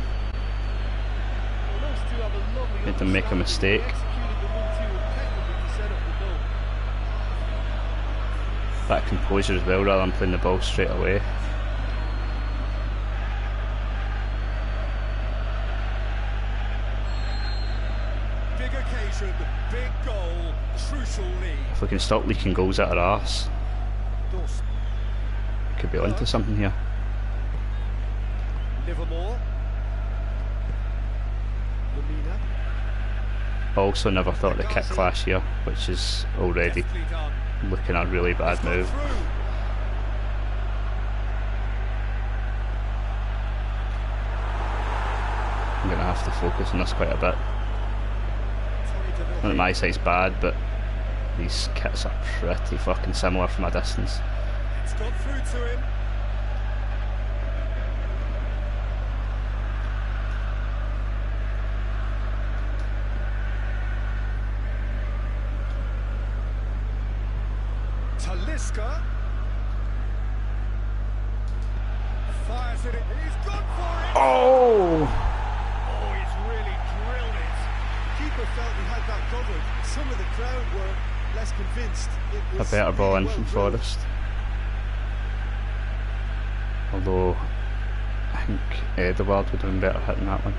those two have a lovely Made them make a mistake. They executed the 1-2 impeccably to set up the goal. That composure as well, rather than playing the ball straight away. Big occasion, big goal, crucial lead. If we can stop leaking goals at our arse, Dawson, could be onto something here. Livermore, Lamina. Also never thought the kick clash here, which is already Deftly done. looking a really bad It's gone move. through. I'm going to have to focus on this quite a bit. Not that my eyesight's bad, but these kits are pretty fucking similar from a distance. It's gone through to him. Talisca fires at it, and he's gone for it. Oh! Oh, he's really drilled it. Keeper felt he had that covered. Some of the crowd were less convinced. It A was better ball in really from well drilled. Forest. Although, I think Edouard would have been better hitting that one.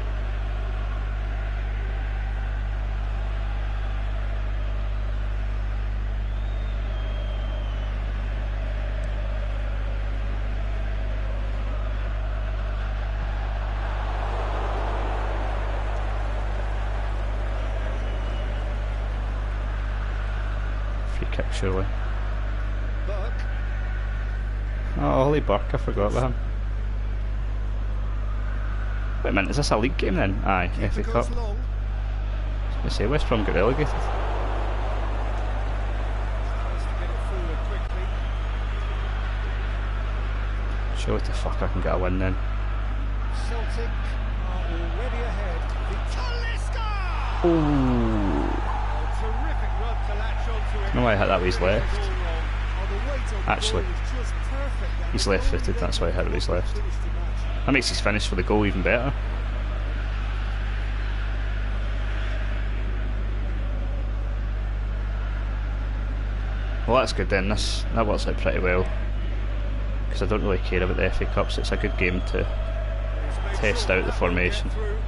Free kick, surely. Burke, Oh, Ollie Burke, I forgot about him. Wait a minute, is this a league game then? Aye, FA Cup. I say West Brom got relegated. Show what the fuck I can get a win then. Celtic are already ahead. Vitaliska! Ooh. Terrific run to latch onto it. I know why I hit that with his left. Actually, he's left footed, that's why I hit it with his left. That makes his finish for the goal even better. Well, that's good then. That works out pretty well. Because I don't really care about the FA Cups, it's a good game to test out the formation. Well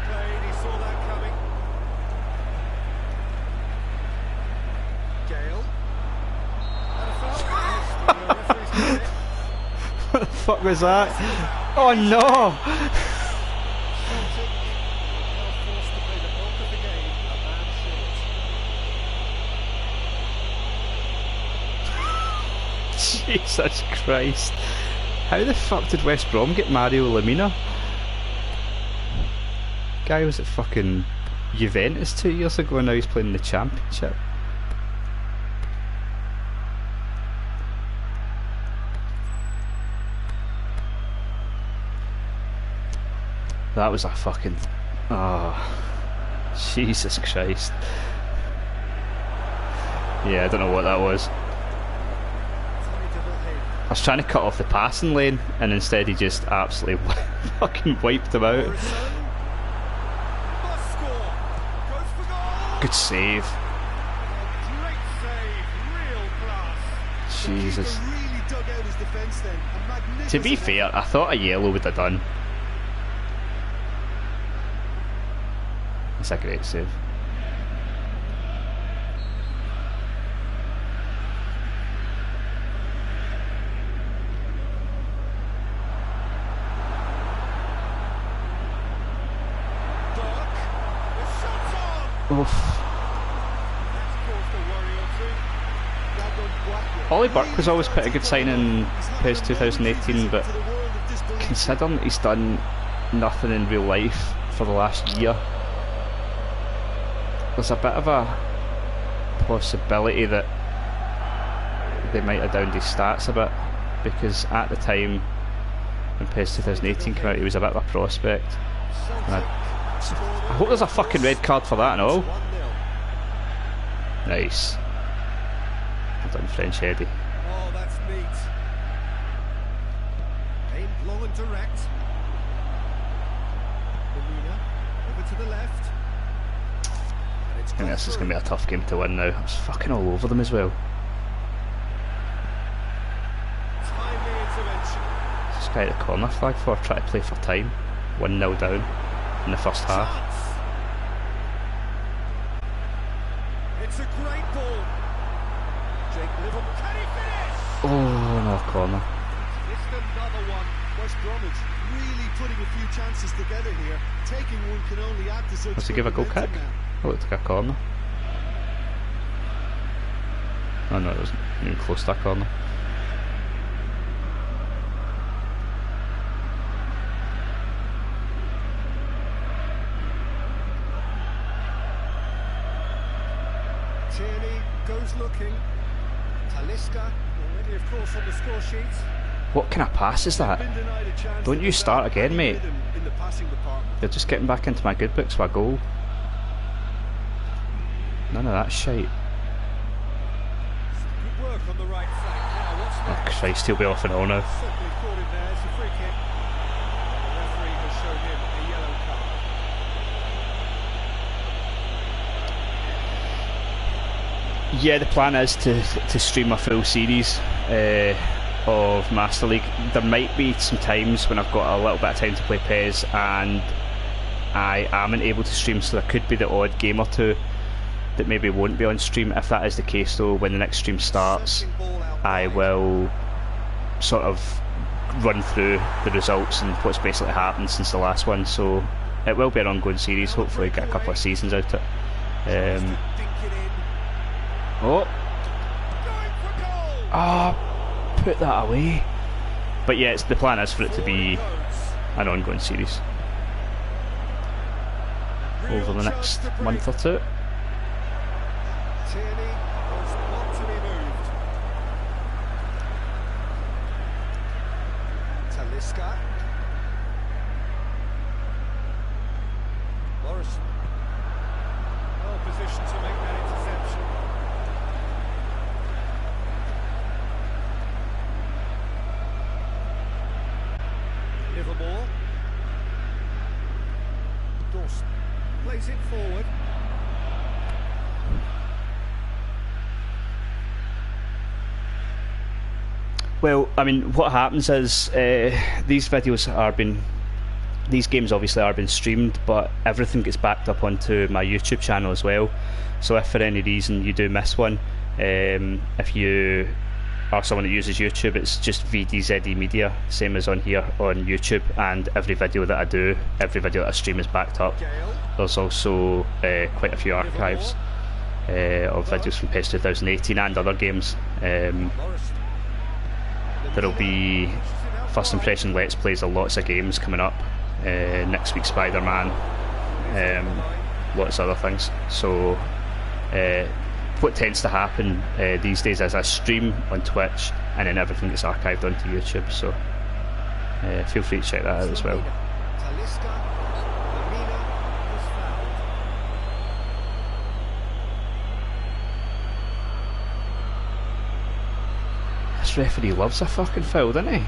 played, he saw that coming. Gale. What the fuck was that? Oh no! Celtic are forced to play the bulk of the game, a man short. Jesus Christ. How the fuck did West Brom get Mario Lemina? Guy was at fucking Juventus 2 years ago and now he's playing the Championship. That was a fucking... Oh, Jesus Christ. Yeah, I don't know what that was. I was trying to cut off the passing lane and instead he just absolutely fucking wiped him out. Good save. Jesus. To be fair, I thought a yellow would have done. It's a great save. Oof. Ollie Burke was always quite a good sign in PES 2018, but considering that he's done nothing in real life for the last year, there's a bit of a possibility that they might have downed his stats a bit, because at the time when PES 2018 came out he was a bit of a prospect. And I hope there's a fucking red card for that and all. Nice. Well done, French Eddie. Oh, that's neat. Aimed long and direct. Lemina, over to the left. I think this is going to be a tough game to win now. I was fucking all over them as well. Timely intervention. This guy at the corner flag for trying to play for time. 1-0 down in the first half. It's a great ball. Jake Livermore, can he finish? Oh, no corner. It's another one. West Bromwich really putting a few chances together here. Taking one can only add to such. Does he give a goal kick? Oh, it looked like a corner. Oh no, it wasn't even close to that corner. Tierney goes looking. Talisca already, of course, on the score sheet. What kind of pass is that? Don't you start again, mate. They're just getting back into my good books for a goal. None of that shite. Good work on the right flank. Now, what's Oh next? Christ, he'll be off and all now. Certainly caught him there. It's a free kick. The referee has shown him a yellow card. Yeah, the plan is to stream a full series of Master League. There might be some times when I've got a little bit of time to play PES and I am able to stream, so there could be the odd game or two that maybe won't be on stream. If that is the case though, when the next stream starts, I will sort of run through the results and what's basically happened since the last one, so it will be an ongoing series, hopefully get a couple of seasons out of it. Oh! Ah, put that away. But yeah, the plan is for it to be an ongoing series over the next month or two. Tierney was not to be moved. Talisca. Morrison. Well positioned to make that interception. Livermore. Dawson plays it forward. Well, I mean, what happens is these games obviously are being streamed, but everything gets backed up onto my YouTube channel as well. So if for any reason you do miss one, if you are someone that uses YouTube, it's just VDZE Media, same as on here on YouTube, and every video that I do, every video that I stream is backed up. There's also quite a few archives of videos from PES 2018 and other games. There'll be first impression Let's Plays of lots of games coming up. Next week Spider-Man, lots of other things. So what tends to happen these days is I stream on Twitch and then everything gets archived onto YouTube, so feel free to check that out as well. This referee loves a fucking foul, doesn't he?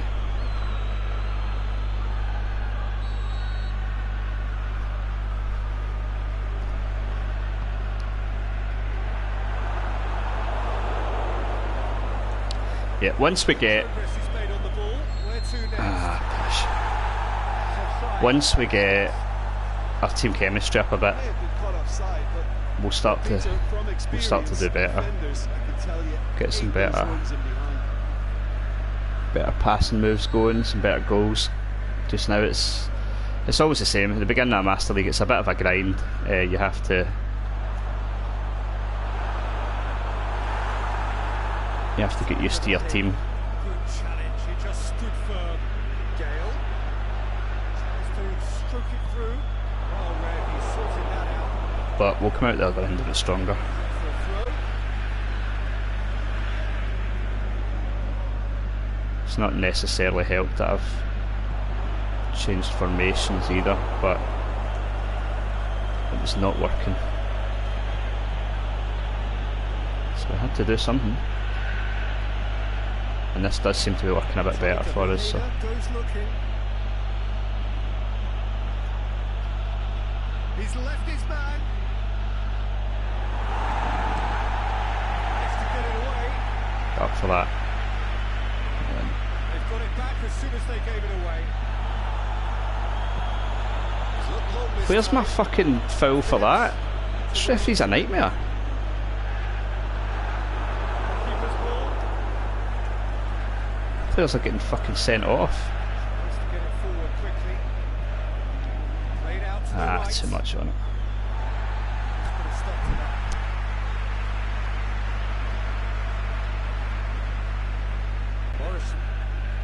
Yeah, once we get once we get our team chemistry up a bit, we'll start to do better. Get some better passing moves going, some better goals. Just now it's always the same. At the beginning of Master League, it's a bit of a grind. You have to get used to your team. Good challenge, he just stood firm. Gale tries to stroke it through. Well read, he's sorting that out. But we'll come out the other end of it stronger. For a throw. It's not necessarily helped that I've changed formations either, but it was not working. So I had to do something. And this does seem to be working a bit better for us. So. He's left his man. Needs to get it away. Up for that. They've got it back as soon as they gave it away. Where's my fucking foul for that? This referee's a nightmare. Players are getting fucking sent off. Ah, too much on it.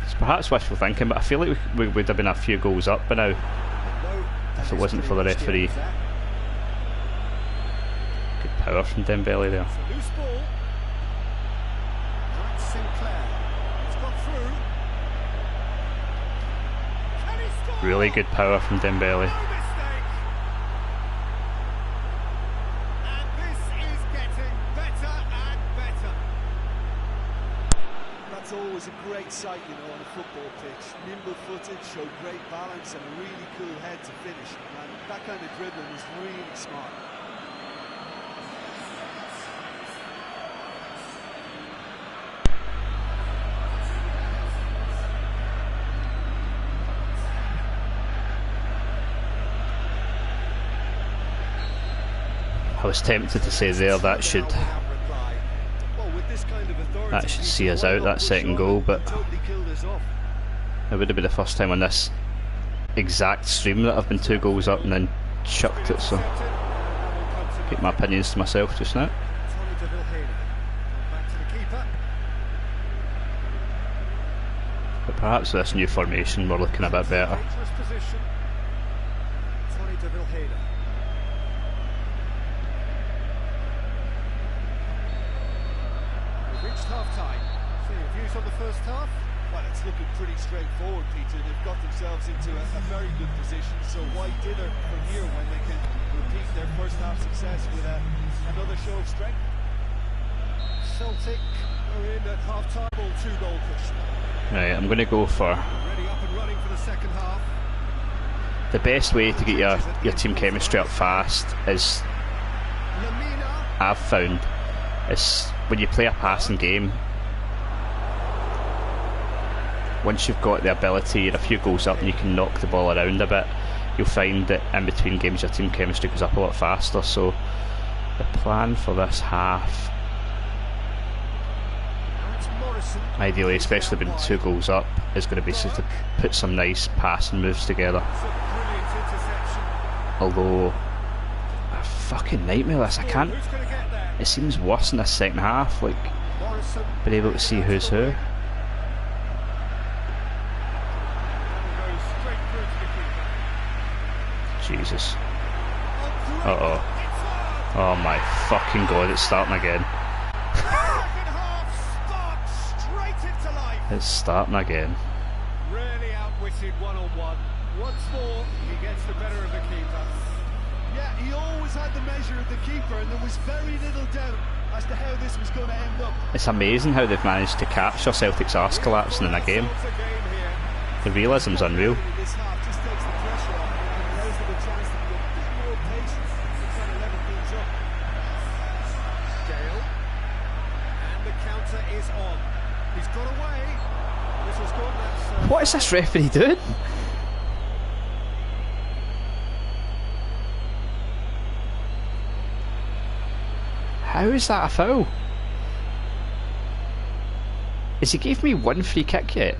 It's perhaps wishful thinking, but I feel like we would have been a few goals up by now if it wasn't for the referee. Good power from Dembele there. Really good power from Dembele. And this is getting better and better. That's always a great sight, you know, on a football pitch. Nimble-footed, showed great balance and a really cool head to finish. And that kind of dribbling is really smart. I was tempted to say there that should see us out, that second goal, but it would have been the first time on this exact stream that I've been 2 goals up and then chucked it, so keep my opinions to myself just now. But perhaps with this new formation we're looking a bit better. Dangerous position. Tony de Vilhena. We've reached half-time. So your views on the first half? Well, it's looking pretty straightforward, Peter. They've got themselves into a very good position, so why dither from here when they can repeat their first half success with another show of strength? Celtic are in at half-time. 2-goal cushion. Right, I'm going to go for Ready up and running for the second half. the best way to get your team chemistry up fast is, Lamina. I've found, is when you play a passing game. Once you've got the ability, you're a few goals up and you can knock the ball around a bit, you'll find that in between games your team chemistry goes up a lot faster. So the plan for this half, Now it's Morrison. ideally, especially when 2 goals up, is going to be to put some nice passing moves together. It's a brilliant interception. Although, a fucking nightmare this, I can't, Who's going to get there? it seems worse in the second half, like, Morrison. being able to see who's who. And goes straight through to the keeper. Jesus. Oh, Uh-oh. it's on. Oh my fucking god, it's starting again. Second half sparks straight into life. It's starting again. Really outwitted one-on-one. Once more, he gets the better of the keeper. Yeah, he always had the measure of the keeper, and there was very little doubt as to how this was going to end up. It's amazing how they've managed to capture Celtic's arse collapsing in a game. It's a game here. The realism's unreal. This half just takes the pressure off and allows them a chance to be a bit more patient and try to level things up. Gale. And the counter is on. He's got away. This was good. That's, What is this referee doing? How is that a foul? Has he gave me 1 free kick yet?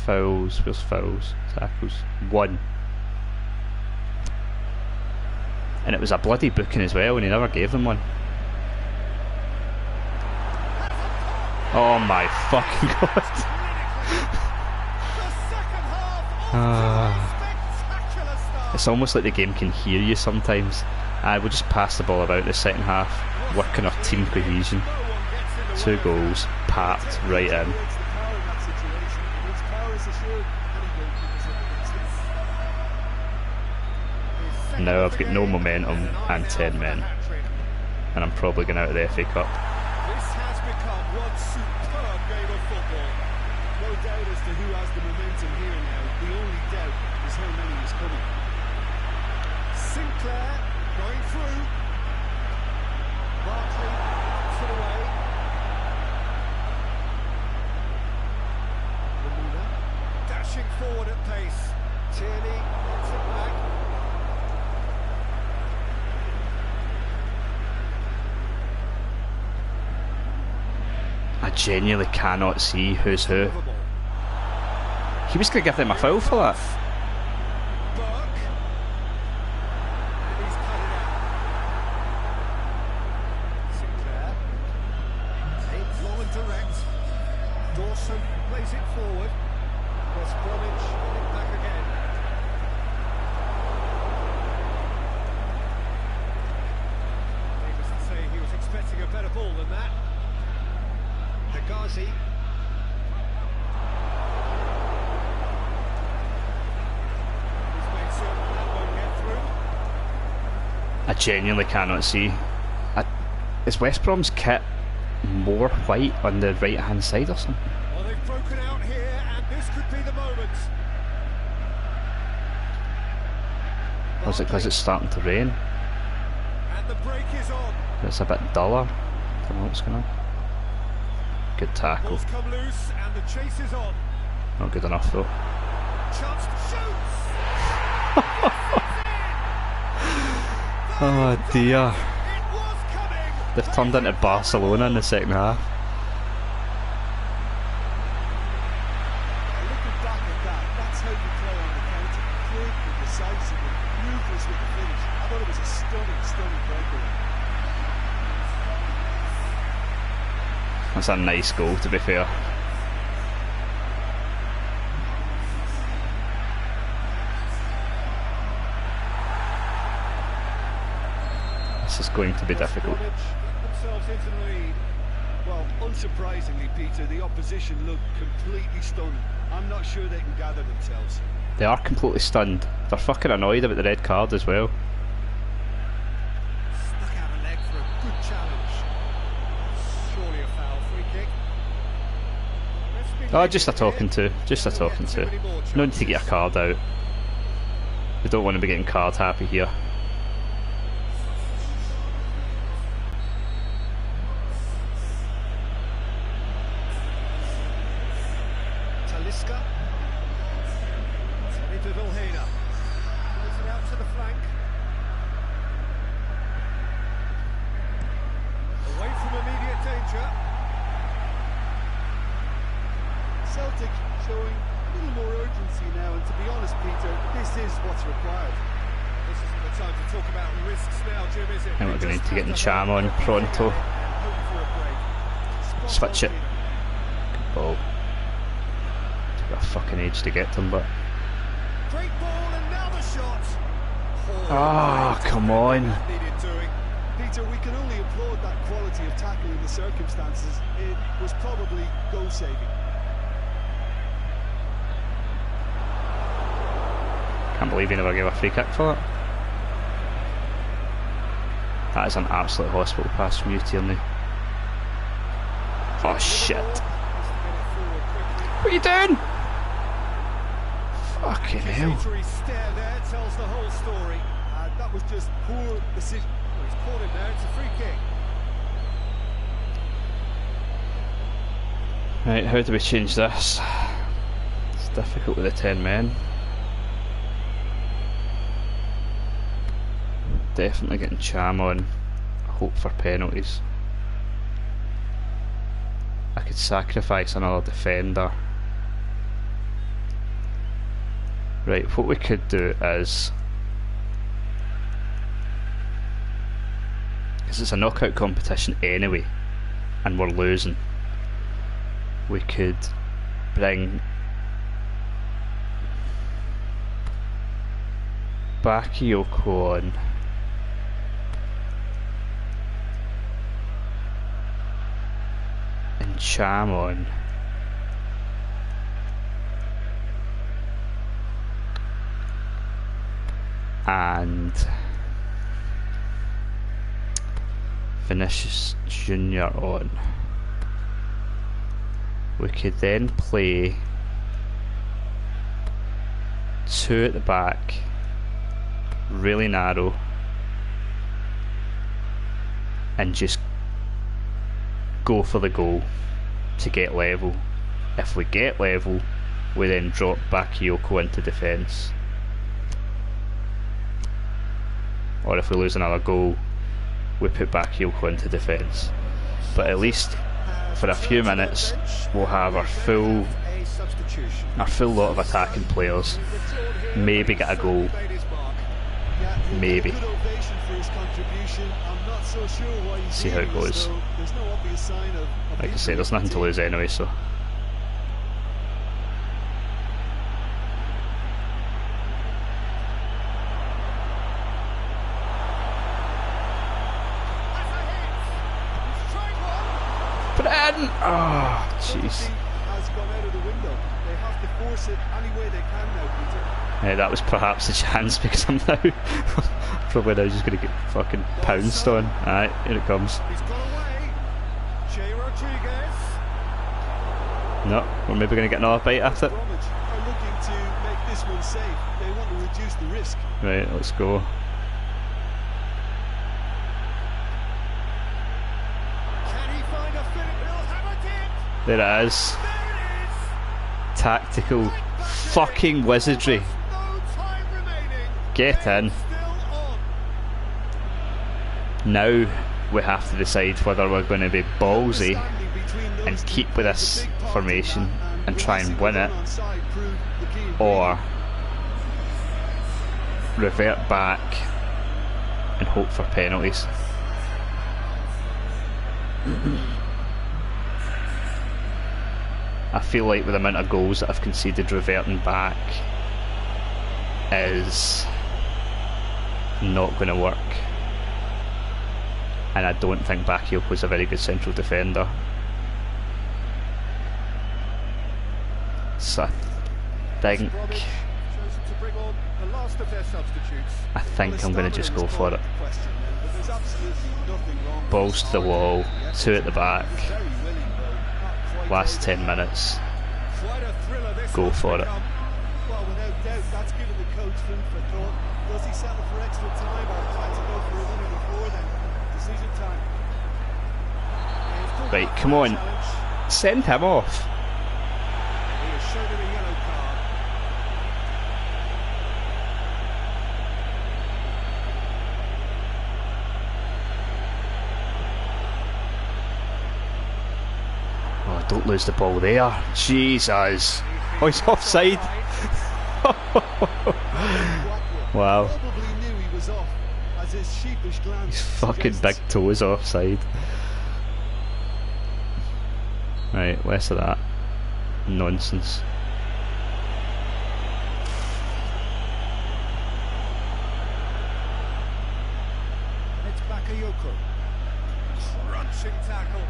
Fouls, where's fouls? Tackles. 1. And it was a bloody booking as well, and he never gave them one. Oh my fucking god. the second half of spectacular start. It's almost like the game can hear you sometimes. I will just pass the ball about the second half, working our team cohesion. No one gets in the 2 way. goals, packed right in. Creates the power in that situation. And its power is assured any goalkeeper's up against it. His second Now of I've the got no game, momentum an and eye 10 now for men. the hat-trick. And I'm probably going out of the FA Cup. This has become one superb game of football. No doubt as to who has the momentum here now. The only doubt is how many is coming. Sinclair going through. Barkley knocks it away. Lamina dashing forward at pace. Tierney gets it back. I genuinely cannot see who's who. Liverpool. He was going to give them a foul for that. Burke. And he's cut it out. Sinclair. Aimed long and direct. Dawson plays it forward. West Bromwich win it back again. Needless to say, he was expecting a better ball than that. Hegazi. He's made certain that won't get through. I genuinely cannot see. Is West Brom's kit more white on the right hand side or something? Well, they've broken out here, and this could be the moment. Or is it because it's starting to rain? And the break is on. It's a bit duller. I don't know what's going on. Good tackle. Ball's come loose, and the chase is on. Not good enough though. Chance to shoot. Oh dear. It was coming. They've turned into Barcelona in the second half. Looking back at that, that's how you play on the counter. Quick and decisive and ruthless with the finish. I thought it was a stunning, stunning breakaway. That's a nice goal, to be fair. This is going to be difficult. Themselves into the lead. Well, unsurprisingly, Peter, the opposition look completely stunned. I'm not sure they can gather themselves. They are completely stunned. They're fucking annoyed about the red card as well. Stuck out a leg for a good challenge. Surely a foul. Free kick. Oh, just a talking to. Just a talking to. No need to get a card out. We don't want to be getting card happy here. Talisca. Into Vilhena. Plays it out to the flank. Away from immediate danger. Celtic showing a little more urgency now, and to be honest, Peter, this is what's required. This isn't the time to talk about risks now, Jim, is it? I think we're going to need to get Cham on pronto. Switch it. Good ball. Took a fucking age to get to him, but... Great ball, and now the shot. Ah, come on. Needed doing. Peter, we can only applaud that quality of tackle in the circumstances. It was probably goal-saving. Can't believe he never gave a free kick for it. That is an absolute hospital pass from you, Tierney. Oh shit. What are you doing? Fucking hell. Stare there tells the whole story. That was just poor decision. Well, he's caught him there, it's a free kick. Right, how do we change this? It's difficult with the 10 men. Definitely getting Cham on. Hope for penalties. I could sacrifice another defender. Right, what we could do is, because it's a knockout competition anyway and we're losing, we could bring Bakayoko on and Cham on, and Vinicius Junior on. We could then play two at the back, really narrow, and just go for the goal to get level. If we get level, we then drop Bakayoko into defence. Or if we lose another goal, we put Bakayoko into defence. But at least for a few minutes we'll have our full lot of attacking players. Maybe get a goal. Maybe. See how it goes. Like I say, there's nothing to lose anyway, so. Put it in! Oh, jeez. Yeah, that was perhaps a chance because I'm now probably now just going to get fucking pounced on. Alright, here it comes. No, we're maybe going to get another bite at it. Right, let's go. There it is. Tactical fucking wizardry. Get in. Now we have to decide whether we're going to be ballsy and keep with this formation and try and win it, or revert back and hope for penalties. I feel like with the amount of goals that I've conceded, reverting back is not going to work. And I don't think Bakioko's a very good central defender. So I think I'm going to just go for it. Balls to the wall, 2 at the back, last 10 minutes, go for it. Well, without doubt, that's given the coach food for thought. Does he settle for extra time or try to go for a winner before then? Decision time. Right, come on, send him off. He has shown him a yellow card. Oh, don't lose the ball there. Jesus. Oh, he's offside. Wow. Probably knew he was off, as his sheepish glance His fucking suggests. big toe is offside. Right, less of that nonsense. It's Bakayoko. Crunching tackle.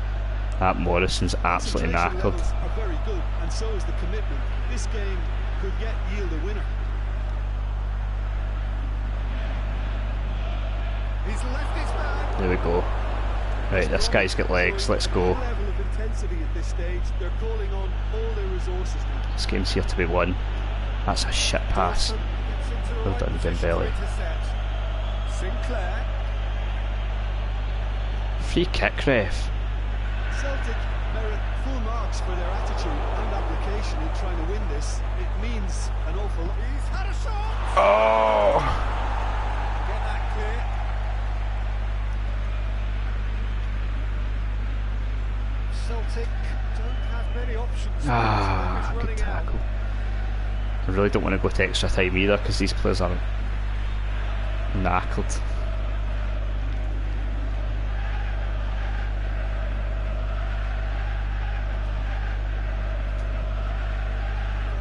That Morrison's absolutely Concentration knackered. levels are very good, and so is the commitment. This game could yet yield a winner. He's left his man. There we go. Right, this guy's got legs, let's go. Level of intensity at this stage. They're calling on all their resources now. This game's here to be won. That's a shit pass. Gets into the Well right done, position to Dembele. intercept. Sinclair. Free kick, ref. Celtic merit full marks for their attitude and application in trying to win this. It means an awful lot. He's had a shot. Oh! Get that clear. Celtic don't have many options. Ah, Time is good running out. tackle. I really don't want to go to extra time either because these players are knackered.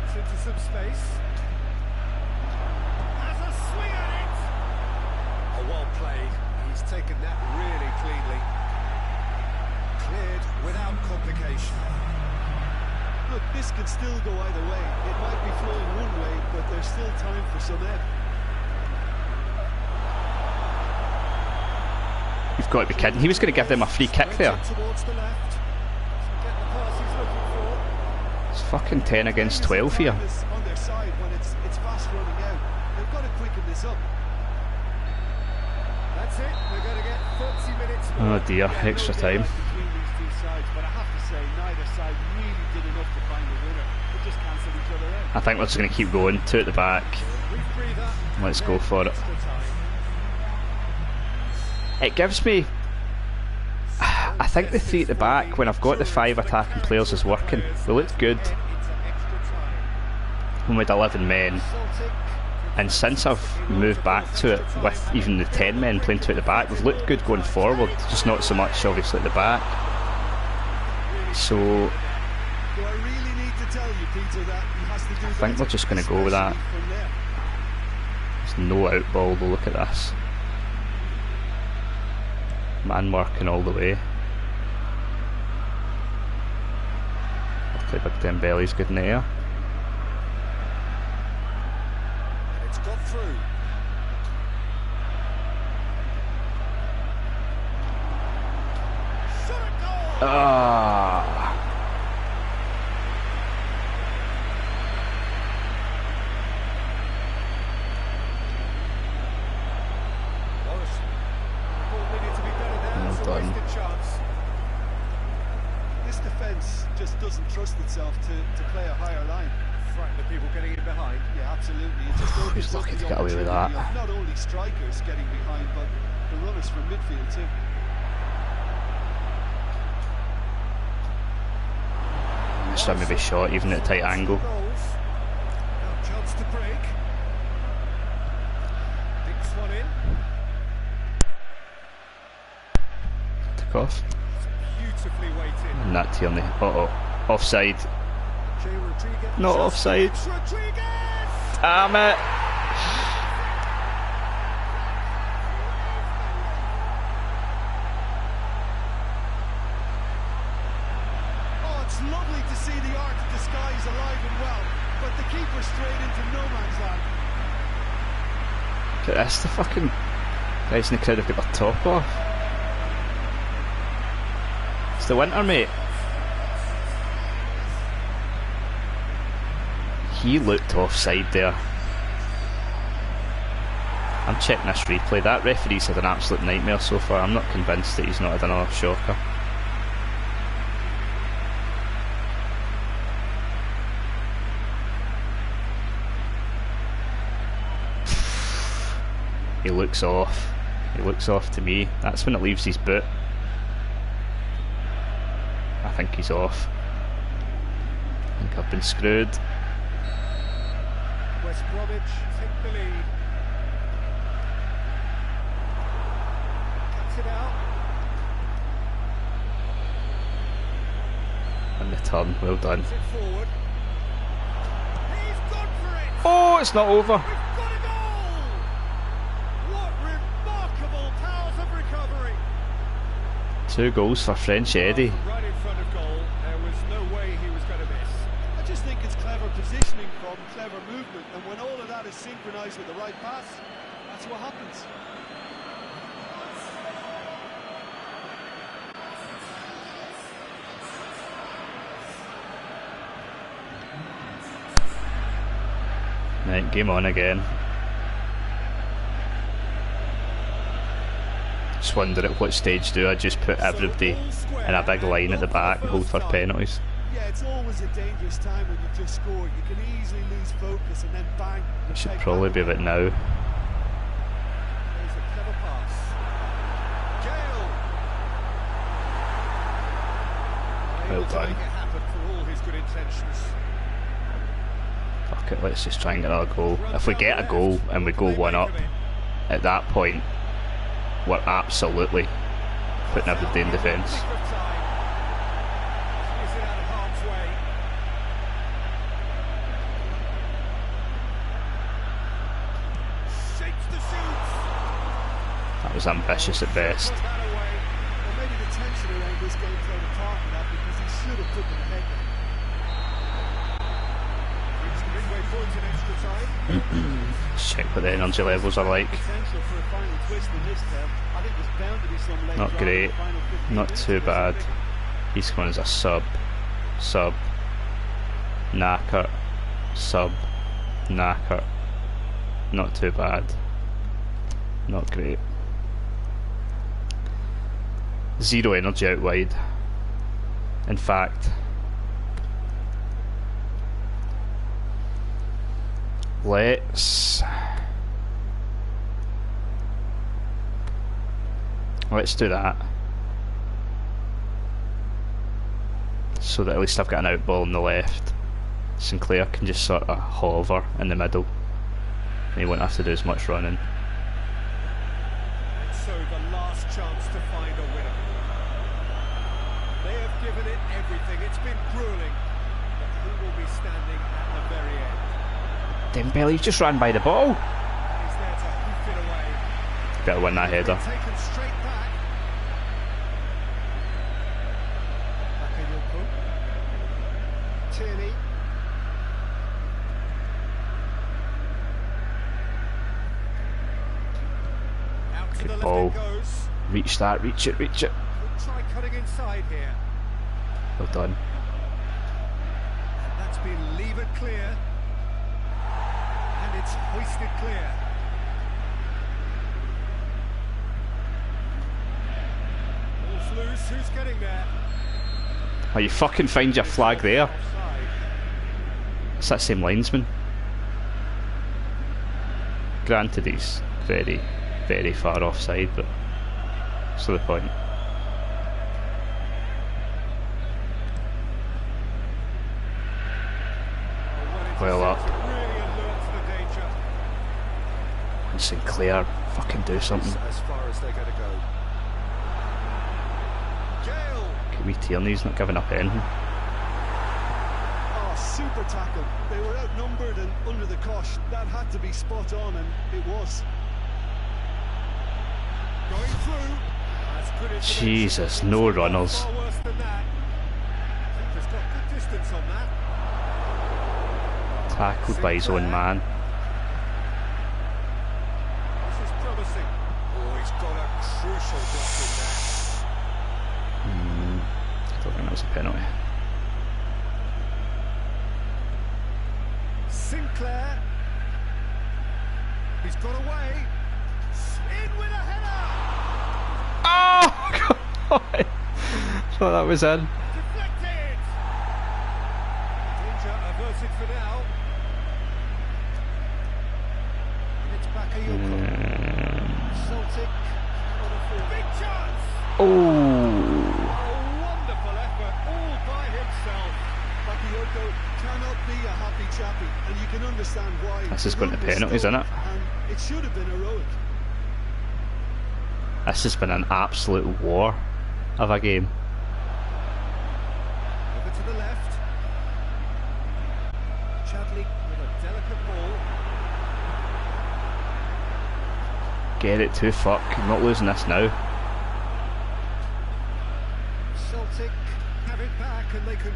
Gets into some space. Has a swing at it. Oh, well played. He's taken that really cleanly. Cleared without complication. Look, this can still go either way. It might be flowing one way, but there's still time for some ebb. You've got to be kidding. He was going to give them a free kick there. Towards the left. Doesn't get the pass he's looking for. It's fucking 10 against 12 here. Time is on their side when it's fast running out. They've got to quicken this up. That's it. We're going to get 30 minutes more. Oh dear, extra time. Between these two sides, but I have to say neither side really did enough to find the winner. They just cancelled each other out. I think we're just going to keep going. 2 at the back. Brief breather. Let's go for it. Extra time. It gives me... I think the 3 at the back, when I've got the 5 attacking players, is working. We looked good Into extra time. when we had 11 men. Celtic. And since I've moved back to it with even the 10 men playing 2 at the back, we've looked good going forward, just not so much obviously at the back. So Do I really need to tell you, Peter, that he has to do I think better, we're just going to go with that. especially from there? There's no out ball though, look at this. Man working all the way. Luckily Big Dembele's good in the air. It's got through. Shot at goal. Ah, Morrison. Ball needed to be better there. Well It's a done. wasted chance. This defence just doesn't trust itself to play a higher line. Frighten the people getting in behind. Yeah, absolutely. It just opens He's up lucky the to get away with that. opportunity of not only strikers getting behind, but the runners from midfield too. this one maybe shot even at a tight angle. Goals. Now chance to break. Dinks one in. Took off. Beautifully weighted. And that Tierney. Uh oh, offside. Jay Rodriguez. Not offside. Rodriguez! Damn it! Oh, it's lovely to see the art of the skies alive and well, but the keeper straight into no man's land. Look at this, the fucking guys in the crowd have got their top off. It's the winter, mate. He looked offside there. I'm checking this replay. That referee's had an absolute nightmare so far. I'm not convinced that he's not had another shocker. He looks off. He looks off to me. That's when it leaves his boot. I think he's off. I think I've been screwed. West Bromwich take the lead. Cuts it out. And the turn, well done. Puts it forward. He's gone for it. Oh, it's not over. We've got a goal! What remarkable powers of recovery! 2 goals for French Eddie. Right in front of goal. There was no way he was going to miss. I just think it's clever positioning from clever movement, and when all of that is synchronised with the right pass, that's what happens. Right, game on again. Just wonder at what stage do I just put everybody in a big line at the back and hold for penalties. Yeah, it's always a dangerous time when you've just scored. You can easily lose focus and then bang. It should probably be about now. There's a clever pass. Gale! Well Able to done. make it happen for all his good intentions. Fuck it, let's just try and get another goal. If we get a goal and we go 1 up, at that point, we're absolutely putting everybody in defence. Nick of time. Is it out of harm's way? Shapes the shoots. That was ambitious at best. Put that away. Well, maybe the tension around this game played a part in that because he should have put them ahead. Reached the midway point in extra time. Let's check what the energy levels are like. Potential for a final twist in this term. I think there's bound to be some late Not drama in great, the final 15 not minutes too of this bad. thing. He's coming as a sub, knacker, sub, knacker. Not too bad. Not great. 0 energy out wide. In fact, let's do that, so that at least I've got an out ball on the left. Sinclair can just sort of hover in the middle and he won't have to do as much running. And so the last chance to find a winner. They have given it everything. It's been grueling. But who will be standing at the very end? Dembele just ran by the ball. And he's there to hoof it away. Better win that header. Taken straight back. Bakayoko. Tierney. Out to Good the left ball. it goes. Reach that, reach it, reach it. Could try cutting inside here. Well done. That's been levered clear. And it's hoisted clear. Ball's loose. Who's getting there? Oh, you fucking find your flag there. Offside. It's that same linesman. Granted, he's very, very far offside, but that's the point. Well up. Really alert to the danger. And Sinclair, fucking do something. As far as they're going to go. Gale. Can we Tierney's not giving up anything. Oh, super tackle. They were outnumbered and under the cosh. That had to be spot on, and it was. Going through. That's good information. Jesus, no runners. Far worse than that. Keeper's got good distance on that. Tackled by his own man. This is promising. Oh, he's got a crucial block in there. I don't think that was a penalty. Sinclair. He's got away. In with a header. Oh, God! Thought that was in. Deflected. Danger averted for now. And it's back a Celtic. Big chance. Oh. A wonderful effort, all by himself. Bakayoko cannot be a happy chappy, and you can understand why. This is going to penalties, isn't it? And it should have been heroic. This has been an absolute war of a game. Over to the left. Chadley with a delicate ball. Get it to fuck. I'm not losing this now. Celtic have it back and they can.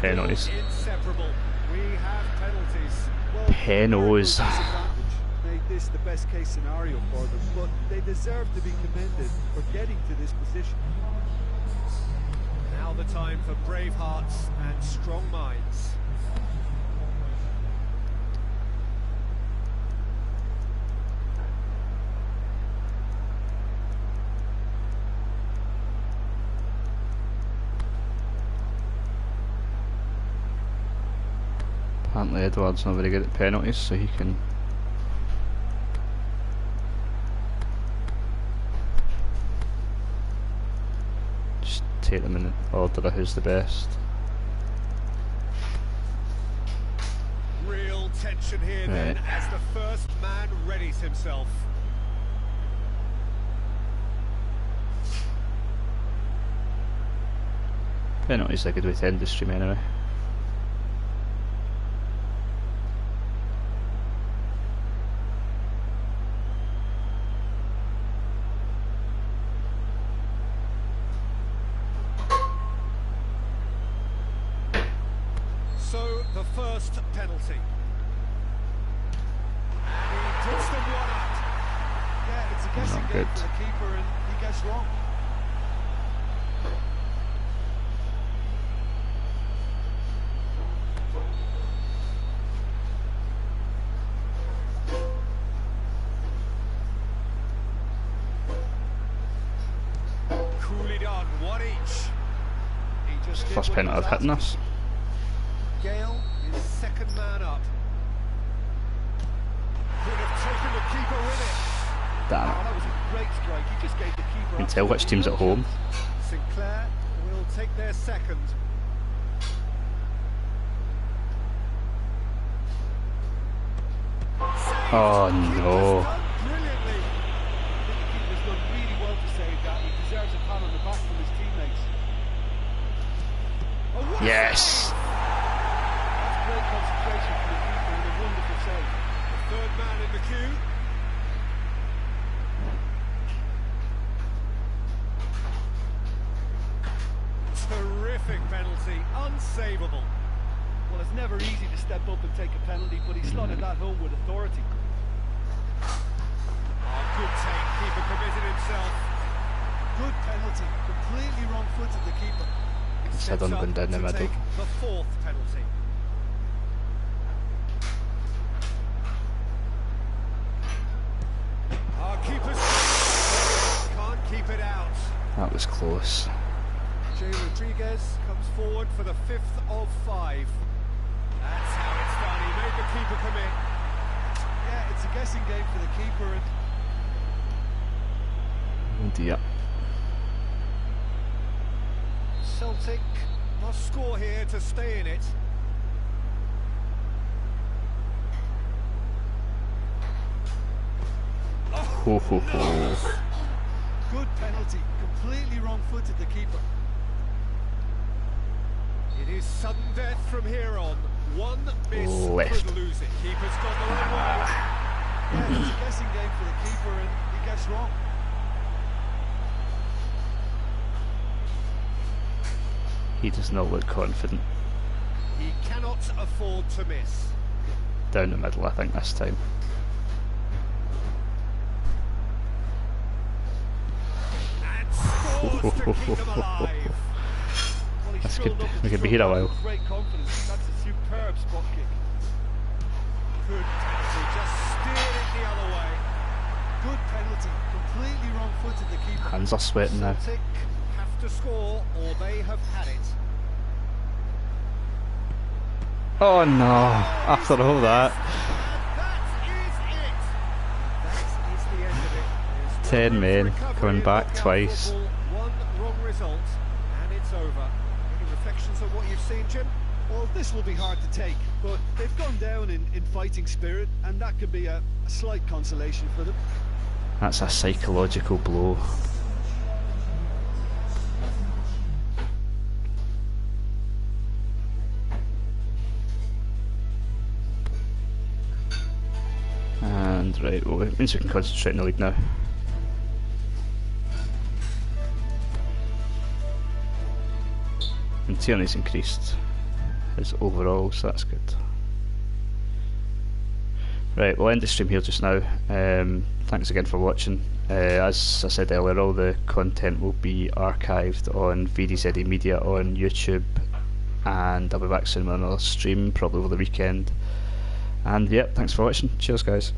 Penalties. Still inseparable. We have penalties. Well, Penos. made this the best case scenario for them, but they deserve to be commended for getting to this position. Now the time for brave hearts and strong minds. Apparently Edward's not very good at penalties, so he can just take them in order of who's the best. Real tension here then Right. as the first man readies himself. Penalties are good with end the stream anyway. So the first penalty. And he puts them one up. Yeah, it's a guessing Not game good. for the keeper, and he gets wrong. Coolly done, one each. He just did First what he penalty was I've hitting asked. us. Gale is second man up. Could have taken the keeper with it. Damn Oh, it. that was a great strike. He just gave the keeper. You can tell which team's at home. Sinclair will take their second. Oh no. Brilliantly. I think the keeper's done really well to save that. He deserves a pat on the back from his teammates. Oh, what a Yes. save! That's great concentration from the keeper and a wonderful save. The third man in the queue. Terrific penalty, unsavable. Well, it's never easy to step up and take a penalty, but he slotted that home with authority. Oh, good take, keeper committed himself. Good penalty. Completely wrong-footed, the keeper. It's head Sets on up down the to middle. take the fourth penalty. Our keeper's can't keep it out. That was close. Jay Rodriguez comes forward for the fifth of five. That's how it's done. He made the keeper commit. Yeah, it's a guessing game for the keeper, and Oh dear. Celtic must score here to stay in it. Ho ho ho. good penalty. Completely wrong-footed, the keeper. It is sudden death from here on. One miss Left. could lose it. Keeper's gone the wrong way. Yeah, it's a guessing game for the keeper, and he gets wrong. He does not look confident. He cannot afford to miss. Down the middle, I think, this time. And scores to keep them alive. Well, he This strolled could- up we and could be here a struck while. with great confidence. That's a superb spot kick. Good tackle, just steered it the other way. Good penalty. Completely wrong-footed, the keeper. Hands are sweating now. Celtic have to score or they have had it. Oh no, after all that. And that is it. That is the end of it. There's 10 no room men for recovery coming in back knockout twice. football. One wrong result and it's over. Any reflections on what you've seen, Jim? Well, this will be hard to take, but they've gone down in fighting spirit, and that could be a slight consolation for them. That's a psychological blow. And right, well, it means we can concentrate in the league now. And Tierney's increased his overall, so that's good. Right, we'll end the stream here just now. Thanks again for watching. As I said earlier, all the content will be archived on VDZE Media on YouTube, and I'll be back soon with another stream, probably over the weekend. And yep, thanks for watching. Cheers, guys.